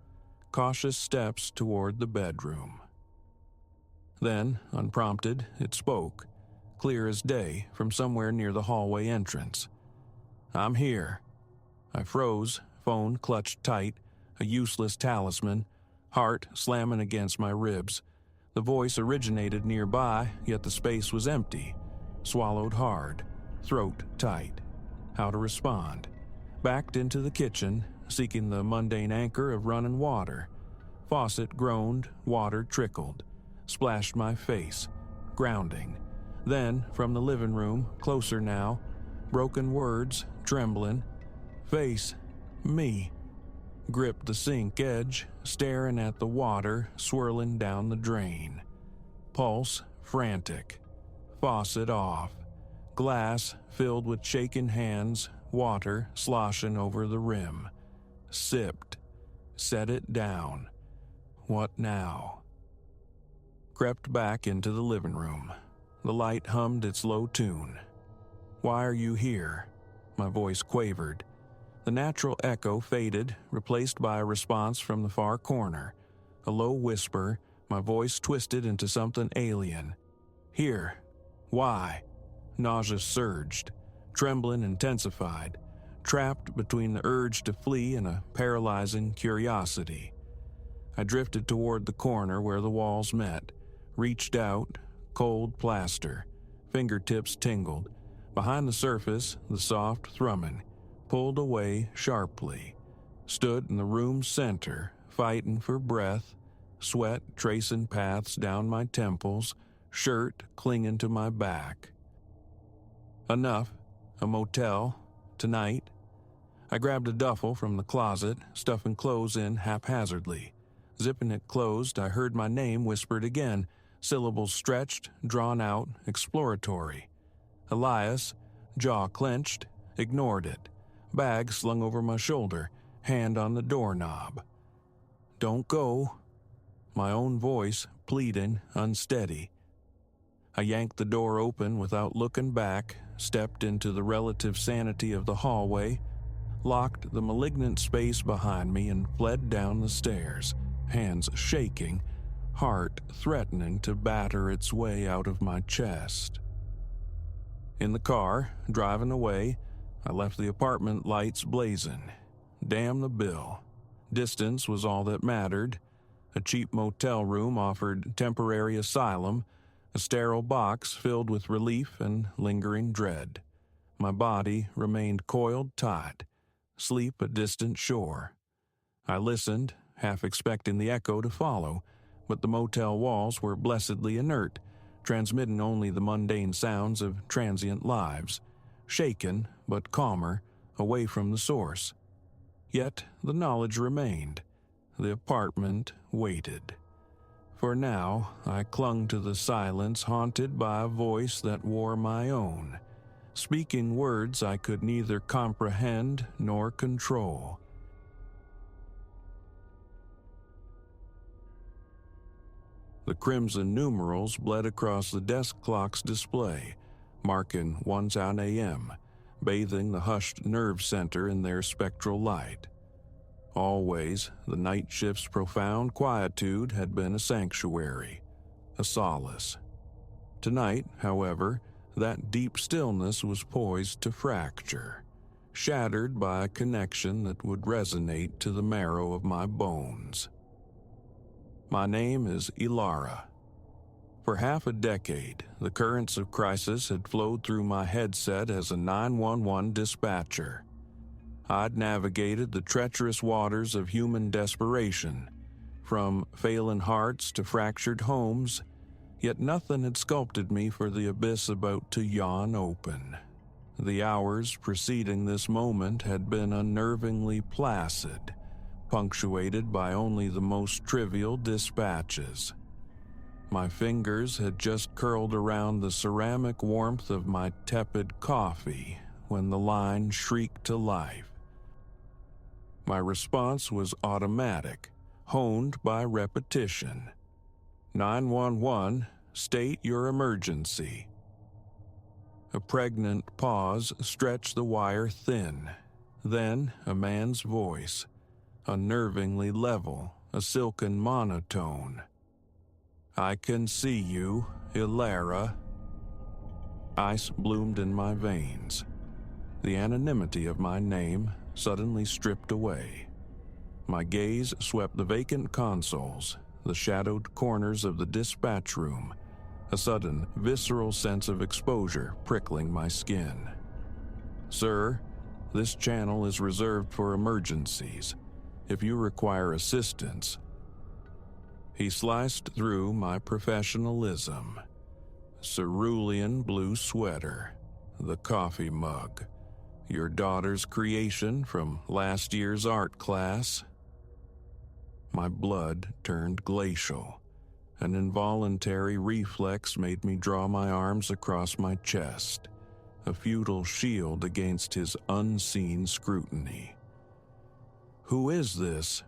cautious steps toward the bedroom. Then, unprompted, it spoke, clear as day from somewhere near the hallway entrance. "I'm here." I froze, phone clutched tight, a useless talisman, heart slamming against my ribs. The voice originated nearby, yet the space was empty. Swallowed hard, throat tight. How to respond? Backed into the kitchen, seeking the mundane anchor of running water. Faucet groaned, water trickled. Splashed my face, grounding. Then, from the living room, closer now, broken words, trembling. Face, me. Gripped the sink edge, staring at the water swirling down the drain. Pulse frantic. Faucet off. Glass filled with shaking hands, water sloshing over the rim. Sipped. Set it down. What now? Crept back into the living room. The light hummed its low tune. "Why are you here?" My voice quavered. The natural echo faded, replaced by a response from the far corner. A low whisper, my voice twisted into something alien. "Here. Why?" Nausea surged. Trembling intensified. Trapped between the urge to flee and a paralyzing curiosity. I drifted toward the corner where the walls met. Reached out, cold plaster. Fingertips tingled. Behind the surface, the soft thrumming. Pulled away sharply. Stood in the room's center, fighting for breath. Sweat tracing paths down my temples. Shirt clinging to my back. Enough. A motel. Tonight. I grabbed a duffel from the closet, stuffing clothes in haphazardly. Zipping it closed, I heard my name whispered again. Syllables stretched, drawn out, exploratory. Elias, jaw clenched, ignored it. Bag slung over my shoulder, hand on the doorknob. "Don't go." My own voice, pleading, unsteady. I yanked the door open without looking back, stepped into the relative sanity of the hallway, locked the malignant space behind me and fled down the stairs, hands shaking, heart threatening to batter its way out of my chest. In the car, driving away, I left the apartment lights blazing. Damn the bill. Distance was all that mattered. A cheap motel room offered temporary asylum, a sterile box filled with relief and lingering dread. My body remained coiled tight, sleep a distant shore. I listened, half expecting the echo to follow, but the motel walls were blessedly inert, transmitting only the mundane sounds of transient lives, shaken but calmer, away from the source. Yet the knowledge remained. The apartment waited. For now, I clung to the silence, haunted by a voice that wore my own, speaking words I could neither comprehend nor control. The crimson numerals bled across the desk clock's display, marking 1 a.m., bathing the hushed nerve center in their spectral light. Always, the night shift's profound quietude had been a sanctuary, a solace. Tonight, however, that deep stillness was poised to fracture, shattered by a connection that would resonate to the marrow of my bones. My name is Ilara. For half a decade, the currents of crisis had flowed through my headset as a 911 dispatcher. I'd navigated the treacherous waters of human desperation, from failing hearts to fractured homes, yet nothing had sculpted me for the abyss about to yawn open. The hours preceding this moment had been unnervingly placid, punctuated by only the most trivial dispatches. My fingers had just curled around the ceramic warmth of my tepid coffee when the line shrieked to life. My response was automatic, honed by repetition. 911, state your emergency. A pregnant pause stretched the wire thin. Then a man's voice, unnervingly level, a silken monotone. I can see you, Ilara. Ice bloomed in my veins. The anonymity of my name suddenly stripped away. My gaze swept the vacant consoles, the shadowed corners of the dispatch room, a sudden, visceral sense of exposure prickling my skin. Sir, this channel is reserved for emergencies. If you require assistance. He sliced through my professionalism. Cerulean blue sweater, the coffee mug, your daughter's creation from last year's art class. My blood turned glacial. An involuntary reflex made me draw my arms across my chest, a futile shield against his unseen scrutiny. Who is this?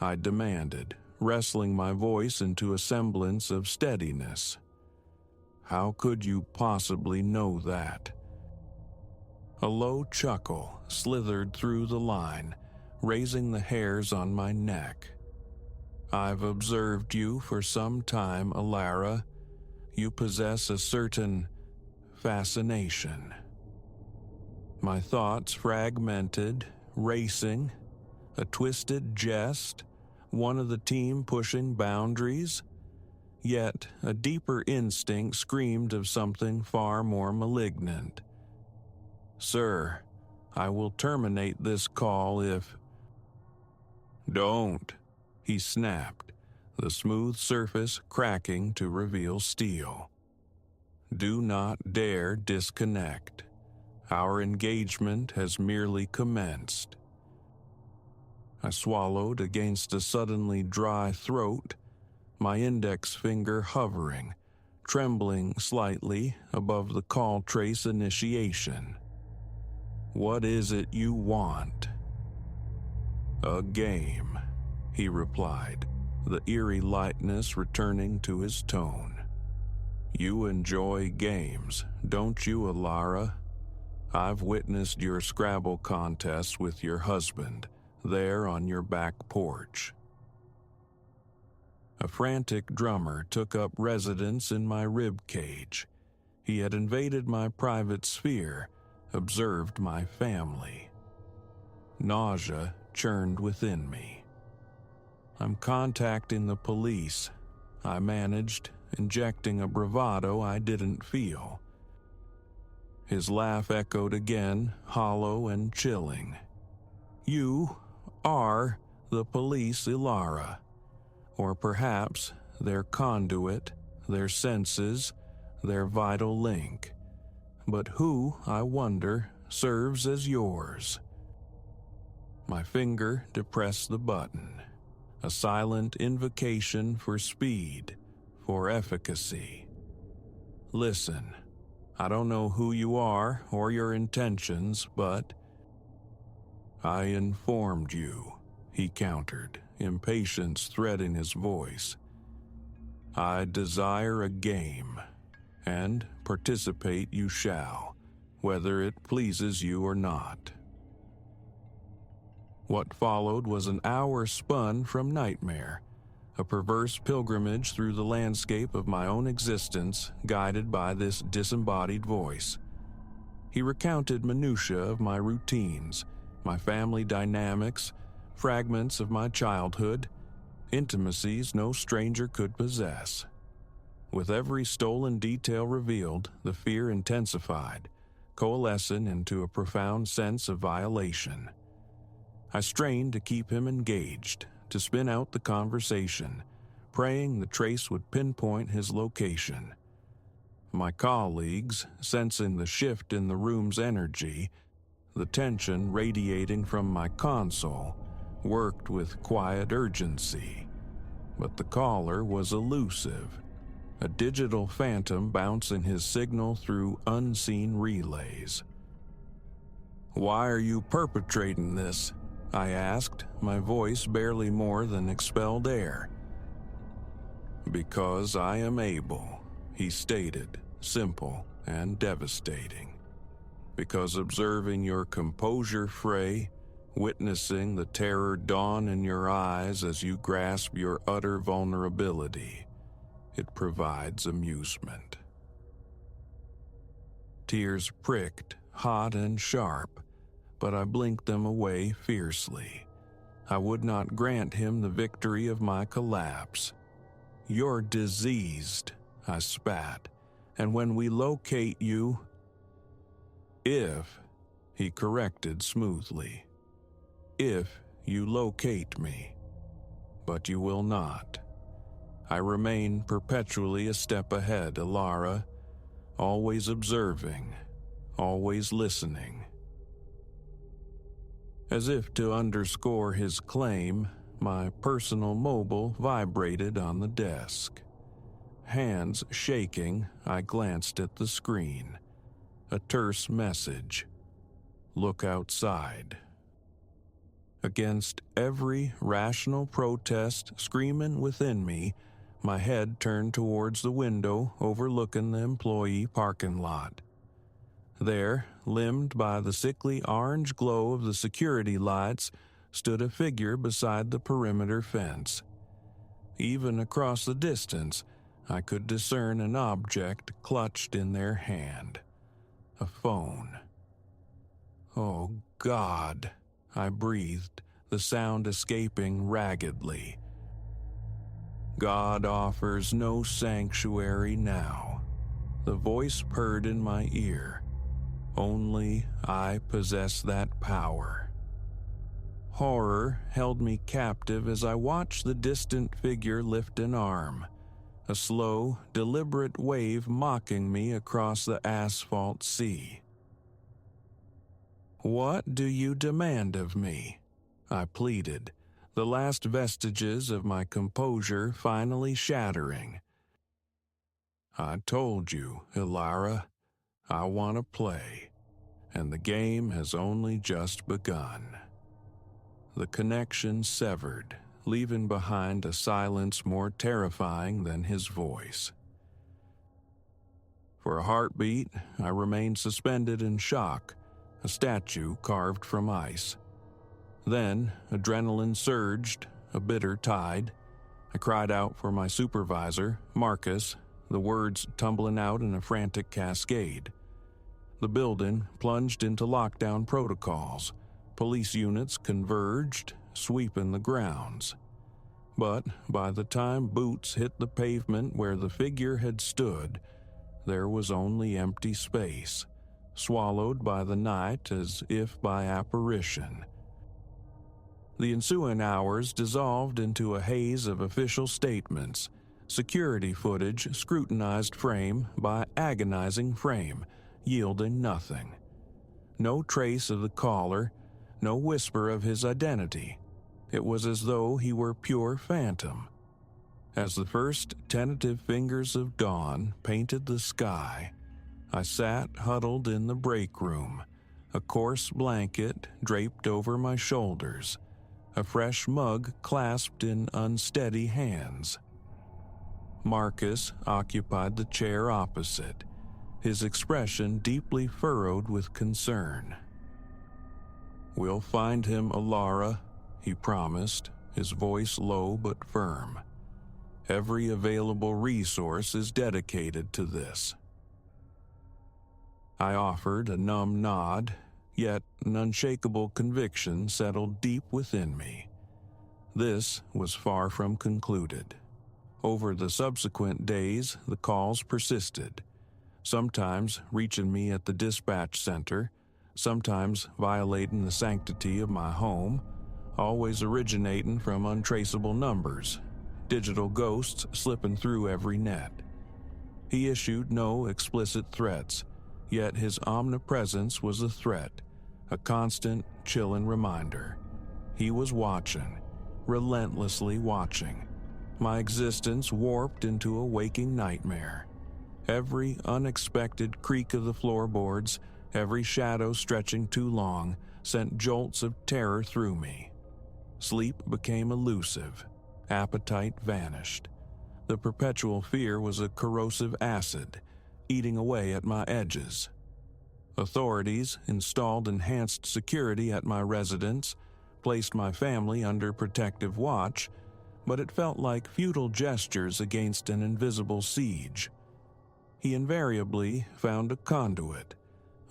I demanded, wrestling my voice into a semblance of steadiness. How could you possibly know that? A low chuckle slithered through the line, raising the hairs on my neck. I've observed you for some time, Ilara. You possess a certain fascination. My thoughts fragmented, racing, a twisted jest, one of the team pushing boundaries. Yet a deeper instinct screamed of something far more malignant. Sir, I will terminate this call if... Don't, he snapped, the smooth surface cracking to reveal steel. Do not dare disconnect. Our engagement has merely commenced. I swallowed against a suddenly dry throat, my index finger hovering, trembling slightly above the call trace initiation. What is it you want? A game, he replied, the eerie lightness returning to his tone. You enjoy games, don't you, Ilara? I've witnessed your Scrabble contests with your husband, there on your back porch. A frantic drummer took up residence in my rib cage. He had invaded my private sphere, observed my family. Nausea churned within me. I'm contacting the police, I managed, injecting a bravado I didn't feel. His laugh echoed again, hollow and chilling. You are the police, Ilara. Or perhaps their conduit, their senses, their vital link. But who, I wonder, serves as yours? My finger depressed the button, a silent invocation for speed, for efficacy. Listen, I don't know who you are or your intentions, but I informed you, he countered, impatience threading his voice. I desire a game, and participate you shall, whether it pleases you or not. What followed was an hour spun from nightmare, a perverse pilgrimage through the landscape of my own existence, guided by this disembodied voice. He recounted minutiae of my routines, my family dynamics, fragments of my childhood, intimacies no stranger could possess. With every stolen detail revealed, the fear intensified, coalescing into a profound sense of violation. I strained to keep him engaged, to spin out the conversation, praying the trace would pinpoint his location. My colleagues, sensing the shift in the room's energy, the tension radiating from my console, worked with quiet urgency. But the caller was elusive, a digital phantom bouncing his signal through unseen relays. "Why are you perpetrating this?" I asked, my voice barely more than expelled air. "Because I am able," he stated, simple and devastating. "Because observing your composure fray, witnessing the terror dawn in your eyes as you grasp your utter vulnerability, it provides amusement." Tears pricked, hot and sharp, but I blinked them away fiercely. I would not grant him the victory of my collapse. "You're diseased," I spat, "and when we locate you—" "If," he corrected smoothly, "if you locate me. But you will not. I remain perpetually a step ahead, Alara, always observing, always listening." As if to underscore his claim, my personal mobile vibrated on the desk. Hands shaking, I glanced at the screen. A terse message: "Look outside." Against every rational protest screaming within me, my head turned towards the window overlooking the employee parking lot. There, limned by the sickly orange glow of the security lights, stood a figure beside the perimeter fence. Even across the distance, I could discern an object clutched in their hand. A phone. "Oh, God," I breathed, the sound escaping raggedly. "God offers no sanctuary now." The voice purred in my ear. Only I possess that power. Horror held me captive as I watched the distant figure lift an arm, a slow, deliberate wave mocking me across the asphalt sea. "What do you demand of me?" I pleaded, the last vestiges of my composure finally shattering. "I told you, Ilara, I want to play, and the game has only just begun." The connection severed, leaving behind a silence more terrifying than his voice. For a heartbeat, I remained suspended in shock, a statue carved from ice. Then, adrenaline surged, a bitter tide. I cried out for my supervisor, Marcus, the words tumbling out in a frantic cascade. The building plunged into lockdown protocols. Police units converged, sweeping the grounds. But by the time boots hit the pavement where the figure had stood, there was only empty space, swallowed by the night as if by apparition. The ensuing hours dissolved into a haze of official statements, security footage scrutinized frame by agonizing frame, yielding nothing. No trace of the caller, no whisper of his identity. It was as though he were pure phantom. As the first tentative fingers of dawn painted the sky, I sat huddled in the break room, a coarse blanket draped over my shoulders, a fresh mug clasped in unsteady hands. Marcus occupied the chair opposite, his expression deeply furrowed with concern. "We'll find him, Alara," he promised, his voice low but firm. "Every available resource is dedicated to this." I offered a numb nod, yet an unshakable conviction settled deep within me. This was far from concluded. Over the subsequent days, the calls persisted, sometimes reaching me at the dispatch center, sometimes violating the sanctity of my home, always originating from untraceable numbers, digital ghosts slipping through every net. He issued no explicit threats, yet his omnipresence was a threat, a constant, chilling reminder. He was watching, relentlessly watching. My existence warped into a waking nightmare. Every unexpected creak of the floorboards, every shadow stretching too long, sent jolts of terror through me. Sleep became elusive. Appetite vanished. The perpetual fear was a corrosive acid, eating away at my edges. Authorities installed enhanced security at my residence, placed my family under protective watch, but it felt like futile gestures against an invisible siege. He invariably found a conduit,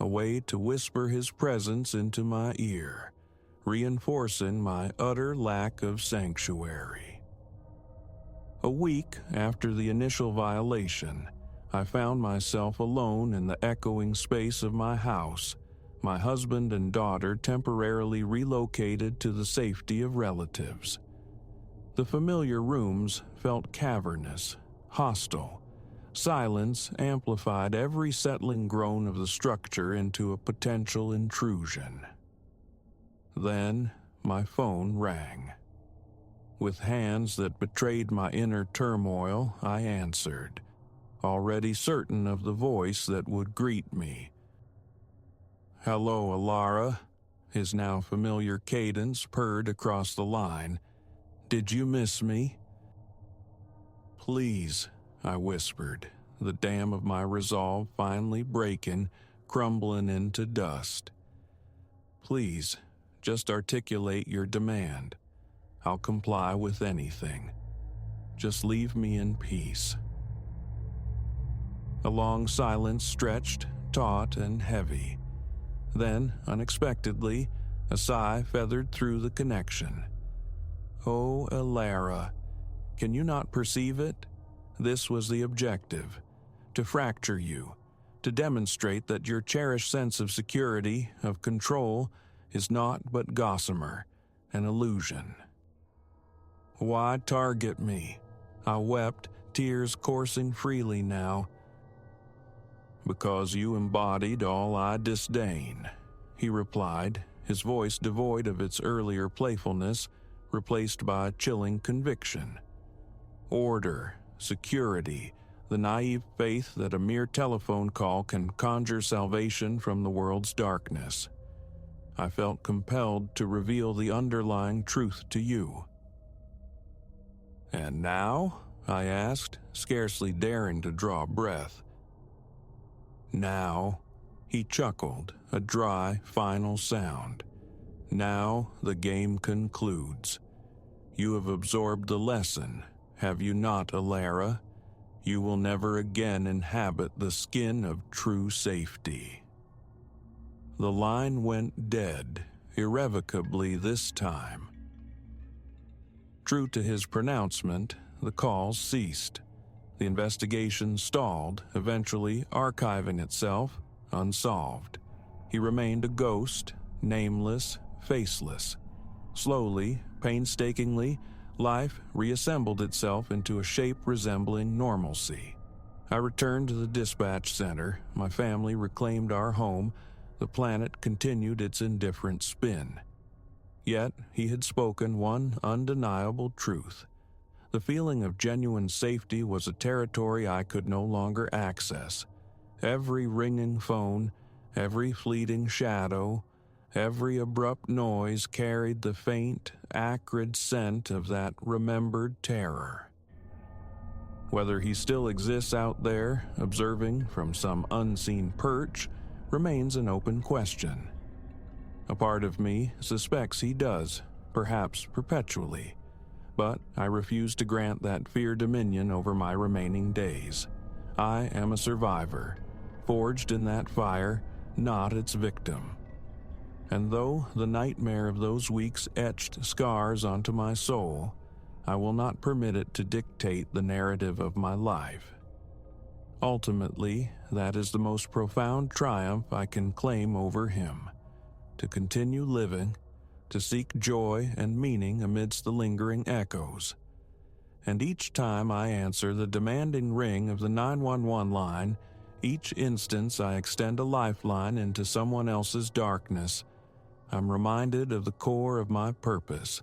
a way to whisper his presence into my ear, reinforcing my utter lack of sanctuary. A week after the initial violation, I found myself alone in the echoing space of my house, my husband and daughter temporarily relocated to the safety of relatives. The familiar rooms felt cavernous, hostile. Silence amplified every settling groan of the structure into a potential intrusion. Then my phone rang. With hands that betrayed my inner turmoil, I answered, already certain of the voice that would greet me. "Hello, Alara," his now familiar cadence purred across the line. "Did you miss me?" "Please," I whispered, the dam of my resolve finally breaking, crumbling into dust. "Please, just articulate your demand. I'll comply with anything. Just leave me in peace." A long silence stretched, taut and heavy. Then, unexpectedly, a sigh feathered through the connection. "Oh, Alara, can you not perceive it? This was the objective, to fracture you, to demonstrate that your cherished sense of security, of control, is naught but gossamer, an illusion." "Why target me?" I wept, tears coursing freely now. "Because you embodied all I disdain," he replied, his voice devoid of its earlier playfulness, replaced by chilling conviction. "Order, security, the naive faith that a mere telephone call can conjure salvation from the world's darkness. I felt compelled to reveal the underlying truth to you." "And now?" I asked, scarcely daring to draw breath. "Now," he chuckled, a dry, final sound. "Now the game concludes. You have absorbed the lesson, have you not, Alara? You will never again inhabit the skin of true safety." The line went dead, irrevocably this time. True to his pronouncement, the calls ceased. The investigation stalled, eventually archiving itself, unsolved. He remained a ghost, nameless, faceless. Slowly, painstakingly, life reassembled itself into a shape resembling normalcy. I returned to the dispatch center, my family reclaimed our home, the planet continued its indifferent spin. Yet he had spoken one undeniable truth. The feeling of genuine safety was a territory I could no longer access. Every ringing phone, every fleeting shadow, every abrupt noise carried the faint, acrid scent of that remembered terror. Whether he still exists out there, observing from some unseen perch, remains an open question. A part of me suspects he does, perhaps perpetually, but I refuse to grant that fear dominion over my remaining days. I am a survivor, forged in that fire, not its victim. And though the nightmare of those weeks etched scars onto my soul, I will not permit it to dictate the narrative of my life. Ultimately, that is the most profound triumph I can claim over him, to continue living, to seek joy and meaning amidst the lingering echoes. And each time I answer the demanding ring of the 911 line, each instance I extend a lifeline into someone else's darkness, I'm reminded of the core of my purpose.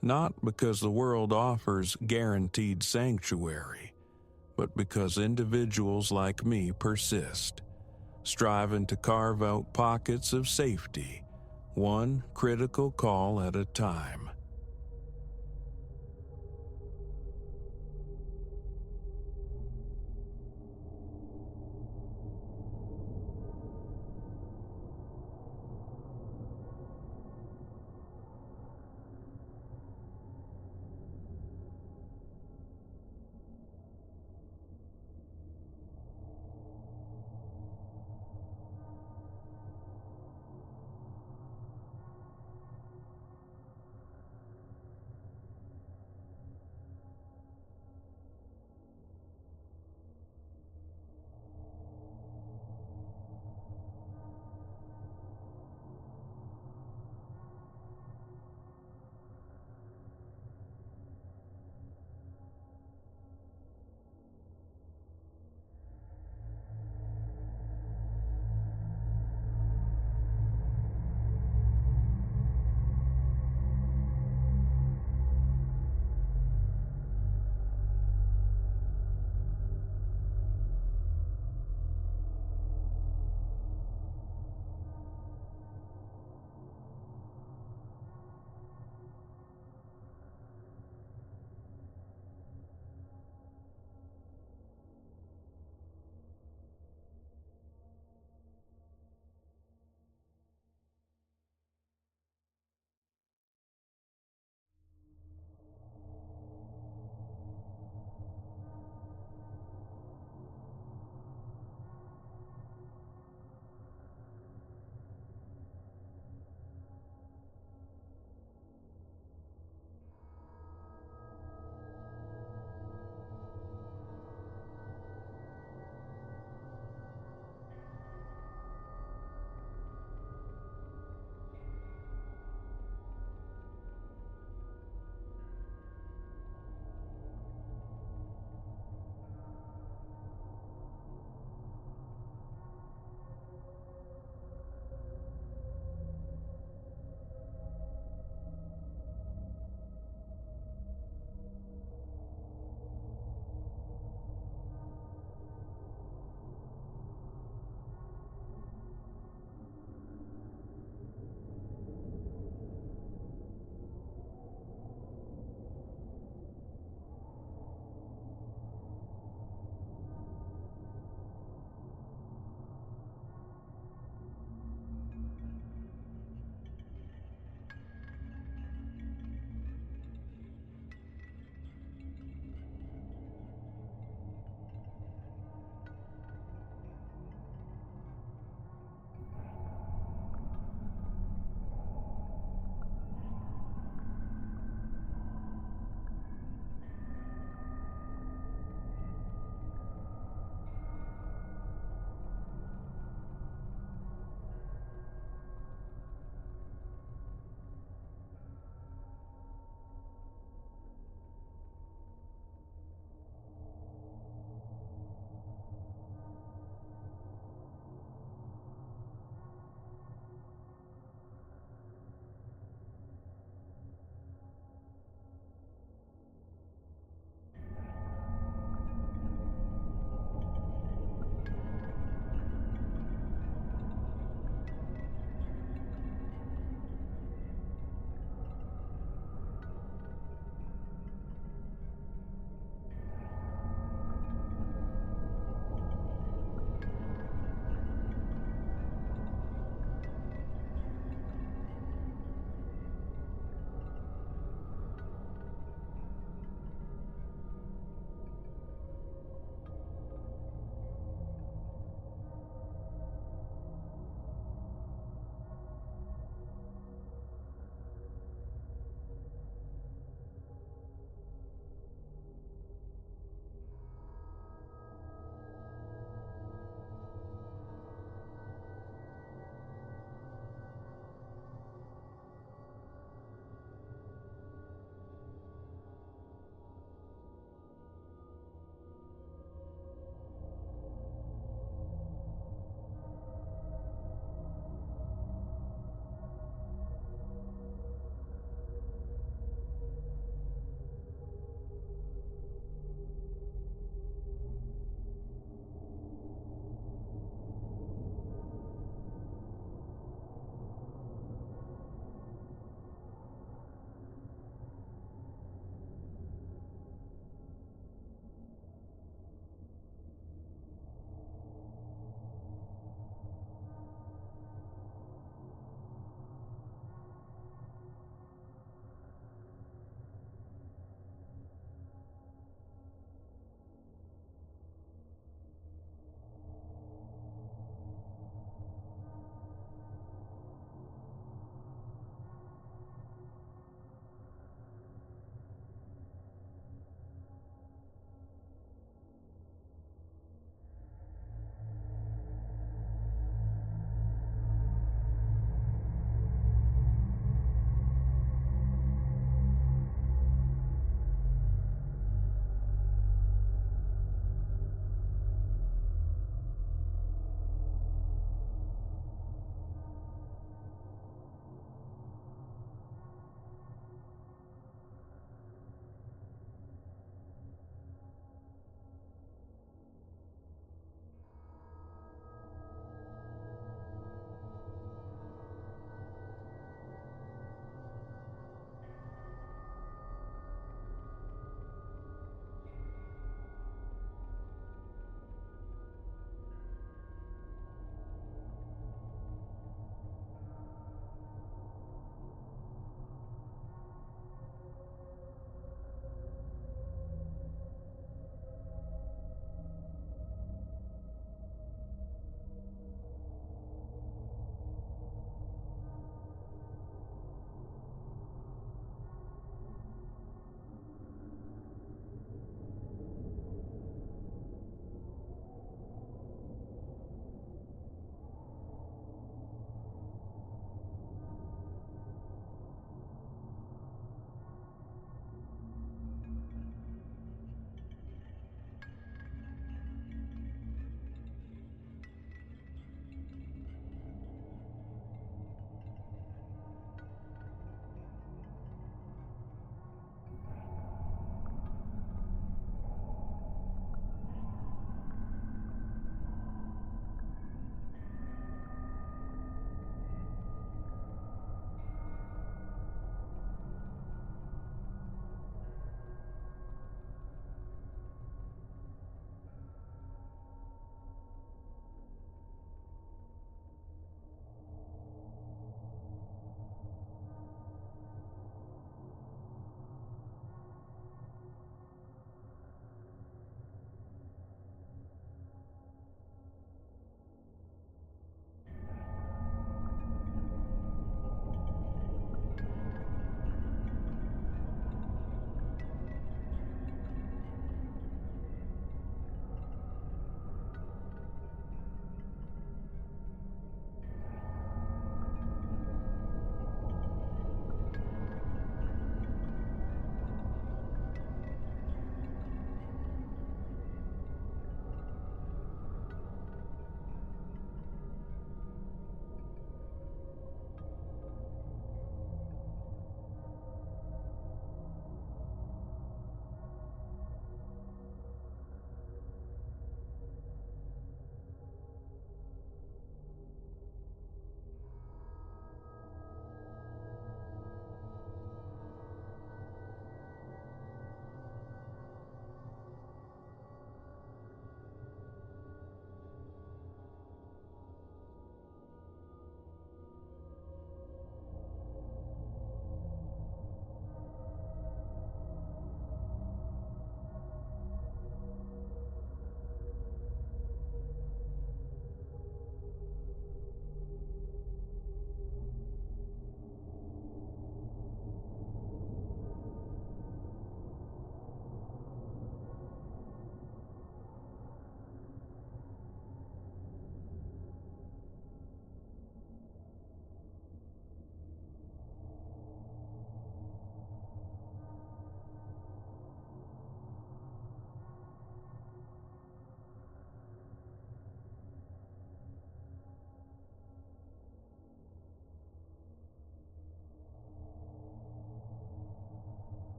Not because the world offers guaranteed sanctuary, but because individuals like me persist, striving to carve out pockets of safety, one critical call at a time.